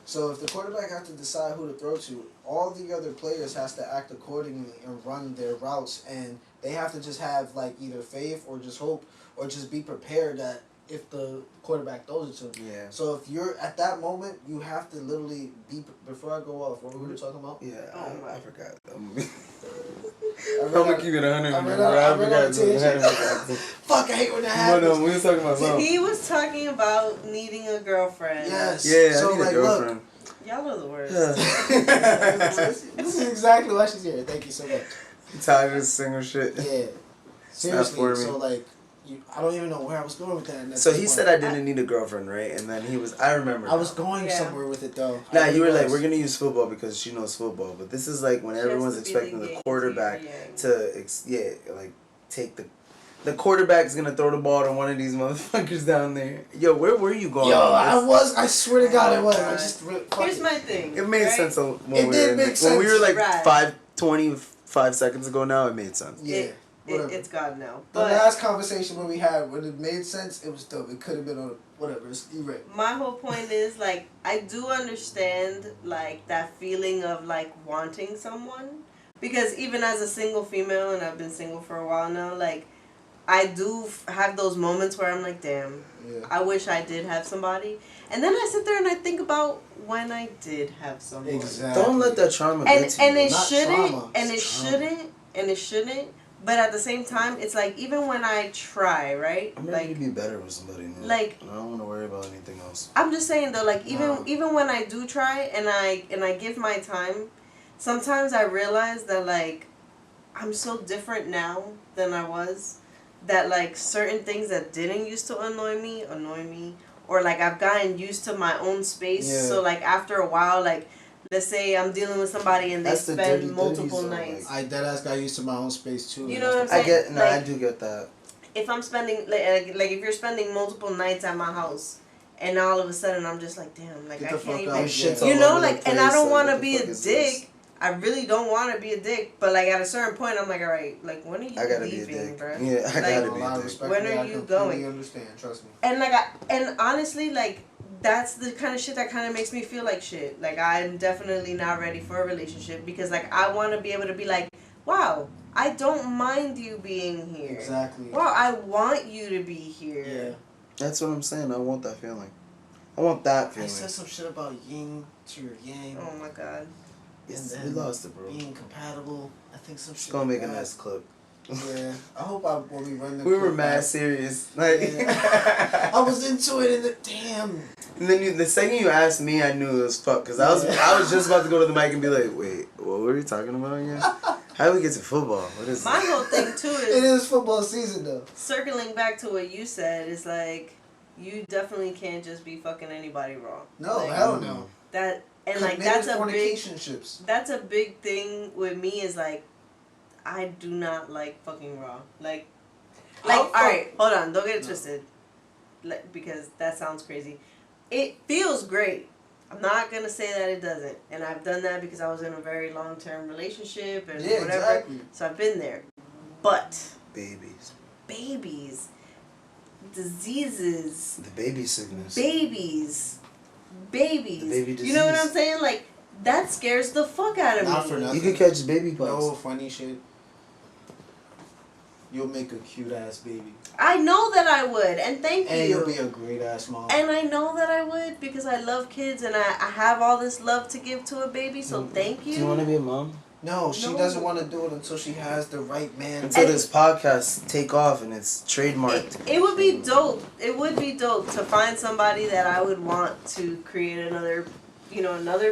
So if the quarterback has to decide who to throw to, all the other players has to act accordingly and run their routes, and they have to just have like either faith or just hope or just be prepared that if the quarterback throws it to him. Yeah. So if you're at that moment, you have to literally be, before I go off, what were we talking about? Yeah, I forgot. I'm gonna keep it 100. I forgot. Fuck, I hate when that happens. We was talking about something. He was talking about needing a girlfriend. Yes. Yeah, so I need a girlfriend. Y'all know the words. This is exactly why she's here. Thank you so much. I'm tired of this single shit. Yeah. Seriously, so like, I don't even know where I was going with that. So he said I didn't need a girlfriend, right? And then I remember. I was going somewhere with it though. Nah, you were like, we're going to use football because she knows football. But this is like when everyone's expecting the quarterback to take the quarterback's going to throw the ball to one of these motherfuckers down there. Yo, where were you going? Yo, I swear to God I was. I just Here's my thing. It made sense when it did make sense. When we were like 25 seconds ago now, it made sense. Yeah. It's gone now. The last conversation when we had, when it made sense, it was dope. It could have been on whatever. You're right. My whole point is, like, I do understand, like, that feeling of, like, wanting someone. Because even as a single female, and I've been single for a while now, like, I do have those moments where I'm like, damn, I wish I did have somebody. And then I sit there and I think about when I did have someone. Exactly. Don't let that trauma get to you. And it shouldn't. But at the same time, it's like, even when I try, right? I'm ready to be better with somebody new. Like, I don't want to worry about anything else. I'm just saying though, like, even when I do try and I give my time, sometimes I realize that, like, I'm so different now than I was, that, like, certain things that didn't used to annoy me, or, like, I've gotten used to my own space. Yeah. So, like, after a while, like, let's say I'm dealing with somebody and they spend multiple nights. I deadass got used to my own space too. You know what I'm saying? I do get that. If I'm spending, like if you're spending multiple nights at my house, and all of a sudden I'm just like, damn, like Get I the can't fuck even, out. Shit's you all know, over the like, and I place, don't like, want to what the be fuck a is dick. this? I really don't want to be a dick, but like at a certain point, I'm like, all right, like when are you I gotta be a leaving, dick. bro? Yeah, I Like, gotta A be lot a of dick. respect. When yeah, are I you completely going? understand. Trust me. And like, and honestly, like that's the kind of shit that kind of makes me feel like shit. Like I'm definitely not ready for a relationship because like I want to be able to be like, wow, I don't mind you being here. Exactly. Wow, I want you to be here. Yeah. That's what I'm saying. I want that feeling. I want that I feeling. said some shit about yin to your yang. Oh my god. Yes, and we then lost it, bro. Being compatible. I think some It's shit. gonna make like a that. nice clip. Yeah. I hope when we run the We were clip mad back- serious. Like, Yeah. I was into it, and damn. and then the second you asked me, I knew it was fuck. Cause I was just about to go to the mic and be like, wait, what were you talking about again? How do we get to football? What is My this? whole thing too It is is football season though. circling back to what you said is like you definitely can't just be fucking anybody wrong. No, Like, hell no. that and like that's a big Fornicationships. that's a big thing with me is like I do not like fucking raw. Like all right, hold on, don't get it twisted. Like, because that sounds crazy. It feels great. I'm not gonna say that it doesn't. And I've done that because I was in a very long term relationship and Yeah, whatever. exactly. So I've been there. But Babies. babies, diseases, The baby sickness. babies. The baby You know what I'm disease. saying? Like that scares the fuck out of Not me. for nothing. You could catch baby pox. No funny shit. You'll make a cute ass baby. I know that I would, and thank And you. you'll be a great ass mom. And I know that I would because I love kids and I have all this love to give to a baby, so thank you. Do you want to be a mom? No, she No. doesn't want to do it until she has the right man. Until this podcast take off and it's trademarked. It would be dope. It would be dope to find somebody that I would want to create another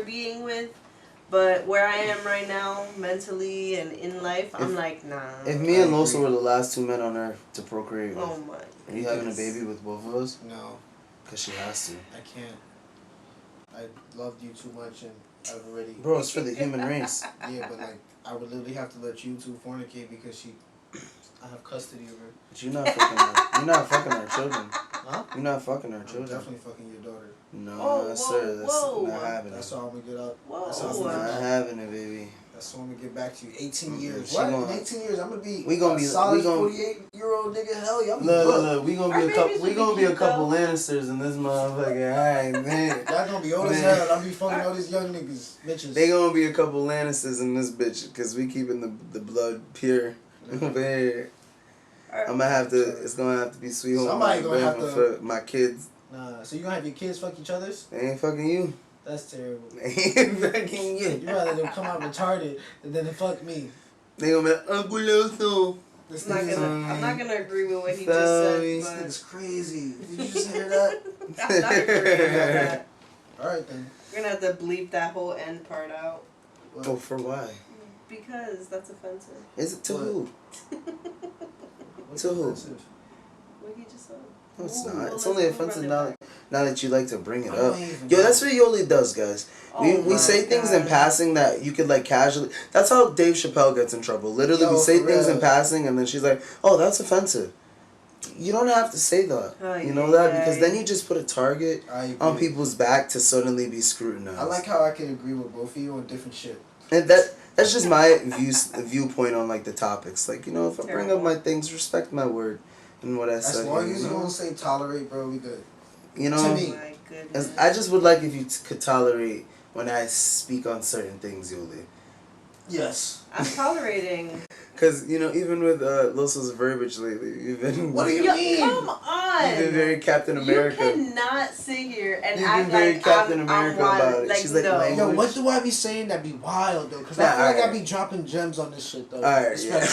being with. But where I am right now, mentally and in life, I'm like, nah. If me and Losa were the last two men on earth to procreate with, Oh my. are you having a baby with both of us? No, Because she has to. I can't. I loved you too much and I've already... Bro, it's for the human race. Yeah, but like, I would literally have to let you two fornicate because I have custody of her. But you're not fucking our children. Huh? You're not fucking our I'm children. definitely fucking your daughter. No, Whoa, sir. That's whoa. not happening. That's all I'm gonna get up. Whoa. That's That's all I'm not gonna happening, baby. That's all I'm gonna get back to you. 18 years. She What? gonna- In 18 years, I'm gonna be we gonna a be- solid we gonna- 48-year-old nigga. Hell yeah, I'm Look, we gonna Our be a couple. babies We would gonna be be a cute, couple though. Lannisters in this motherfucker. Alright, man. Y'all gonna be old as Man. hell. I'll be fucking all these young niggas, bitches. They gonna be a couple Lannisters in this bitch because we keeping the blood pure over here. I'm gonna have to. It's gonna have to be sweet home Somebody gonna have Alabama to- for my kids. Nah, so you gonna have your kids fuck each other's? They ain't fucking you. That's terrible. They ain't fucking You you. rather them come out retarded and then they fuck me. They gonna be like, Uncle Loso. This I'm not nigga's, I'm not gonna agree with what he Sorry. just this said, nigga's crazy. Did you just hear that? but I'm not agreeing with that. Alright then. We're gonna have to bleep that whole end part out What? Oh, for why? because that's offensive. Is it to What? who? What's To who? offensive? What he just said. No, it's Ooh, not. well, It's let's only run offensive it now. back. Now that you like to bring it I up. don't even Yo, know. that's what Yoli does, guys. We Oh say my things in God. passing that you could like casually. That's how Dave Chappelle gets in trouble. Literally, Yo, we say for things real. in passing, and then she's like, "Oh, that's offensive." You don't have to say that. Oh, You know yeah, that because yeah. then you just put a target I agree. on people's back to suddenly be scrutinized. I like how I can agree with both of you on different shit. and that's just my viewpoint on like the topics. Like, you know, if I bring up Terrible. my things, respect my word and what I As said. long here, as you you know? don't say tolerate, bro, we good. You know, to me. Oh my goodness. I just would like if you could tolerate when I speak on certain things, Yoli. Yes. I'm tolerating. Because, you know, even with Loso's verbiage lately, you've been, What do you Yo, mean? come on. you've been very Captain America. You cannot sit here and You've act been very like Captain I'm America wild. about it. Like, She's like, no. language. Yo, what do I be saying that be wild though? Because Nah, I feel like I alright. be dropping gems on this shit though. Alright, yeah.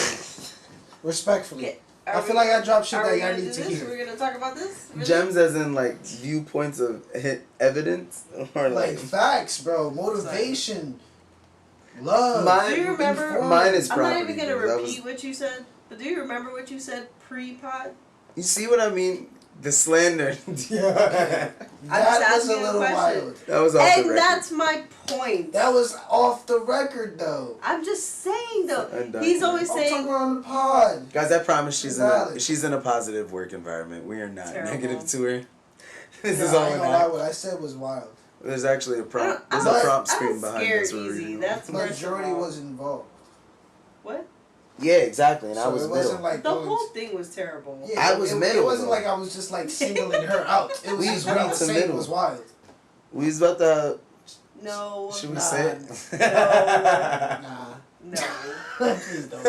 Respectfully. Yeah. I feel like I drop shit Are that we y'all gonna need do to this? hear. We're gonna talk about this? Really? Gems as in, like, viewpoints of evidence? Or, Like facts, bro. Motivation. Love. Mine- Do you remember? inform. Mine is I'm not property. even gonna bro. That repeat what you said, but do you remember what you said pre-pod? You see what I mean? The slander. That was just a asking a little question. wild. That was off the And record. that's my point. That was off the record though. I'm just saying though. Undocumented. He's always I'm talking saying, on the pod. Guys, I promise she's Valid. she's in a positive work environment. We are not Terrible. negative to her. This Yeah, is I all ain't an gonna lie, act. what I said was wild. There's actually a prompt. There's I'm a prompt I'm screen behind scared this. We're easy. reading. That's first of Majority all. was involved. What? Yeah, exactly. And I So was it wasn't middle. like The going whole thing was terrible. Yeah, I was middle, It wasn't though. like I was just like singling her out. It was We just what I agreed was to saying middle. was wild. We was about to. No. Should we Nah. say it? Nah. No. Please don't.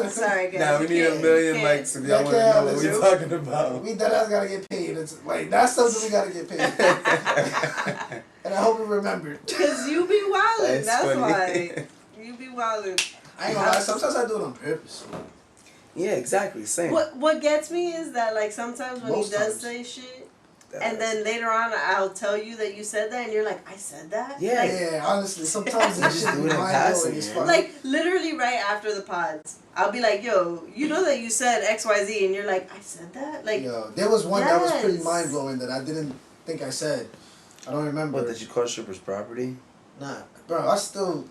Sorry, guys. Nah, we you need a can't- million you likes if Yeah, y'all want to know what listen. we're talking about. We deadass gotta get paid. It's like that's something we gotta get paid. And I hope we remember. Cause you be wildin'. That's funny. why. You be wildin'. I ain't gonna lie. Sometimes I do it on purpose. Yeah, exactly. Same. What gets me is that like sometimes when Most he does times. say shit, and then later on I'll tell you that you said that, and you're like, I said that. Yeah. Like, Yeah, honestly, sometimes You it just just do be it in mind passing, blowing as man. fuck. like literally right after the pods, I'll be like, yo, you know that you said XYZ, and you're like, I said that. Like, Yo, there was one that was pretty yes. mind blowing that I didn't think I said. I don't remember. What, did you call strippers property? Nah, bro, I still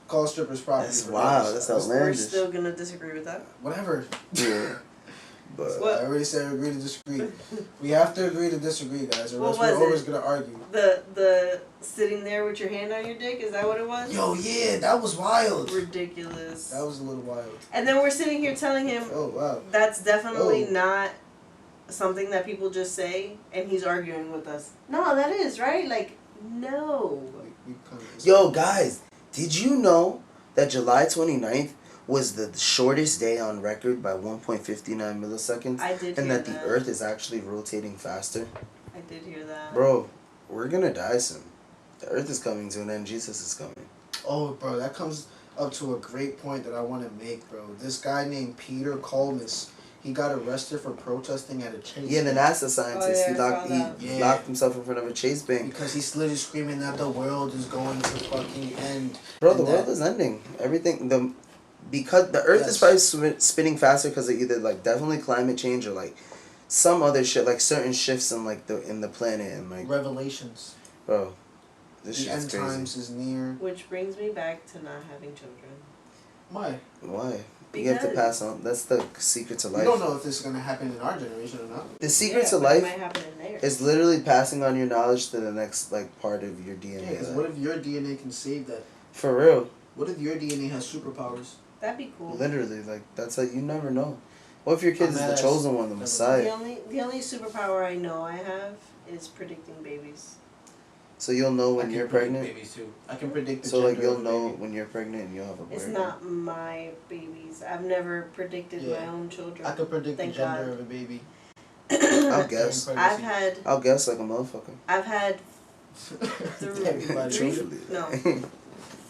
call strippers property. That's for wild. this. That's we're outlandish. still gonna disagree with that. Whatever. Yeah. But What? I already said agree to disagree. We have to agree to disagree, guys, or What else we're was always it? gonna argue. The sitting there with your hand on your dick, is that what it was? Yo, yeah, that was wild. Ridiculous. That was a little wild. And then we're sitting here telling him Oh wow. that's definitely Oh. not something that people just say, and he's arguing with us. No, that is, right? Like, no. We kinda- yo, guys, did you know that July 29th was the shortest day on record by 1.59 milliseconds? I did And hear that the that. Earth is actually rotating faster? I did hear that. Bro, we're gonna die soon. The Earth is coming to an end. Jesus is coming. Oh, bro, that comes up to a great point that I want to make, bro. This guy named Peter Colmus, he got arrested for protesting at a chase. Yeah, the NASA scientist, Oh, yeah, I saw that. he Yeah. locked himself in front of a chase bank. Because he's literally screaming that the world is going to fucking end. Bro, And the world that- is ending. Everything, because the Earth is Yes. probably spinning faster because of either like definitely climate change or like some other shit, like certain shifts in like the planet and like, Revelations. bro, this The shit's end crazy. times is near. Which brings me back to not having children. Why? Why? You have to Because- pass on. That's the secret to We life. don't know if this is going to happen in our generation or not. The secret Yeah, to but it life might happen in theirs. is literally passing on your knowledge to the next like part of your DNA. Yeah, because like, what if your DNA can save that? for real, What if your DNA has superpowers? That'd be cool. literally, like that's like you never know. What if your kid is the Unless- chosen one, the never Messiah? The only superpower I know I have is predicting babies. So you'll know I when can you're predict pregnant. babies too. I can predict the So like gender you'll of a know baby. when you're pregnant and you'll have a boy. It's or not my babies. I've never predicted Yeah. my own children. I can predict Thank the gender God. of a baby. girl. I'll guess. During I've pregnancy. had I'll guess like a motherfucker. I've had Everybody. Truthfully. No.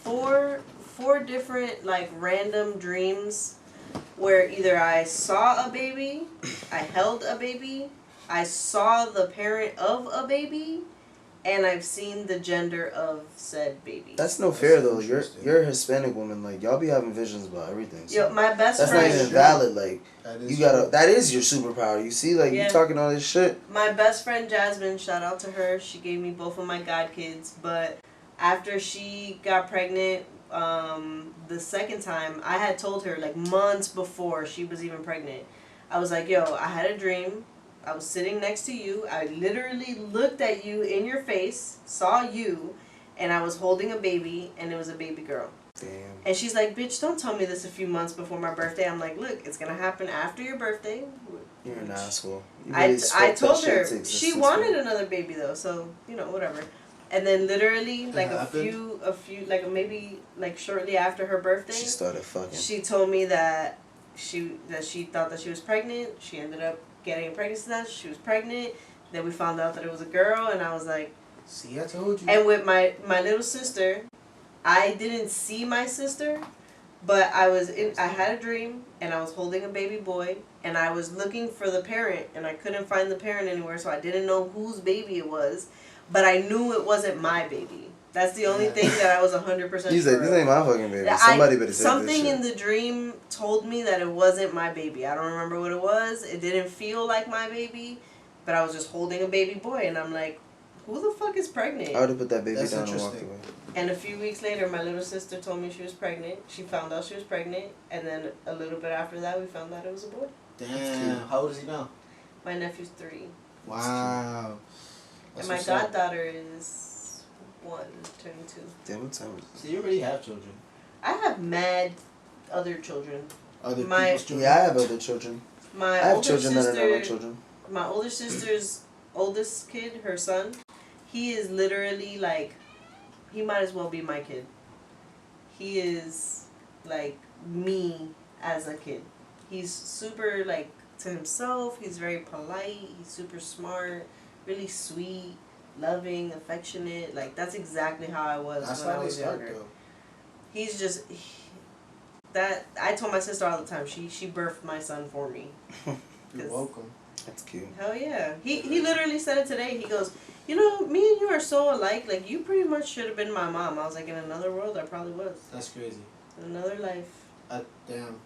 four different like random dreams where either I saw a baby, I held a baby, I saw the parent of a baby, and I've seen the gender of said baby. That's no That's fair though. interesting. You're a Hispanic woman. Like y'all be having visions about everything. So Yo, my best that's not friend. even True. valid. Like That is you gotta. true. That is your superpower. You see, like Yeah. you talking all this shit. My best friend Jasmine, shout out to her. She gave me both of my god kids, but after she got pregnant, the second time, I had told her like months before she was even pregnant. I was like, yo, I had a dream. I was sitting next to you. I literally looked at you in your face, saw you, and I was holding a baby, and it was a baby girl. Damn. And she's like, bitch, don't tell me this a few months before my birthday. I'm like, look, it's gonna happen after your birthday. You're an asshole. You I really spoke that told shit her to she existence, wanted man. another baby though, so you know whatever. And then literally like a happened? few like maybe like shortly after her birthday, She started fucking. she told me that she thought that she was pregnant. She ended up getting a pregnancy test. She was pregnant. Then we found out that it was a girl, and I was like, See, I told you. and with my little sister, I didn't see my sister, but I had a dream, and I was holding a baby boy, and I was looking for the parent, and I couldn't find the parent anywhere, so I didn't know whose baby it was, but I knew it wasn't my baby. That's the only Yeah. thing that I was 100% He's sure like, this of. ain't my fucking baby. Yeah, Somebody better say something this in shit. the dream told me that it wasn't my baby. I don't remember what it was. It didn't feel like my baby, but I was just holding a baby boy, and I'm like, who the fuck is pregnant? I would have put that baby That's down and walked interesting. away. And a few weeks later, my little sister told me she was pregnant. She found out she was pregnant, and then a little bit after that, we found out it was a boy. Damn. How old is he now? My nephew's 3. Wow. And my goddaughter is 1, turning 2. Damn, what time is it? So you already have children. I have mad other children. Other My- people's children? Yeah, I have other children. My I have older children sister, that are not my children. my older sister's oldest kid, her son, he is literally like, he might as well be my kid. He is like me as a kid. He's super like to himself. He's very polite. He's super smart, really sweet, loving, affectionate. Like that's exactly how I was That's when I how they was start, younger. though. He's just that I told my sister all the time. She birthed my son for me. You're welcome. That's cute. Hell yeah. He literally said it today. He goes, you know, me and you are so alike. Like you pretty much should have been my mom. I was like, in another world, I probably was. That's crazy. In another life. Damn.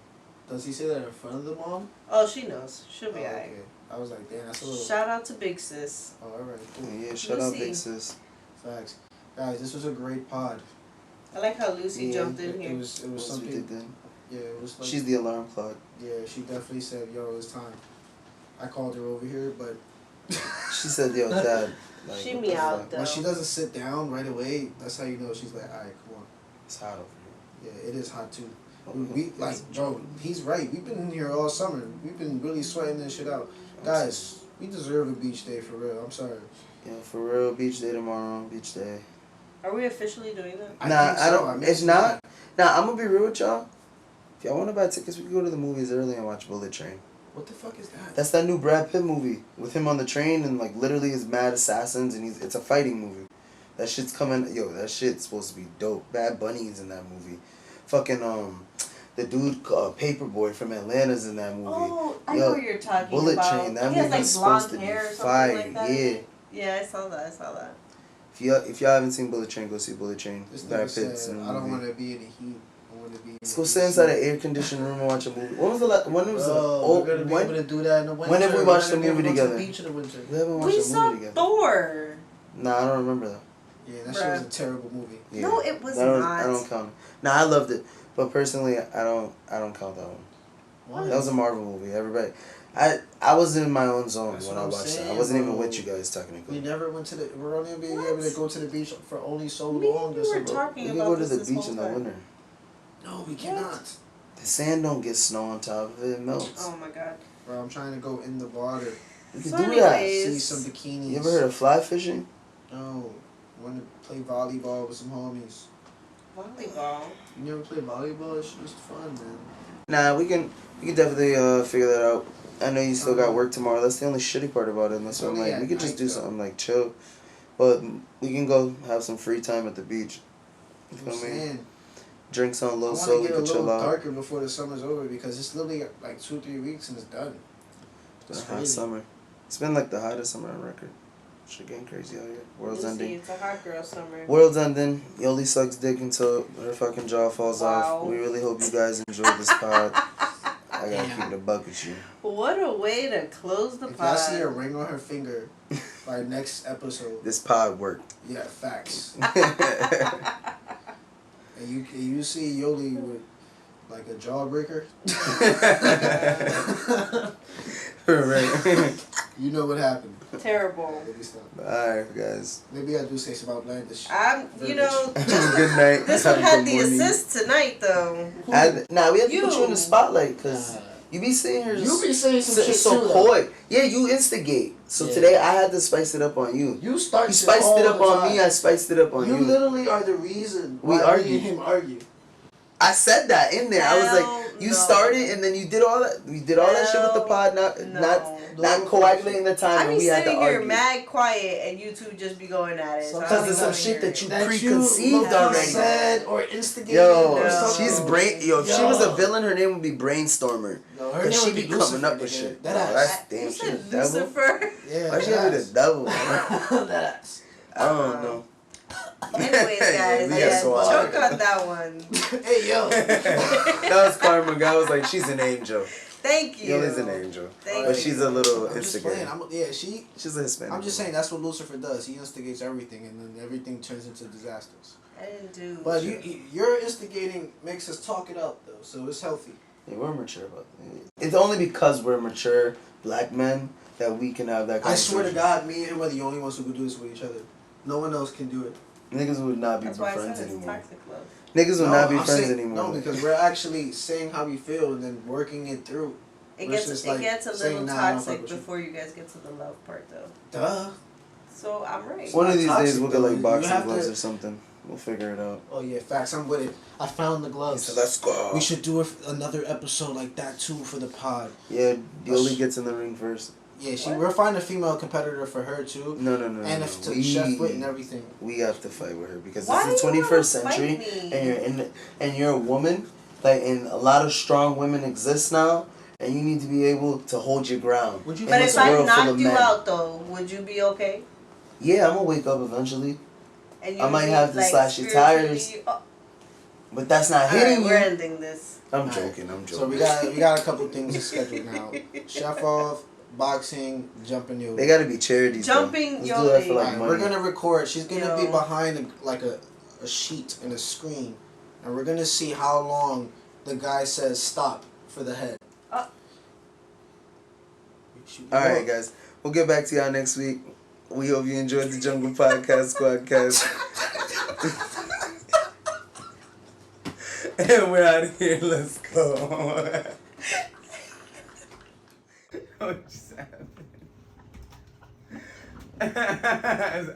Does he say that in front of the mom? Oh, she knows. She'll Oh, be alright. okay. I was like, damn, that's a little... Shout out to Big Sis. Oh, alright, cool. Yeah, shout out Lucy. Big Sis. Facts. Guys, this was a great pod. I like how Lucy Yeah, jumped in It here. was What else we something... did then? Yeah, it was like... She's the alarm clock. Yeah, she definitely said, yo, it's time. I called her over here, but... She said, yo, Dad. Like, She what the meowed, fuck? though. When she doesn't sit down right away, that's how you know she's like, alright, come on. It's hot over here. Yeah, it is hot too. Oh, We like, bro, he's right. We've been in here all summer. We've been really sweating this shit out. Guys, we deserve a beach day for real. I'm sorry. Yeah, for real. Beach day tomorrow. Beach day. Are we officially doing that? I don't. It's not. Nah, I'm gonna be real with y'all. If y'all want to buy tickets, we can go to the movies early and watch Bullet Train. What the fuck is that? That's that new Brad Pitt movie with him on the train and like literally his mad assassins and it's a fighting movie. That shit's coming. Yo, that shit's supposed to be dope. Bad Bunny's in that movie. Fucking the dude Paperboy from Atlanta's in that movie. Oh, I know what you're talking Bullet about. Train. That he has like movie's blonde supposed to hair be or something fire. like that. Yeah. Yeah, I saw that. If y'all haven't seen Bullet Train, go see Bullet Train. This Brad nigga Pitt's said, in the I don't movie. want to be in the heat. I want to be in Let's the go sit inside an air conditioned room and watch a movie. When was the last? When was the? we're gonna be able to do that in the winter. when have we watched the We're gonna movie be able to go together? to the beach in the winter. We haven't watched We a saw movie together. Thor. Nah, I don't remember that. Yeah, that shit was a terrible movie. Yeah. No, it was I don't, not. I don't count it. Nah, I loved it, but personally, I don't count that one. Why? That was a Marvel movie. Everybody, I was in my own zone That's when what I I'm watched that. I saying, wasn't even bro. with you guys technically. We never went to the. We're only being What? able to go to the beach for only so Me long and this you were summer. talking We can about go to this the beach whole in the time. winter. No, we cannot. The sand don't get snow on top of it. It melts. Oh my god. Bro, I'm trying to go in the water. We can So do anyways- that. See some bikinis. You ever heard of fly fishing? No. Want to play volleyball with some homies. Volleyball. You never played volleyball? It's just fun, man. Nah, we can definitely figure that out. I know you still got work tomorrow. That's the only shitty part about it. And that's why I'm Only like, we at could just night, do though. something like chill. But we can go have some free time at the beach. You I'm feel me? saying. Drink some I little want so to we get a can little chill out. darker before the summer's over because it's literally like 2-3 weeks and it's done. It's That's a hot crazy. summer. It's been like the hottest summer on record. Shit getting crazy out here. World's Lucy, ending. it's a hot girl summer. World's ending. Yoli sucks dick until her fucking jaw falls Wow. off. We really hope you guys enjoyed this pod. I gotta keep it a buck with you. What a way to close the If pod. I see a ring on her finger by next episode, This pod worked. yeah, facts. And you see Yoli with like a jawbreaker, Right. you know what happened. Terrible. Maybe stop. Alright, guys. Maybe I do say some outlandish. You know, Good night. this one Have a had good the morning. assist tonight, though. Nah, we have to put you in You. the spotlight because you be sitting here You be saying some shit so too, though. coy. Yeah, you instigate. So Yeah. today I had to spice it up on you. You start. You spiced all it up the on time. me, I spiced it up on you. You literally are the reason We why argue. me and him argue. I said that in there. I was Hell like, you no. started and then you did all that. We did all that shit with the Hell pod, not No. coagulating the time, I and be we had to sitting here argue. mad quiet and you two just be going at it. So I Because don't Because of even some wanna shit hear that it. you That preconceived low-key already. said or instigated. Yo, or No. something. she's if she was a Yo. villain, her name would be Brainstormer. No, her Cause name she would be be coming Lucifer, up with nigga. shit. That Oh, ass. that's damn You shit. said Devil. Lucifer. Yeah, Why she that gotta be the ass. devil? That ass. I don't know. Anyways, guys, We yeah, got so choke hard. on that one. Hey, yo. That was karma. Guy was like, she's an angel. Thank you. Yoli's an angel. Thank But you. she's a little I'm just playing. instigator. She's a Hispanic. I'm just saying that's what Lucifer does. He instigates everything, and then everything turns into disasters. I didn't do. But your instigating makes us talk it out, though, so it's healthy. Yeah, we're mature about it. It's only because we're mature black men that we can have that I swear to conversation. God, me and him are the only ones who can do this with each other. No one else can do it. Niggas would not be That's why I friends said it's anymore. toxic love. Niggas would not be I'm friends saying, anymore. No, because we're actually saying how we feel and then working it through. It versus, gets a saying, little "Nah, I don't fuck toxic with you." before you guys get to the love part, though. Duh. So I'm right. One of these toxic, days we'll get though. like You boxing have gloves to- or something. We'll figure it out. Oh yeah, facts. I'm with it. I found the gloves. So let's go. We should do another episode like that too for the pod. Yeah, Yoli gets in the ring first. Yeah, What? we're finding a female competitor for her too. No. And if to chef with and everything. We have to fight with her because Why it's the do you 21st wanna fight century, me? and you're a woman. Like, and a lot of strong women exist now, and you need to be able to hold your ground. Would you? in But this if I world full knocked of you men. out, though, would you be okay? Yeah, I'm gonna wake up eventually, And I might would have be, to slash your tires. spiritually- Oh, but that's not alright, hitting we're you. ending this. I'm Alright. joking. So we got a couple things to schedule now. Chef off, boxing, jumping Yoli. They gotta be charities. Jumping though. Let's do that for Yoli. like Alright, money. we're gonna record. She's gonna be Yo. behind a sheet and a screen, and we're gonna see how long the guy says stop for the head. Oh. All right, guys. We'll get back to y'all next week. We hope you enjoyed the Jungle Podcast Squadcast. And we're out of here. Let's go. What just happened?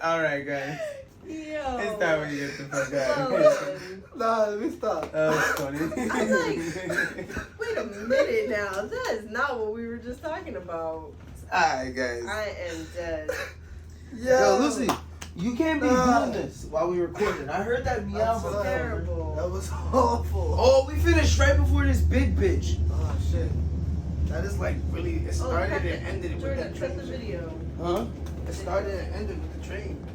All right, guys. Yo. It's time when you get the fuck out of here. Nah, let me stop. That was funny. I'm wait a minute now. That is not what we were just talking about. Alright, guys. I am dead. Yo, Lucy, you can't be Nah. doing this while we recording. I heard that meow That's before. terrible. That was awful. Oh, we finished right before this big bitch. Oh shit. That is like really. It started cut and ended it with Jordan, that cut train. the video. Huh? It started and ended with the train.